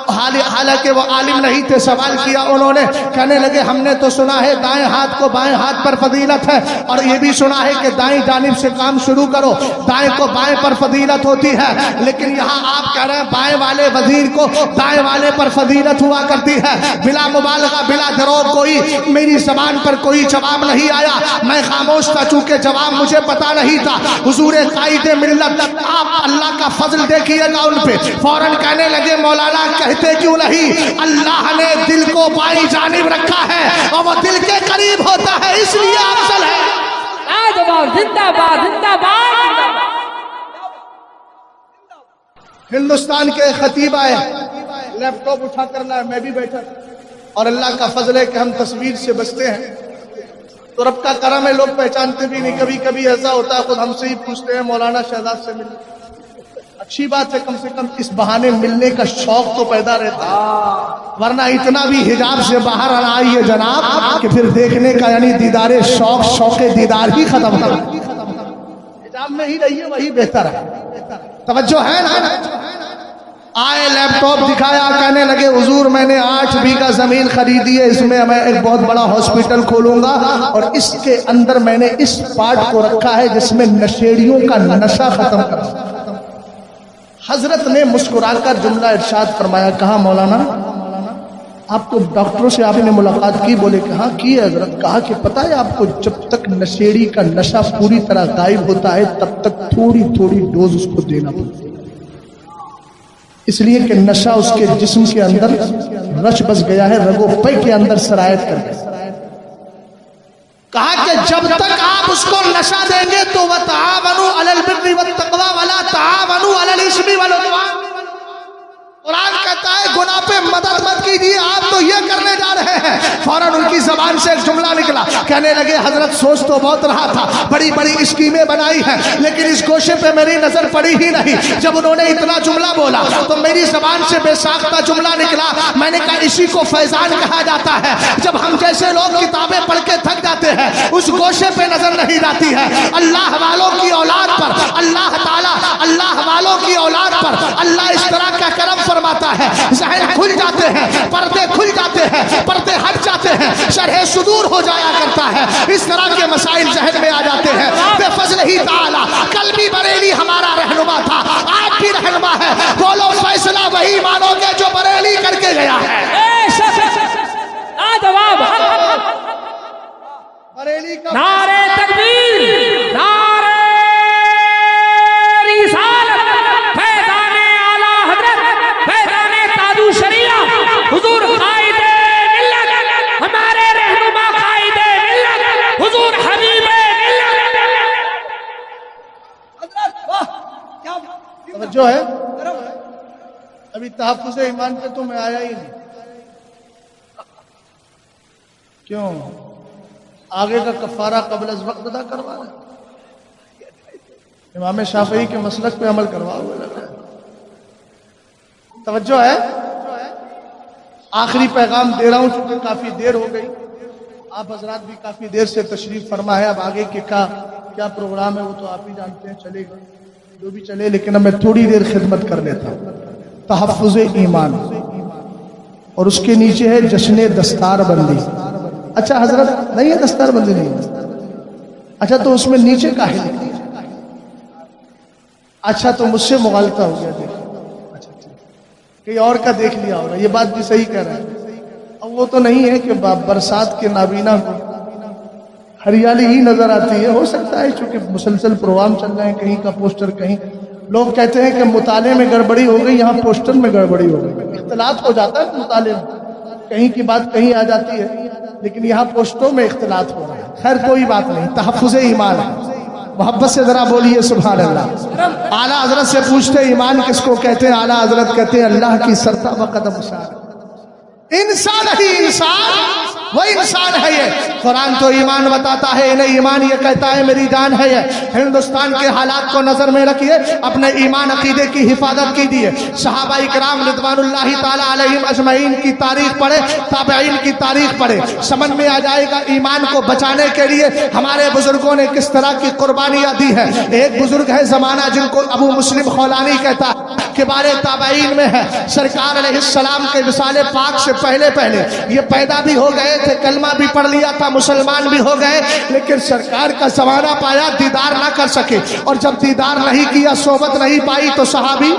हालांकि वो आलिम नहीं थे, सवाल किया उन्होंने, कहने लगे हमने तो सुना है दाएं हाथ को बाएं हाथ पर फजीलत है, और ये भी सुना है कि दाएं जानिब से काम शुरू करो, दाएं को बाएं पर फजीलत होती है, लेकिन यहाँ आप कह रहे हैं बाएं वाले वजीर को दाएं वाले पर फजीलत हुआ करती है। बिला मुबालगा बिला दरोग कोई मेरी ज़बान पर कोई जवाब नहीं आया, मैं खामोश था चूंकि जवाब मुझे पता नहीं था। हुजूर कायदे मिल्लत, आप अल्लाह का फजल देखिएगा उन पे, फौरन कहने लगे मौलाना कहते क्यों नहीं, अल्लाह ने दिल को बाईं जानिब रखा है और वो दिल के करीब होता है, इसलिए अफजल है। जिंदाबाद जिंदाबाद। हिंदुस्तान के खतीब आए, लैपटॉप उठा करना है, मैं भी बैठा, और अल्लाह का फजल है कि हम तस्वीर से बचते हैं, तो रब का करम है, लोग पहचानते भी नहीं। कभी कभी ऐसा होता है खुद हमसे ही पूछते हैं मौलाना शहजाद से मिलने, अच्छी बात है, कम से कम इस बहाने मिलने का शौक तो पैदा रहता है, वरना इतना भी हिजाब से बाहर आ आइए जनाब कि फिर देखने का यानी दीदारे शौक, शौके दीदार ही खत्म कर, हिजाब में ही रहिए, वही बेहतर है। तवज्जो है ना? आए लैपटॉप दिखाया, कहने लगे हुजूर मैंने 8 बीघा जमीन खरीदी है, इसमें मैं एक बहुत बड़ा हॉस्पिटल खोलूंगा, और इसके अंदर मैंने इस पार्ट को रखा है जिसमें नशेड़ियों का नशा खत्म कर। हजरत ने मुस्कुराकर जुमला इरशाद फरमाया, कहा मौलाना आपको डॉक्टरों से आपने मुलाकात की? बोले कहाँ की है हजरत? कहा कि पता है आपको जब तक नशेड़ी का नशा पूरी तरह गायब होता है तब तक थोड़ी थोड़ी डोज उसको देना पड़ता है, इसलिए कि नशा उसके जिस्म के अंदर रच बस गया है, रगो पे के अंदर सरायत कर गया। कहा कि जब तक आप उसको नशा देंगे तो वह तआवनु अलल बिर्रि वत तक़वा वला तआवनु अलल इस्मि वल उद्वान। कुरान कहता है गुनाह पे मदद मत कीजिए, आप तो ये करने जा रहे हैं। फौरन उनकी जबान से एक जुमला निकला, कहने लगे हजरत सोच तो बहुत रहा था, बड़ी बड़ी स्कीमें बनाई हैं, लेकिन इस गोशे पे मेरी नजर पड़ी ही नहीं। जब उन्होंने इतना जुमला बोला तो मेरी जबान से बेसाख्ता जुमला निकला, मैंने कहा इसी को फैजान कहा जाता है। जब हम जैसे लोग किताबें पढ़ के थक जाते हैं, उस गोशे पे नजर नहीं जाती है। अल्लाह वालों की औलाद पर अल्लाह ताला, अल्लाह वालों की औलाद पर अल्लाह इस तरह का करम फरमाता है, ज़हन खुल जाते हैं, पर्दे खुल जाते हैं, पर्दे हट जाते हैं, शरह सुदूर हो जाया करता है, इस तरह के मसाइल ज़हन में आ जाते हैं। बेफज़ल ही ताला, कल भी बरेली हमारा रहनुमा था, आज भी रहनुमा है, बोलो फैसला वही मानोगे जो बरेली करके गया है। बरेली का नारे तकबीर, नारे रिसालत, फैज़ाने आला हज़रत, फैज़ाने ताजु शरीया, हुजूर कायदे मिल्लत, हमारे रहनुमा कायदे मिल्लत, हुजूर हबीबे मिल्लत। जो है अभी तहफ़्फ़ुज़ ईमान पे तो मैं आया ही नहीं, क्यों? आगे का कफ़ारा क़ब्ल अज़ वक्त अदा करवा रहे, इमाम शाफ़ई के मसलक पे अमल करवाओ। तवज्जो है? आखिरी पैगाम दे रहा हूँ चूँकि काफ़ी देर हो गई, आप हजरात भी काफ़ी देर से तशरीफ़ फरमा है। अब आगे के क्या प्रोग्राम है वो तो आप ही जानते हैं, चलेगा जो भी चले, लेकिन अब मैं थोड़ी देर खिदमत कर लेता हूँ। तहफ़्फ़ुज़ ईमान और उसके नीचे है जश्न दस्तार बंदी। अच्छा हजरत नहीं है, दस्तार बंदी नहीं है, अच्छा तो उसमें नीचे का है, अच्छा तो मुझसे मुगालता हो गया, देखो अच्छा कहीं और का देख लिया होगा, ये बात भी सही कह रहा है। अब वो तो नहीं है कि बरसात के नाबीना को हरियाली ही नजर आती है, हो सकता है क्योंकि मुसलसल प्रोग्राम चल रहे हैं, कहीं का पोस्टर, कहीं लोग कहते हैं कि मुताले में गड़बड़ी हो गई, यहाँ पोस्टर में गड़बड़ी हो गई। इख्तिलात हो जाता है मुताले में, कहीं की बात कहीं आ जाती है, लेकिन यहाँ पोस्टों में इख्तिलात हो रहा है। खैर कोई बात नहीं, तहफ़्फ़ुज़ ईमान है। मोहब्बत से जरा बोलिए सुभान अल्लाह। आला हजरत से पूछते ईमान किसको कहते हैं? आला हजरत कहते हैं अल्लाह की सरता व कदम सार, इंसान ही इंसान वो इंसान है ये। कुरान तो ईमान बताता है, इन्हें ईमान ये कहता है मेरी जान है ये। हिंदुस्तान के हालात को नजर में रखिए, अपने ईमान अकीदे की हिफाजत कीजिए। सहाबा इकराम रिदवानुल्लाहि ताला अलैहिम अजमईन की तारीख पढ़े, ताबईन की तारीख पढ़े, समझ में आ जाएगा ईमान को बचाने के लिए हमारे बुजुर्गों ने किस तरह की कुर्बानियां दी है। एक बुजुर्ग है जमाना जिनको अबू मुस्लिम खौलानी कहता है, के बारे ताबईन में है। सरकार अलैहिस्सलाम के विसाले पाक से पहले पहले ये पैदा भी हो गए थे, कलमा भी पढ़ लिया था, मुसलमान भी हो गए, लेकिन सरकार का जमाना पाया, दीदार ना कर सके। और जब दीदार नहीं किया, सोबत नहीं पाई, तो सहाबी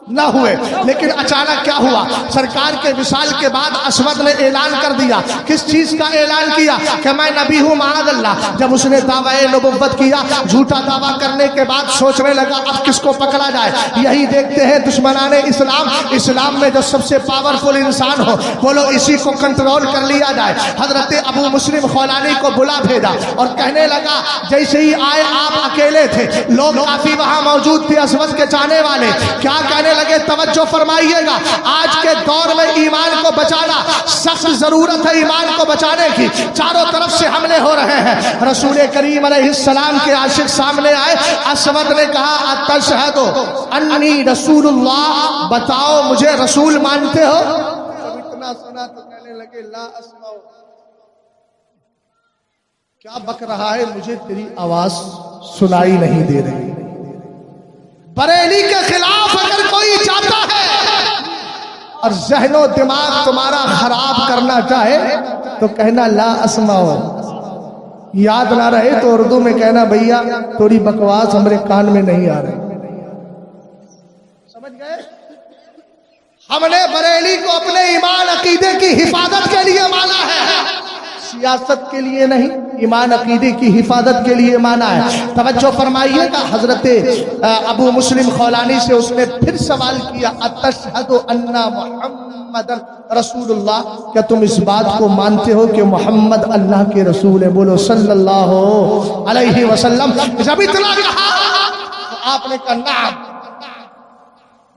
न हुए। लेकिन अचानक क्या हुआ, सरकार के विसाल के बाद अस्वद ने ऐलान कर दिया। किस चीज का ऐलान किया कि मैं नबी हूं माअज़ल्लाह। जब उसने दावा-ए नबुव्वत किया, झूठा दावा करने के बाद सोचने लगा अब किसको पकड़ा जाए। यही देखते हैं दुश्मनाने इस्लाम, इस्लाम में जो सबसे पावरफुल इंसान हो, बोलो इसी को कंट्रोल कर लिया जाए। हजरत अबू मुस्लिम खौलानी को बुला भेजा और कहने लगा, जैसे ही आए आप अकेले थे, लोग काफी वहां मौजूद थे अस्वद के चाहने वाले, क्या कहने लगे, तवज्जो फरमाइएगा, आज के दौर में ईमान को बचाना सख्त जरूरत है। ईमान को बचाने की चारों तरफ से हमले हो रहे हैं। रसूल करीम अलैहिस्सलाम के आशिक सामने आए। अस्वद ने कहा, अतशहदु अन्नी रसूलुल्लाह, बताओ मुझे रसूल मानते हो। जब इतना सुना तो कहने लगे, ला अस्माउ, क्या बक रहा है, मुझे तेरी आवाज सुनाई नहीं दे रही। बरेली के खिलाफ अगर कोई चाहता है और ज़हनो दिमाग तुम्हारा खराब करना चाहे तो कहना ला अस्माओ। याद ना रहे तो उर्दू में कहना, भैया थोड़ी बकवास हमारे कान में नहीं आ रही। समझ गए? हमने बरेली को अपने ईमान अकीदे की हिफाजत के लिए माना है, सियासत के लिए नहीं, ईमान अकीदे की हिफाजत के लिए माना है। तवज्जो फरमाइएगा, हजरत अबू मुस्लिम खौलानी से उसने फिर सवाल किया, अतशहदु अन्ना मुहम्मदन रसूलुल्लाह, क्या तुम इस बात को मानते हो कि मोहम्मद अल्लाह के रसूल है? बोलो सल्लल्लाहु अलैहि वसल्लम। जब इतना कहा तो आपने कहा नाम,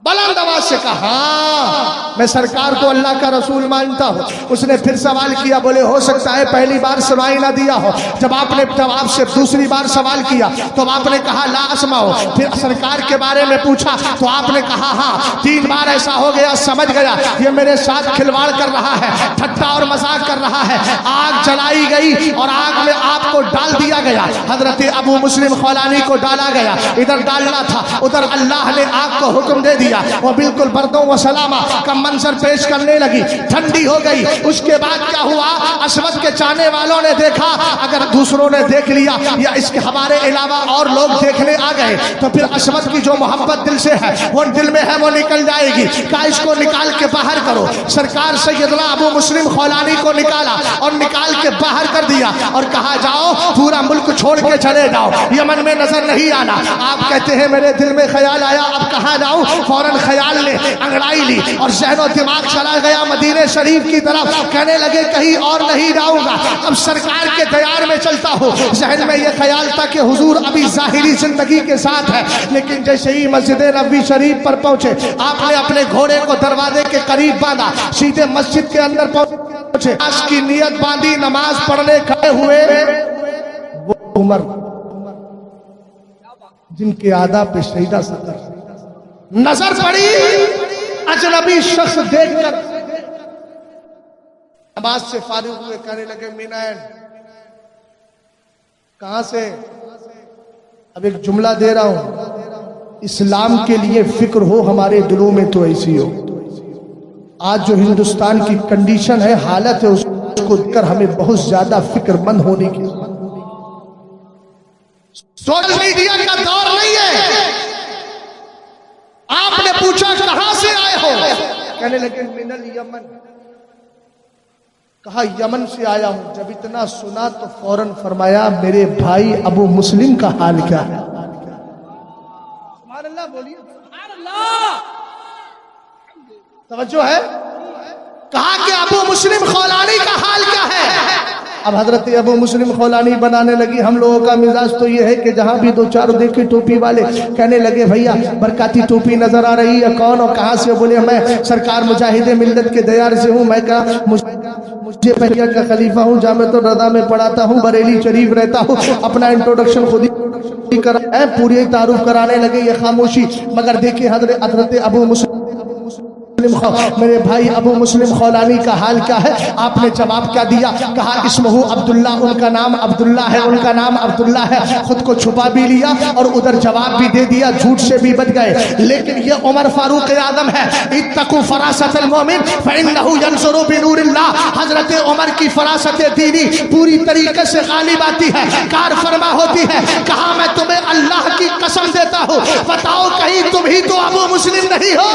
बुलंद आवाज से कहा, हाँ मैं सरकार को अल्लाह का रसूल मानता हूँ। उसने फिर सवाल किया, बोले हो सकता है पहली बार सुनाई ना दिया हो। जब आपने जवाब से दूसरी बार सवाल किया तो आपने कहा ला अस्माओ। फिर सरकार के बारे में पूछा तो आपने कहा हाँ। 3 बार ऐसा हो गया, समझ गया ये मेरे साथ खिलवाड़ कर रहा है, ठट्टा और मजाक कर रहा है। आग जलाई गई और आग में आपको डाल दिया गया। हजरत अबू मुस्लिम खौलानी को डाला गया, इधर डालना था, उधर अल्लाह ने आग को हुक्म दे दिया। वो बिल्कुल बर्दों व सलामा का मंजर पेश करने लगी, ठंडी हो गई। उसके बाद क्या हुआ, अस्वद के चाहने वालों ने देखा, अगर दूसरों ने देख लिया या इसके हमारे अलावा और लोग देखने आ गए तो फिर अस्वद की जो मोहब्बत दिल से है, वो दिल में है, वो निकल जाएगी। क्या इसको निकाल के बाहर करो। सरकार सैयदना अबू मुस्लिम खौलानी को निकाला और निकाल के बाहर कर दिया और कहा जाओ पूरा मुल्क छोड़ के चले जाओ, यमन में नजर नहीं आना। आप कहते हैं मेरे दिल में ख्याल आया, अब कहाँ जाऊं। फौरन ख्याल ने अंगड़ाई ली और ज़हनो दिमाग चला गया मदीने शरीफ की तरफ। कहने लगे कहीं और नहीं जाऊंगा, अब सरकार के दयार में चलता हूँ। ज़हन में यह ख्याल था कि हुजूर अभी ज़ाहिरी जिंदगी के साथ है, लेकिन जैसे ही मस्जिद नबवी शरीफ पर पहुंचे, आपने अपने घोड़े को दरवाजे के करीब बांधा, सीधे मस्जिद के अंदर पहुंचे, आज की नियत बांधी, नमाज पढ़ने खड़े हुए। वो उमर जिनके आदाब पे शहीदा सतर नजर पड़ी, अजनबी शख्स देखकर नमाज से फारिग हुए, कहने लगे मीनान कहां से? अब एक जुमला दे रहा हूं, इस्लाम के लिए फिक्र हो हमारे दिलों में तो ऐसी हो। आज जो हिंदुस्तान की कंडीशन है, हालत है, उसको देखकर हमें बहुत ज्यादा फिक्रमंद होने की। सोशल मीडिया का दौर नहीं है। आपने पूछा कहां से आए हो, कहने लगे मिनल यमन। कहा यमन से आया हूं। जब इतना सुना तो फौरन फरमाया मेरे भाई अबू मुस्लिम का हाल क्या है? सुभान अल्लाह बोलिए, सुभान अल्लाह। तवज्जो है। कहा कि अबू मुस्लिम खौलानी का हाल क्या है? अब हजरत अबू मुस्लिम खौलानी बनाने लगी। हम लोगों का मिजाज तो ये है कि जहां भी 2-4 देखे टोपी वाले, कहने लगे भैया बरकाती टोपी नजर आ रही है, कौन और कहां से? बोले मैं सरकार मुजाहिदे मिल्लत के दयार से हूं। मैं कहा مجھے پہلے کا خلیفہ ہوں، جامع الرضا میں پڑھاتا ہوں، بریلی شریف رہتا ہوں، اپنا انٹروڈکشن خود ہی پوری تعارف کرانے لگے یہ خاموشی. مگر دیکھیں حضرت ابو مسلم میرے بھائی ابو مسلم خولانی کا حال کیا ہے. آپ نے جواب کیا دیا؟ کہا اسمہ عبداللہ، ان کا نام عبداللہ ہے، ان کا نام عبداللہ ہے. خود کو چھپا بھی لیا اور ادھر جواب بھی دے دیا، جھوٹ سے بھی بچ گئے. لیکن یہ عمر فاروق اعظم ہے. اتقوا فراست المؤمن فإنہ ینظر بنور اللہ. حضرت عمر کی فراست دینی پوری طریقے سے غالب آتی ہے، کار فرما ہوتی ہے. کہا میں تمہیں اللہ کی قسم دیتا ہوں، بتاؤ کہیں تم ہی تو ابو مسلم نہیں ہو؟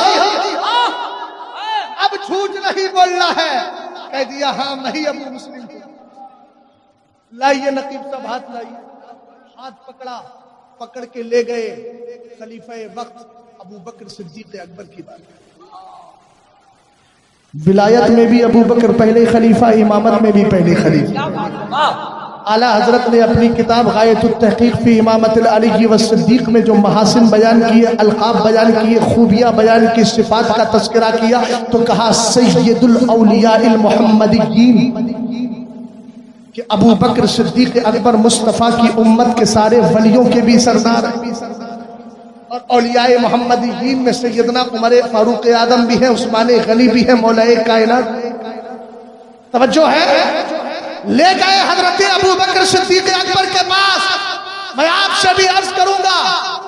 اب جھوٹ نہیں بولنا ہے. کہہ دیا ہاں میں ہی ابو مسلم ہوں. لائیے نقیب صاحب ہاتھ لائیے. ہاتھ پکڑا، پکڑ کے لے گئے خلیفہ وقت ابو بکر صدیق اکبر کی بات. ولایت میں بھی ابو بکر پہلے خلیفہ، امامت میں بھی پہلے خلیفہ. اعلیٰ حضرت نے اپنی کتاب غایت التحقیق فی امامت العلی والصدیق میں جو محاسن بیان کیے، القاب بیان کیے، خوبیاں بیان کی، صفات کا تذکرہ کیا، تو کہا سید الاولیاء المحمدیین، کہ ابو بکر صدیق اکبر مصطفیٰ کی امت کے سارے ولیوں کے بھی سردار ہیں. اور اولیاء محمدیین میں سیدنا عمر فاروق اعظم بھی ہیں، عثمان غنی بھی ہیں، مولا کائنات. توجہ ہے. لے گئے حضرت ابو بکر صدیق اکبر کے پاس. میں آپ سے بھی عرض کروں گا،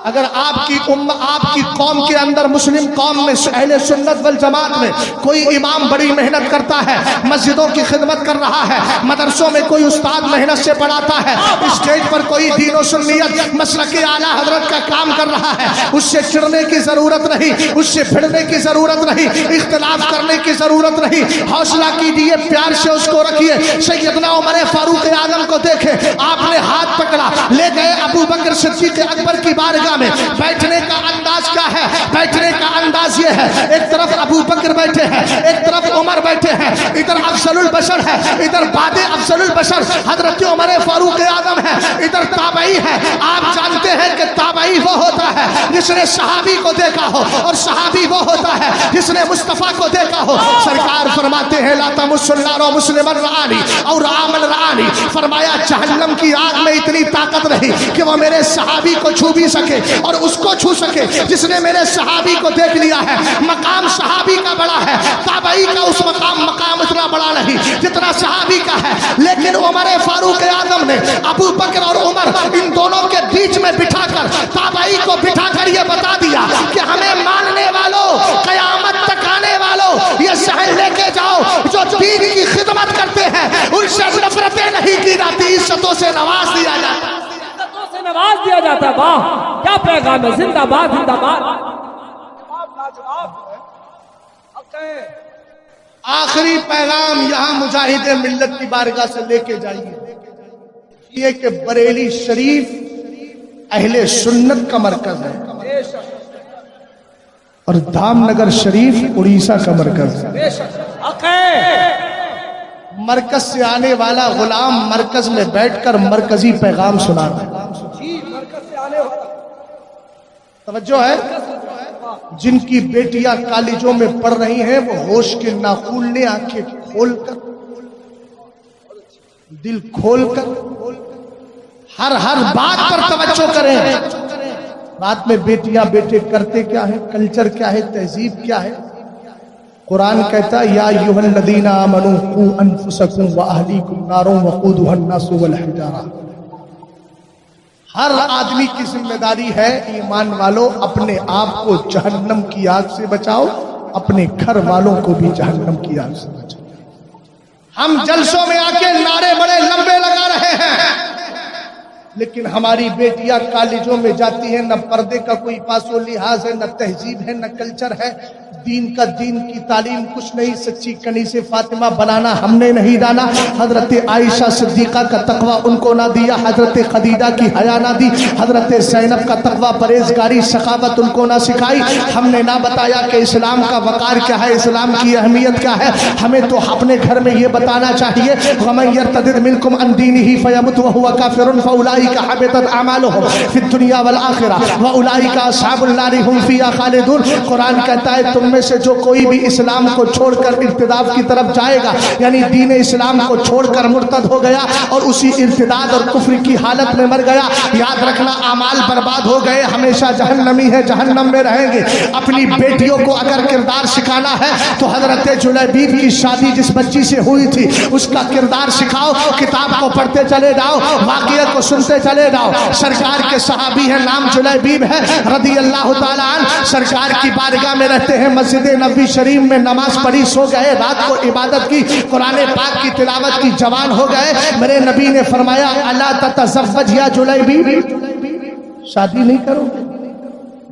اگر آپ کی قوم کے اندر، مسلم قوم میں، اہل سنت والجماعت میں کوئی امام بڑی محنت کرتا ہے، مسجدوں کی خدمت کر رہا ہے، مدرسوں میں کوئی استاد محنت سے پڑھاتا ہے، اسٹیج پر کوئی دین و سنیت مسلک اعلیٰ حضرت کا کام کر رہا ہے، اس سے چڑھنے کی ضرورت نہیں، اس سے پھڑنے کی ضرورت نہیں، اختلاف کرنے کی ضرورت نہیں. حوصلہ کیجیے، پیار سے اس کو رکھیے. سیدنا عمر فاروق اعظم کو دیکھیں، آپ نے ہاتھ پکڑا، لے گئے ابو بکر صدیق اکبر کی بارگاہ میں. بیٹھنے کا انداز کیا ہے؟ بیٹھنے کا انداز یہ ہے، ایک طرف ابو بکر بیٹھے ہیں، ایک طرف عمر بیٹھے ہیں، ادھر افضل البشر ہے، ادھر بعد افضل البشر حضرت عمر فاروق اعظم ہے، ادھر تابعی ہے. آپ جانتے ہیں کہ تابعی وہ ہوتا ہے جس نے صحابی کو دیکھا ہو، اور صحابی وہ ہوتا ہے جس نے مصطفیٰ کو دیکھا ہو. سرکار فرماتے ہیں لا تمس النار مسلما رآنی اور عامل رآنی. فرمایا جہنم کی آگ میں اتنی طاقت نہیں کہ وہ میرے صحابی کو چھو بھی سکے اور اس کو چھو سکے جس نے میرے صحابی کو دیکھ لیا ہے. مقام صحابی کا بڑا ہے، تابعی کا اس مقام اتنا بڑا نہیں جتنا صحابی کا ہے. لیکن عمر فاروق اعظم نے ابو بکر اور عمر ان دونوں کے بیچ میں بٹھا کر، تابعی کو بٹھا کر یہ بتا دیا کہ ہمیں ماننے والوں، قیامت تک آنے والوں، یہ ذہن لے کے جاؤ جو دین کی خدمت کرتے ہیں ان سے نفرتیں نہیں کی جاتی، عزتوں سے نواز دیا جاتا ہے. نواز دیا جاتا ہے. واہ کیا پیغام ہے. زندہ باد زندہ باد. آخری پیغام یہاں مجاہد ملت کی بارگاہ سے لے کے جائیے، یہ کہ بریلی شریف اہل سنت کا مرکز ہے اور دھام نگر شریف اڑیسہ کا مرکز ہے. مرکز سے آنے والا غلام مرکز میں بیٹھ کر مرکزی پیغام سناتا ہے. توجہ ہے. جن کی بیٹیاں کالجوں میں پڑھ رہی ہیں وہ ہوش کے ناخن نے آنکھیں کھول کر، دل کھول کر ہر بات پر توجہ کریں. بات میں بیٹیاں بیٹے کرتے کیا ہے، کلچر کیا ہے، تہذیب کیا ہے. قرآن کہتا ہے یا ایھا الذین آمنوا قوا انفسکم واہلیکم نارا وقودھا الناس والحجارہ. ہر آدمی کی ذمہ داری ہے ایمان والو اپنے آپ کو جہنم کی آگ سے بچاؤ، اپنے گھر والوں کو بھی جہنم کی آگ سے بچاؤ. ہم جلسوں میں آ کے نعرے بڑے لمبے لگا رہے ہیں، لیکن ہماری بیٹیاں کالجوں میں جاتی ہیں، نہ پردے کا کوئی پاس و لحاظ ہے، نہ تہذیب ہے، نہ کلچر ہے. دین کا، دین کی تعلیم کچھ نہیں. سچی کنیز فاطمہ بنانا ہم نے نہیں جانا. حضرت عائشہ صدیقہ کا تقوی ان کو نہ دیا، حضرت خدیجہ کی حیا نہ دی، حضرت زینب کا تقوی، پرہیزگاری، سخاوت ان کو نہ سکھائی. ہم نے نہ بتایا کہ اسلام کا وقار کیا ہے، اسلام کی اہمیت کیا ہے. ہمیں تو اپنے گھر میں یہ بتانا چاہیے وَمَن يَرْتَدِدْ مِنْكُمْ عَنْ دِينِهِ فَيَمُتْ وَهُوَ كَافِرٌ فَأُولَٰئِكَ حَبِطَتْ أَعْمَالُهُمْ فِي الدُّنْيَا وَالْآخِرَةِ وَأُولَٰئِكَ أَصْحَابُ النَّارِ هُمْ فِيهَا خَالِدُونَ. قرآن کہتا ہے تم में से जो कोई भी इस्लाम को छोड़कर इर्तिदाद की तरफ जाएगा, यानी दीन इस्लाम को छोड़कर मुर्तद हो गया और उसी इर्तिदाद और कुफ्र की हालत में मर गया, याद रखना अमाल बर्बाद हो गए, हमेशा जहन्नमी है, जहन्नम में रहेंगे। अपनी बेटियों को अगर किरदार सिखाना है तो हजरत जुलैबीब की शादी जिस बच्ची से हुई थी उसका किरदार सिखाओ, किताब को पढ़ते चले जाओ, वाक़िया को सुनते चले जाओ। सरकार के सहाबी है, नाम जुलैबीब है रदी अल्लाह ताला अन्हु, सरकार की बारगाह में रहते हैं, मस्जिद नबी शरीफ में नमाज पढ़ी, सो गए, रात को इबादत की, कुरान पाक की तिलावत की, जवान हो गए। मेरे नबी ने फरमाया अला ततज़व्वज या जुलैबीब, शादी नहीं करोगे?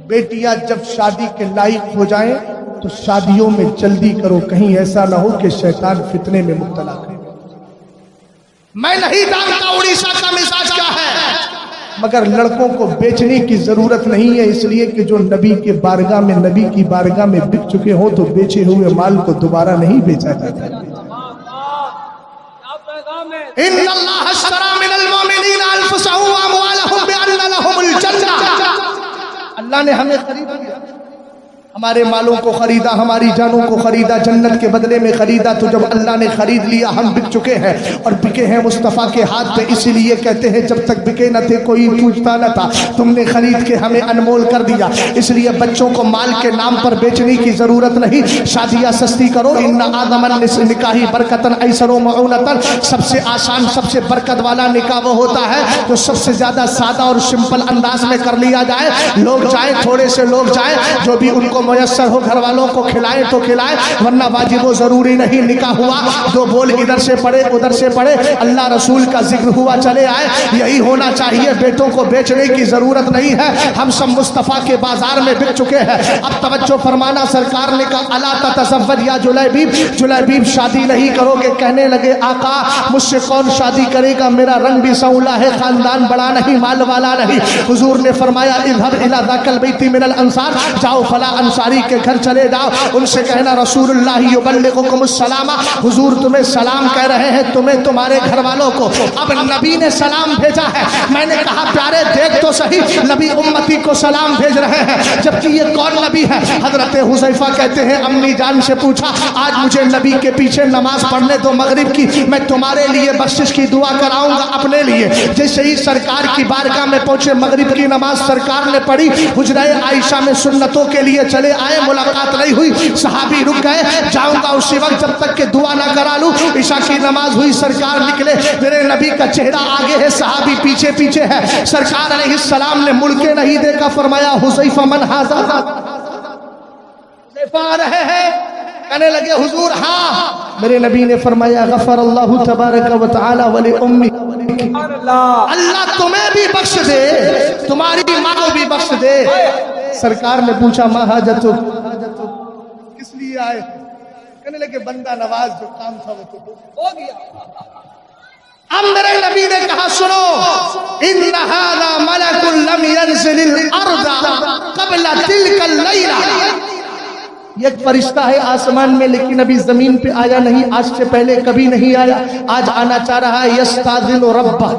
बेटियां जब शादी के लायक हो जाएं तो शादियों में जल्दी करो, कहीं ऐसा ना हो कि शैतान फितने में मुब्तला करे। मैं नहीं जानता उड़ीसा का मिजाज क्या है, मगर लड़कों को बेचने की जरूरत नहीं है, इसलिए कि जो नबी के बारगाह में, नबी की बारगाह में बिक चुके हो तो बेचे हुए माल को दोबारा नहीं बेचा जाता। इन्नल्लाह अश्तरा मिनल मुमिनीना अनफुसहुम व अमवालहुम बिअन्न लहुमुल जन्नह, अल्लाह ने हमें खरीद लिया, हमारे मालों को खरीदा, हमारी जानों को खरीदा, जन्नत के बदले में खरीदा। तो जब अल्लाह ने खरीद लिया, हम बिक चुके हैं और बिके हैं मुस्तफ़ा के हाथ पे, इसीलिए कहते हैं जब तक बिके न थे कोई पूछता न था, तुमने खरीद के हमें अनमोल कर दिया। इसलिए बच्चों को माल के नाम पर बेचने की जरूरत नहीं, शादियां सस्ती करो। इन्ना आदमन निकाही बरकतन ऐसरो मऊनतन, सबसे आसान सबसे बरकत वाला निकाह वो होता है जो सबसे ज्यादा सादा और सिंपल अंदाज में कर लिया जाए। लोग जाए, थोड़े से लोग जाए, जो भी उनको मुयस्सर हो घर वालों को खिलाए तो खिलाए, वरना वाजिब जरूरी नहीं। निकाह हुआ, दो बोल इधर से पढ़े उधर से पढ़े, अल्लाह रसूल का जिक्र हुआ, चले आए, यही होना चाहिए। बेटों को बेचने की जरूरत नहीं है, हम सब मुस्तफ़ा के बाजार में बिक चुके हैं। अब तवज्जो फरमाना, सरकार ने कहा अला ततज़व्वज या जुलैबीब, जुलैबीब शादी नहीं करोगे? कहने लगे आका मुझसे कौन शादी करेगा, मेरा रंग भी सांवला है, खानदान बड़ा नहीं, माल वाला नहीं। हुजूर ने फरमाया इज़हब इला ज़ाकल बैती मिनल अंसार, जाओ फला अंसारी के घर चले जाओ, उनसे कहना रसूलुल्लाह युबल्लिगुकुमुस सलामा, हुजूर तुम्हें सलाम कह रहे हैं, तुम्हें तुम्हारे घर वालों को। अब नबी ने सलाम भेजा है, मैंने कहा प्यारे देख तो सही, नबी उम्मती को सलाम भेज रहे हैं, जबकि ये कौन नबी है? हजरत हुज़ैफा कहते हैं अम्मी जान से पूछा, आज मुझे नबी के पीछे नमाज पढ़ने दो मगरिब की, मैं तुम्हारे लिए बख्शिश की दुआ कराऊंगा अपने लिए। जैसे ही सरकार की बारगाह में पहुंचे, मगरिब की नमाज सरकार ने पढ़ी, हुजरा आयशा में सुन्नतों के लिए चले आए, मुलाकात नहीं हुई, सहाबी रुक गए, जाऊंगा उसी वक्त जब तक कि दुआ ना करा लूं। ईशा की नमाज हुई, सरकार निकले, मेरे नबी का चेहरा आगे है, सहाबी पीछे पीछे है। सरकार अलैहिस्सलाम ने मुड़ के नहीं देखा, फरमाया हुज़ैफा मन हाज़ा, हुज़ैफा आ रहे हैं? कहने लगे हुजूर हाँ। मेरे नबी ने फरमाया गफ़रल्लाहु तबारक व तआला व लिउम्मी, अल्लाह तुम्हें भी बख्श दे, तुम्हारी माँ को भी बख्श दे। सरकार ने पूछा मा हाजतुक, किस लिए आए? कहने लगे बंदा नवाज जो काम था वो तो हो गया। अब मेरे नबी ने कहा सुनो, इन्ना हाज़ा मलकुल लम यंज़िलिल अर्ज़ क़ब्ल तिलकल लैला, ये एक फरिश्ता है आसमान में, लेकिन अभी जमीन पे आया नहीं, आज से पहले कभी नहीं आया, आज आना चाह रहा है। यस्ताज़िनु रब्बा,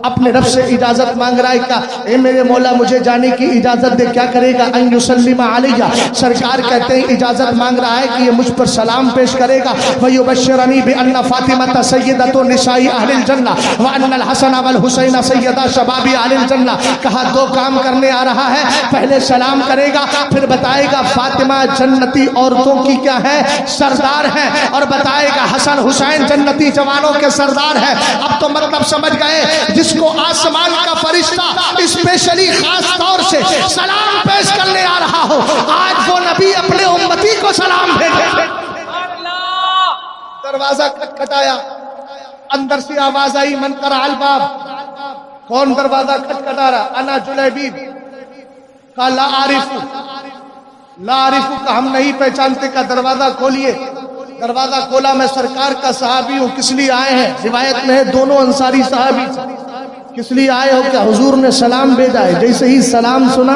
अपने रब से इजाजत मांग रहा है, का ए मेरे मौला मुझे जाने की इजाजत दे। क्या करेगा? अन युसल्लिमा अलैया, सरकार कहते हैं इजाजत मांग रहा है कि ये मुझ पर सलाम पेश करेगा। व युबश्शिरनी बि अन्ना फातिमा सय्यदतु निसाई अहलिल जन्ना व अन्नल हसन वल हुसैन सय्यदा शबाबी अहलिल जन्ना। कहा दो काम करने आ रहा है, पहले सलाम करेगा, फिर बताएगा फातिमा जन्नती औरतों की क्या है, सरदार है, और बताएगा हसन हुसैन जन्नती जवानों के सरदार है। अब तो मतलब समझ गए, जिसको आसमान का फरिश्ता स्पेशली खास तौर से सलाम पेश करने आ रहा हो, आज वो नबी अपने उम्मती को सलाम भेजे। दरवाजा खटखटाया, अंदर से आवाज आई मन कर अलबाब, कौन दरवाजा खटखटा रहा? अना जुलैबीब। का ला आरिफू, ला आरिफू का हम नहीं पहचानते, का दरवाजा खोलिए। दरवाजा खोला, मैं सरकार का सहाबी हूँ, किस लिए आए हैं? रिवायत में है दोनों अंसारी सहाबी, किस लिए आए हो? क्या हुजूर ने सलाम भेजा है? जैसे ही सलाम सुना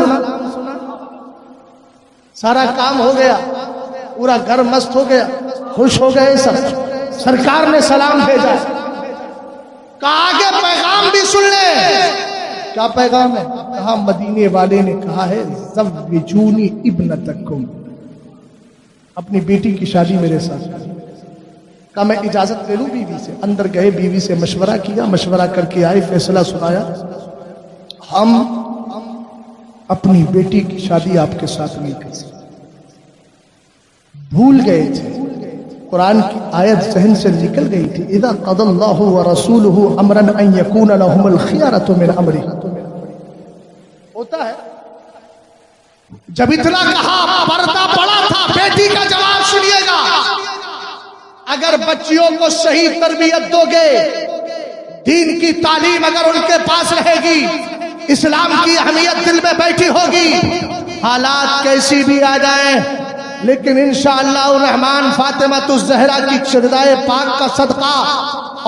सारा काम हो गया, पूरा घर मस्त हो गया, खुश हो गए सब। सरकार ने सलाम भेजा, कहा आगे पैगाम भी सुन ले। क्या पैगाम है? कहा मदीने वाले ने कहा है ज़व्विजूनी इब्नतकुम, اپنی بیٹی کی شادی میرے ساتھ کریں۔ کہا میں اجازت لے لوں بیوی سے؟ اندر گئے، بیوی سے مشورہ کیا، مشورہ کر کے آئے، فیصلہ سنایا، ہم اپنی بیٹی کی شادی آپ کے ساتھ نہیں کر سکتے۔ بھول گئے تھے، قرآن کی آیت ذہن سے نکل گئی تھی، اذا قضى الله ورسوله امرا ان يكون لهم الخيارة من امره۔ ہوتا ہے جب اتنا کہا، پردہ پڑا تھا، بیٹی کا جواب سنیے گا، اگر بچیوں کو صحیح تربیت دو گے، دین کی تعلیم اگر ان کے پاس رہے گی، اسلام کی اہمیت دل میں بیٹھی ہوگی، حالات کیسی بھی آ جائیں، لیکن انشاءاللہ الرحمن فاطمہ الزہرا کی چہرۂ پاک کا صدقہ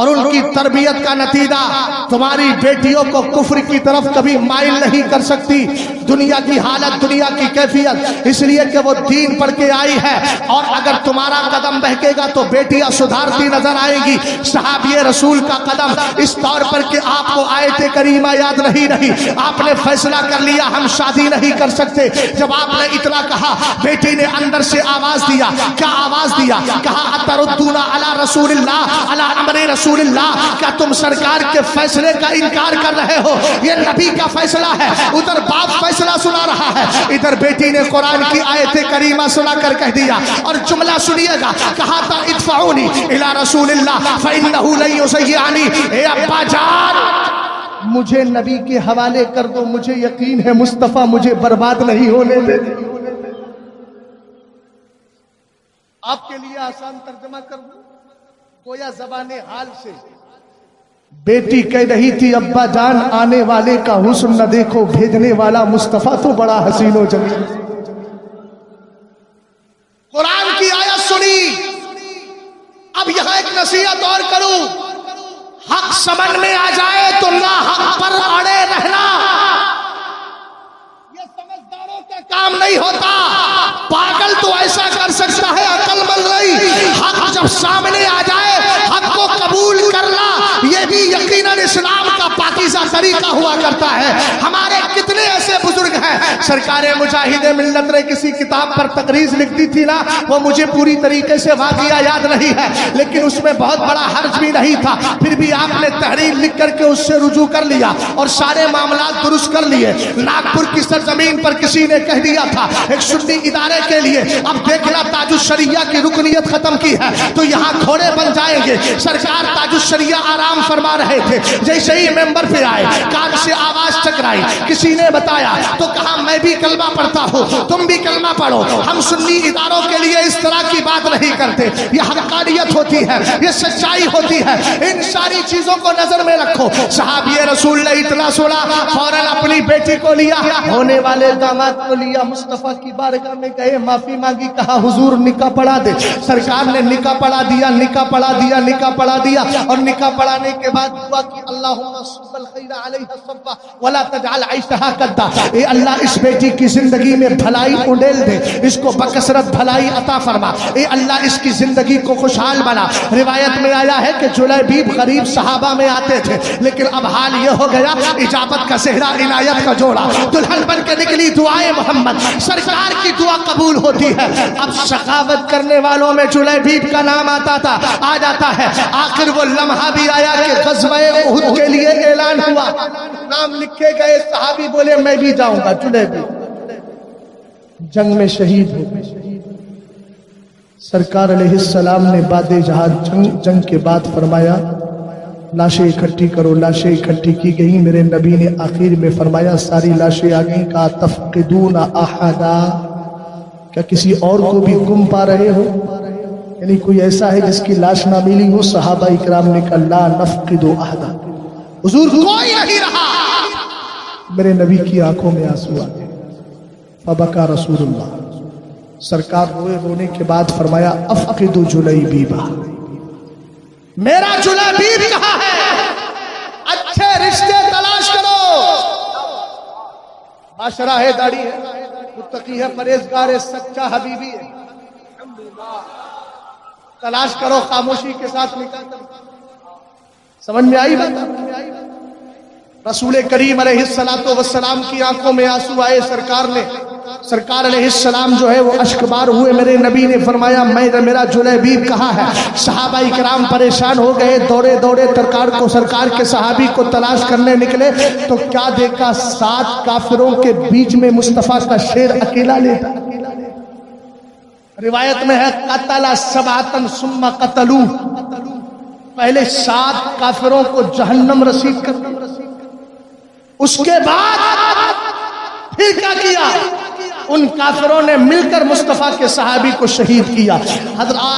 اور ان کی تربیت کا نتیجہ تمہاری بیٹیوں کو کفر کی طرف کبھی مائل نہیں کر سکتی۔ دنیا کی حالت، دنیا کی کیفیت، اس لیے کہ وہ دین پڑھ کے آئی ہے، اور اگر تمہارا قدم بہکے گا تو بیٹیاں سدھارتی نظر آئیں گی۔ صحابی رسول کا قدم اس طور پر کہ آپ کو آیت کریمہ یاد نہیں رہی، آپ نے فیصلہ کر لیا ہم شادی نہیں کر سکتے۔ جب آپ نے اتنا کہا، بیٹی نے اندر سے آواز دیا، کیا آواز دیا؟ کہا اتردون علی رسول اللہ، علی امر رسول اللہ، کیا تم سرکار کے فیصلے کا انکار کر رہے ہو؟ یہ نبی کا فیصلہ ہے۔ ادھر باپ فیصلہ سنا رہا ہے، ادھر بیٹی نے قرآن کی آیت کریمہ سنا کر کہہ دیا، اور جملہ سنیے گا، کہا تھا ادفعونی الی رسول اللہ فانہ لن یضیعنی، اے ابا جان مجھے نبی کے حوالے کر دو، مجھے یقین ہے مصطفیٰ مجھے برباد نہیں ہونے دے۔ آپ کے لیے آسان ترجمہ کر دوں، گویا زبان حال سے بیٹی کہہ رہی تھی ابا جان آنے والے کا حسن نہ دیکھو، بھیجنے والا مصطفیٰ تو بڑا حسین و جمیل۔ قرآن کی آیت سنی، اب یہاں ایک نصیحت اور کروں، حق سمجھ میں آ جائے تو نہ حق پر اڑے رہنا، یہ سمجھداروں کا کام نہیں ہوتا۔ پاگل تو ایسا کر سکتا ہے، عقل مند نہیں۔ حق جب سامنے آ جائے حق کو قبول کرنا، یہ بھی یقیناً اسلام کا پاکیزہ طریقہ ہوا کرتا ہے۔ ہمارے کتنے ایسے بزرگ ہیں، سرکار مجاہد ملت نے کسی کتاب پر تقریر لکھ دی تھی نا، وہ مجھے پوری طریقے سے واقعہ یاد نہیں ہے، لیکن اس میں بہت بڑا حرج بھی نہیں تھا، پھر بھی آپ نے تحریر لکھ کر کے اس سے رجوع کر لیا اور سارے معاملات درست کر لیے۔ ناگپور کی سرزمین پر کسی نے کہہ دیا تھا ایک سنی ادارے کے لیے، اب دیکھنا تاج الشریعہ کی رکنیت ختم کی ہے تو یہاں گھوڑے بن جائیں گے۔ سرکار تاج الشریعہ آرام فرما رہے تھے، جیسے ہی ممبر پہ آئے کان سے آواز ٹکرائی، کسی نے بتایا تو کہا میں بھی کلمہ پڑھتا ہوں، تم بھی کلمہ پڑھو، ہم سنی اداروں کے لیے اس طرح کی بات نہیں کرتے، یہ حقانیت ہوتی ہے، یہ سچائی ہوتی ہے، ان ساری چیزوں کو نظر میں رکھو۔ صحابی رسول نے اتنا سنا، فوراً اپنی بیٹی کو لیا، ہونے والے داماد کو لیا، مصطفیٰ کی بارگاہ میں گئے، معافی مانگی، کہا حضور نکاح پڑھا دے۔ سرکار نے نکاح پڑھا دیا، نکاح پڑھا دیا، نکاح پڑھا دیا، اور نکاح پڑھانے کے بعد دعا کی اللہم صب الخیر علیہ صبا ولا تجعل عیشہا کدا، اے اللہ اس بیٹی کی زندگی میں بھلائی اڈیل دے، اس کو بکثرت بھلائی عطا فرما، اے اللہ اس کی زندگی کو خوشحال بنا۔ روایت میں آیا ہے کہ جلیبیب غریب صحابہ میں آتے تھے، لیکن اب حال یہ ہو گیا اجابت کا صحرا عنایت کا جوڑا، دلہن بن کے نکلی دعائے محمد، سرکار کی دعا قبول ہوتی ہے۔ اب سخاوت کرنے والوں میں جلیبیب کا نام آتا تھا، آ جاتا ہے، آخر وہ لمحہ بھی آیا کہ غزوہ احد کے لیے اعلان ہوا، نام لکھے گئے، صحابی بولے میں بھی جاؤں گا، جلیبیب جنگ میں شہید ہو گئے۔ سرکار علیہ السلام نے بعد جہاد جنگ کے بعد فرمایا لاشیں اکٹھی کرو، لاشیں اکٹھی کی گئی، میرے نبی نے آخر میں فرمایا ساری لاشیں آ گئیں، کہا تفقدون احدا، کیا کسی اور کو بھی گم پا رہے ہو؟ یعنی کوئی ایسا ہے جس کی لاش نہ ملی ہو؟ صحابہ اکرام نے کہا لا نفقد احدا، حضور کوئی نہیں رہا۔ میرے نبی کی آنکھوں میں آنسو آ گئے، فبکا رسول اللہ، سرکار روئے، رونے کے بعد فرمایا افقد جلیبیبا، میرا جلیبیب کہاں ہے؟ اچھے رشتے تلاش کرو، معاشرہ ہے، داڑھی ہے، متقی ہے، پرہیزگار ہے، سچا حبیبی ہے، تلاش کرو، خاموشی کے ساتھ نکاح کرو۔ سمجھ میں آئی بات؟ رسول کریم علیہ السلام کی آنکھوں میں آنسو آئے، سرکار نے सरकार अलैहिस्सलाम जो है वो अश्कबार हुए। मेरे नबी ने फरमाया मेरा जुलैबीब कहाँ है? सहाबा इकराम परेशान हो गए, दौड़े दौड़े सरकार के सहाबी को तलाश करने निकले तो क्या देखा, 7 काफिरों के बीच में मुस्तफा का शेर अकेला लेटा। रिवायत में है कतला सबातन सुम्मा कतलू, पहले 7 काफिरों को जहन्नम रसीद कर, उसके बाद फिर क्या किया, उन काफिरों ने मिलकर मुस्तफा के सहाबी को शहीद किया।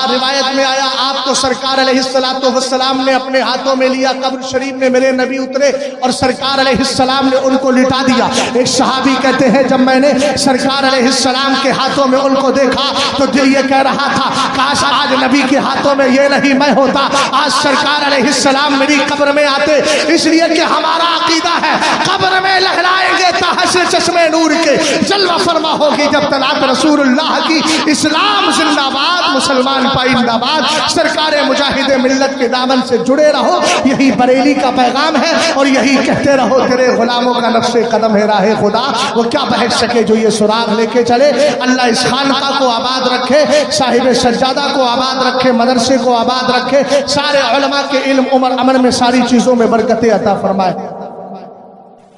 रिवायत में आया आपको सरकार अलैहिस्सलातु वस्सलाम ने अपने हाथों में लिया, कब्र शरीफ में मेरे नबी उतरे और सरकार अलैहिस्सलाम ने उनको लिटा दिया। एक सहाबी कहते हैं जब मैंने सरकार अलैहिस्सलाम के हाथों में उनको देखा तो दिल ये कह रहा था काश आज नबी के हाथों में ये नहीं मैं होता, आज सरकार अलैहिस्सलाम मेरी कब्र में आते। इसलिए कि हमारा अकीदा है कब्र में लहराएंगे तहस्से चश्मे नूर के, जलवा फरमा होगी जब तलात रसूलुल्लाह की। इस्लाम जिंदाबाद, मुसलमान पाइंदाबाद। सरकार मुजाहिद मिल्लत के दामन से जुड़े रहो, यही बरेली का पैगाम है और यही कहते रहो तेरे गुलामों का नक्शे कदम है राह खुदा। वो क्या बहक सके जो ये सुराग लेके चले। अल्लाह इस खानका को आबाद रखे, साहिब सज्जादा को आबाद रखे, मदरसे को आबाद रखे, सारे उलमा के इल्म उमर अमल में सारी चीजों में बरकतें अता फरमाए।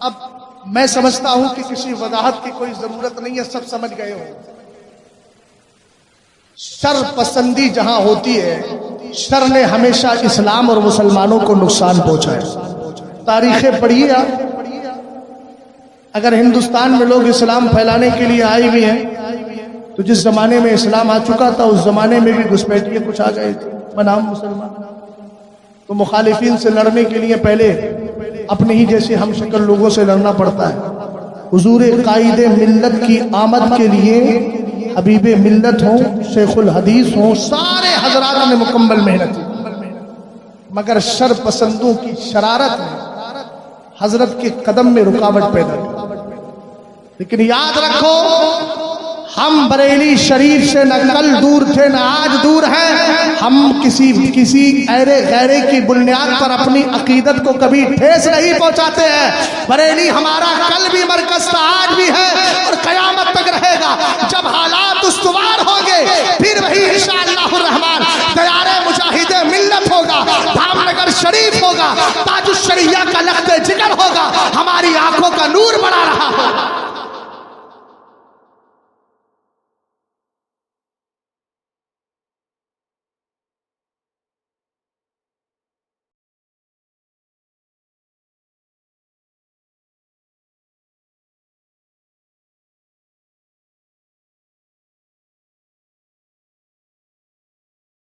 अब मैं समझता हूं कि किसी वजाहत की कोई जरूरत नहीं है, सब समझ गए हो। शर पसंदी जहां होती है, शर ने हमेशा इस्लाम और मुसलमानों को नुकसान पहुंचाया। तारीखें पढ़िए आप, अगर हिंदुस्तान में लोग इस्लाम फैलाने के लिए आए भी हैं तो जिस जमाने में इस्लाम आ चुका था उस जमाने में भी घुसपैठिए कुछ आ गए थे बनाम मुसलमान। तो मुखालिफिन से लड़ने के लिए पहले अपने ही जैसे हम शक्ल लोगों से लड़ना पड़ता है। हुजूर कायदे मिल्लत की आमद के लिए हबीबे मिल्लत हो, शेखुल हदीस हो, सारे हजरात ने मुकम्मल मेहनत की, मगर शर पसंदों की शरारत ने हजरत के कदम में रुकावट पैदा की। लेकिन याद रखो हम बरेली शरीफ से न कल दूर थे न आज दूर हैं। हम किसी ऐरे गैरे की बुनियाद पर अपनी अकीदत को कभी ठेस नहीं पहुंचाते हैं। बरेली हमारा कल भी मरकज था, आज भी है और कयामत तक रहेगा। जब हालात उस्तवार होंगे फिर वही इंशाअल्लाह रहमान तैयारे मुजाहिदे मिल्लत होगा, धामनगर शरीफ होगा, ताजुश शरिया का लख्ते जिगर होगा, हमारी आंखों का नूर बना रहा होगा।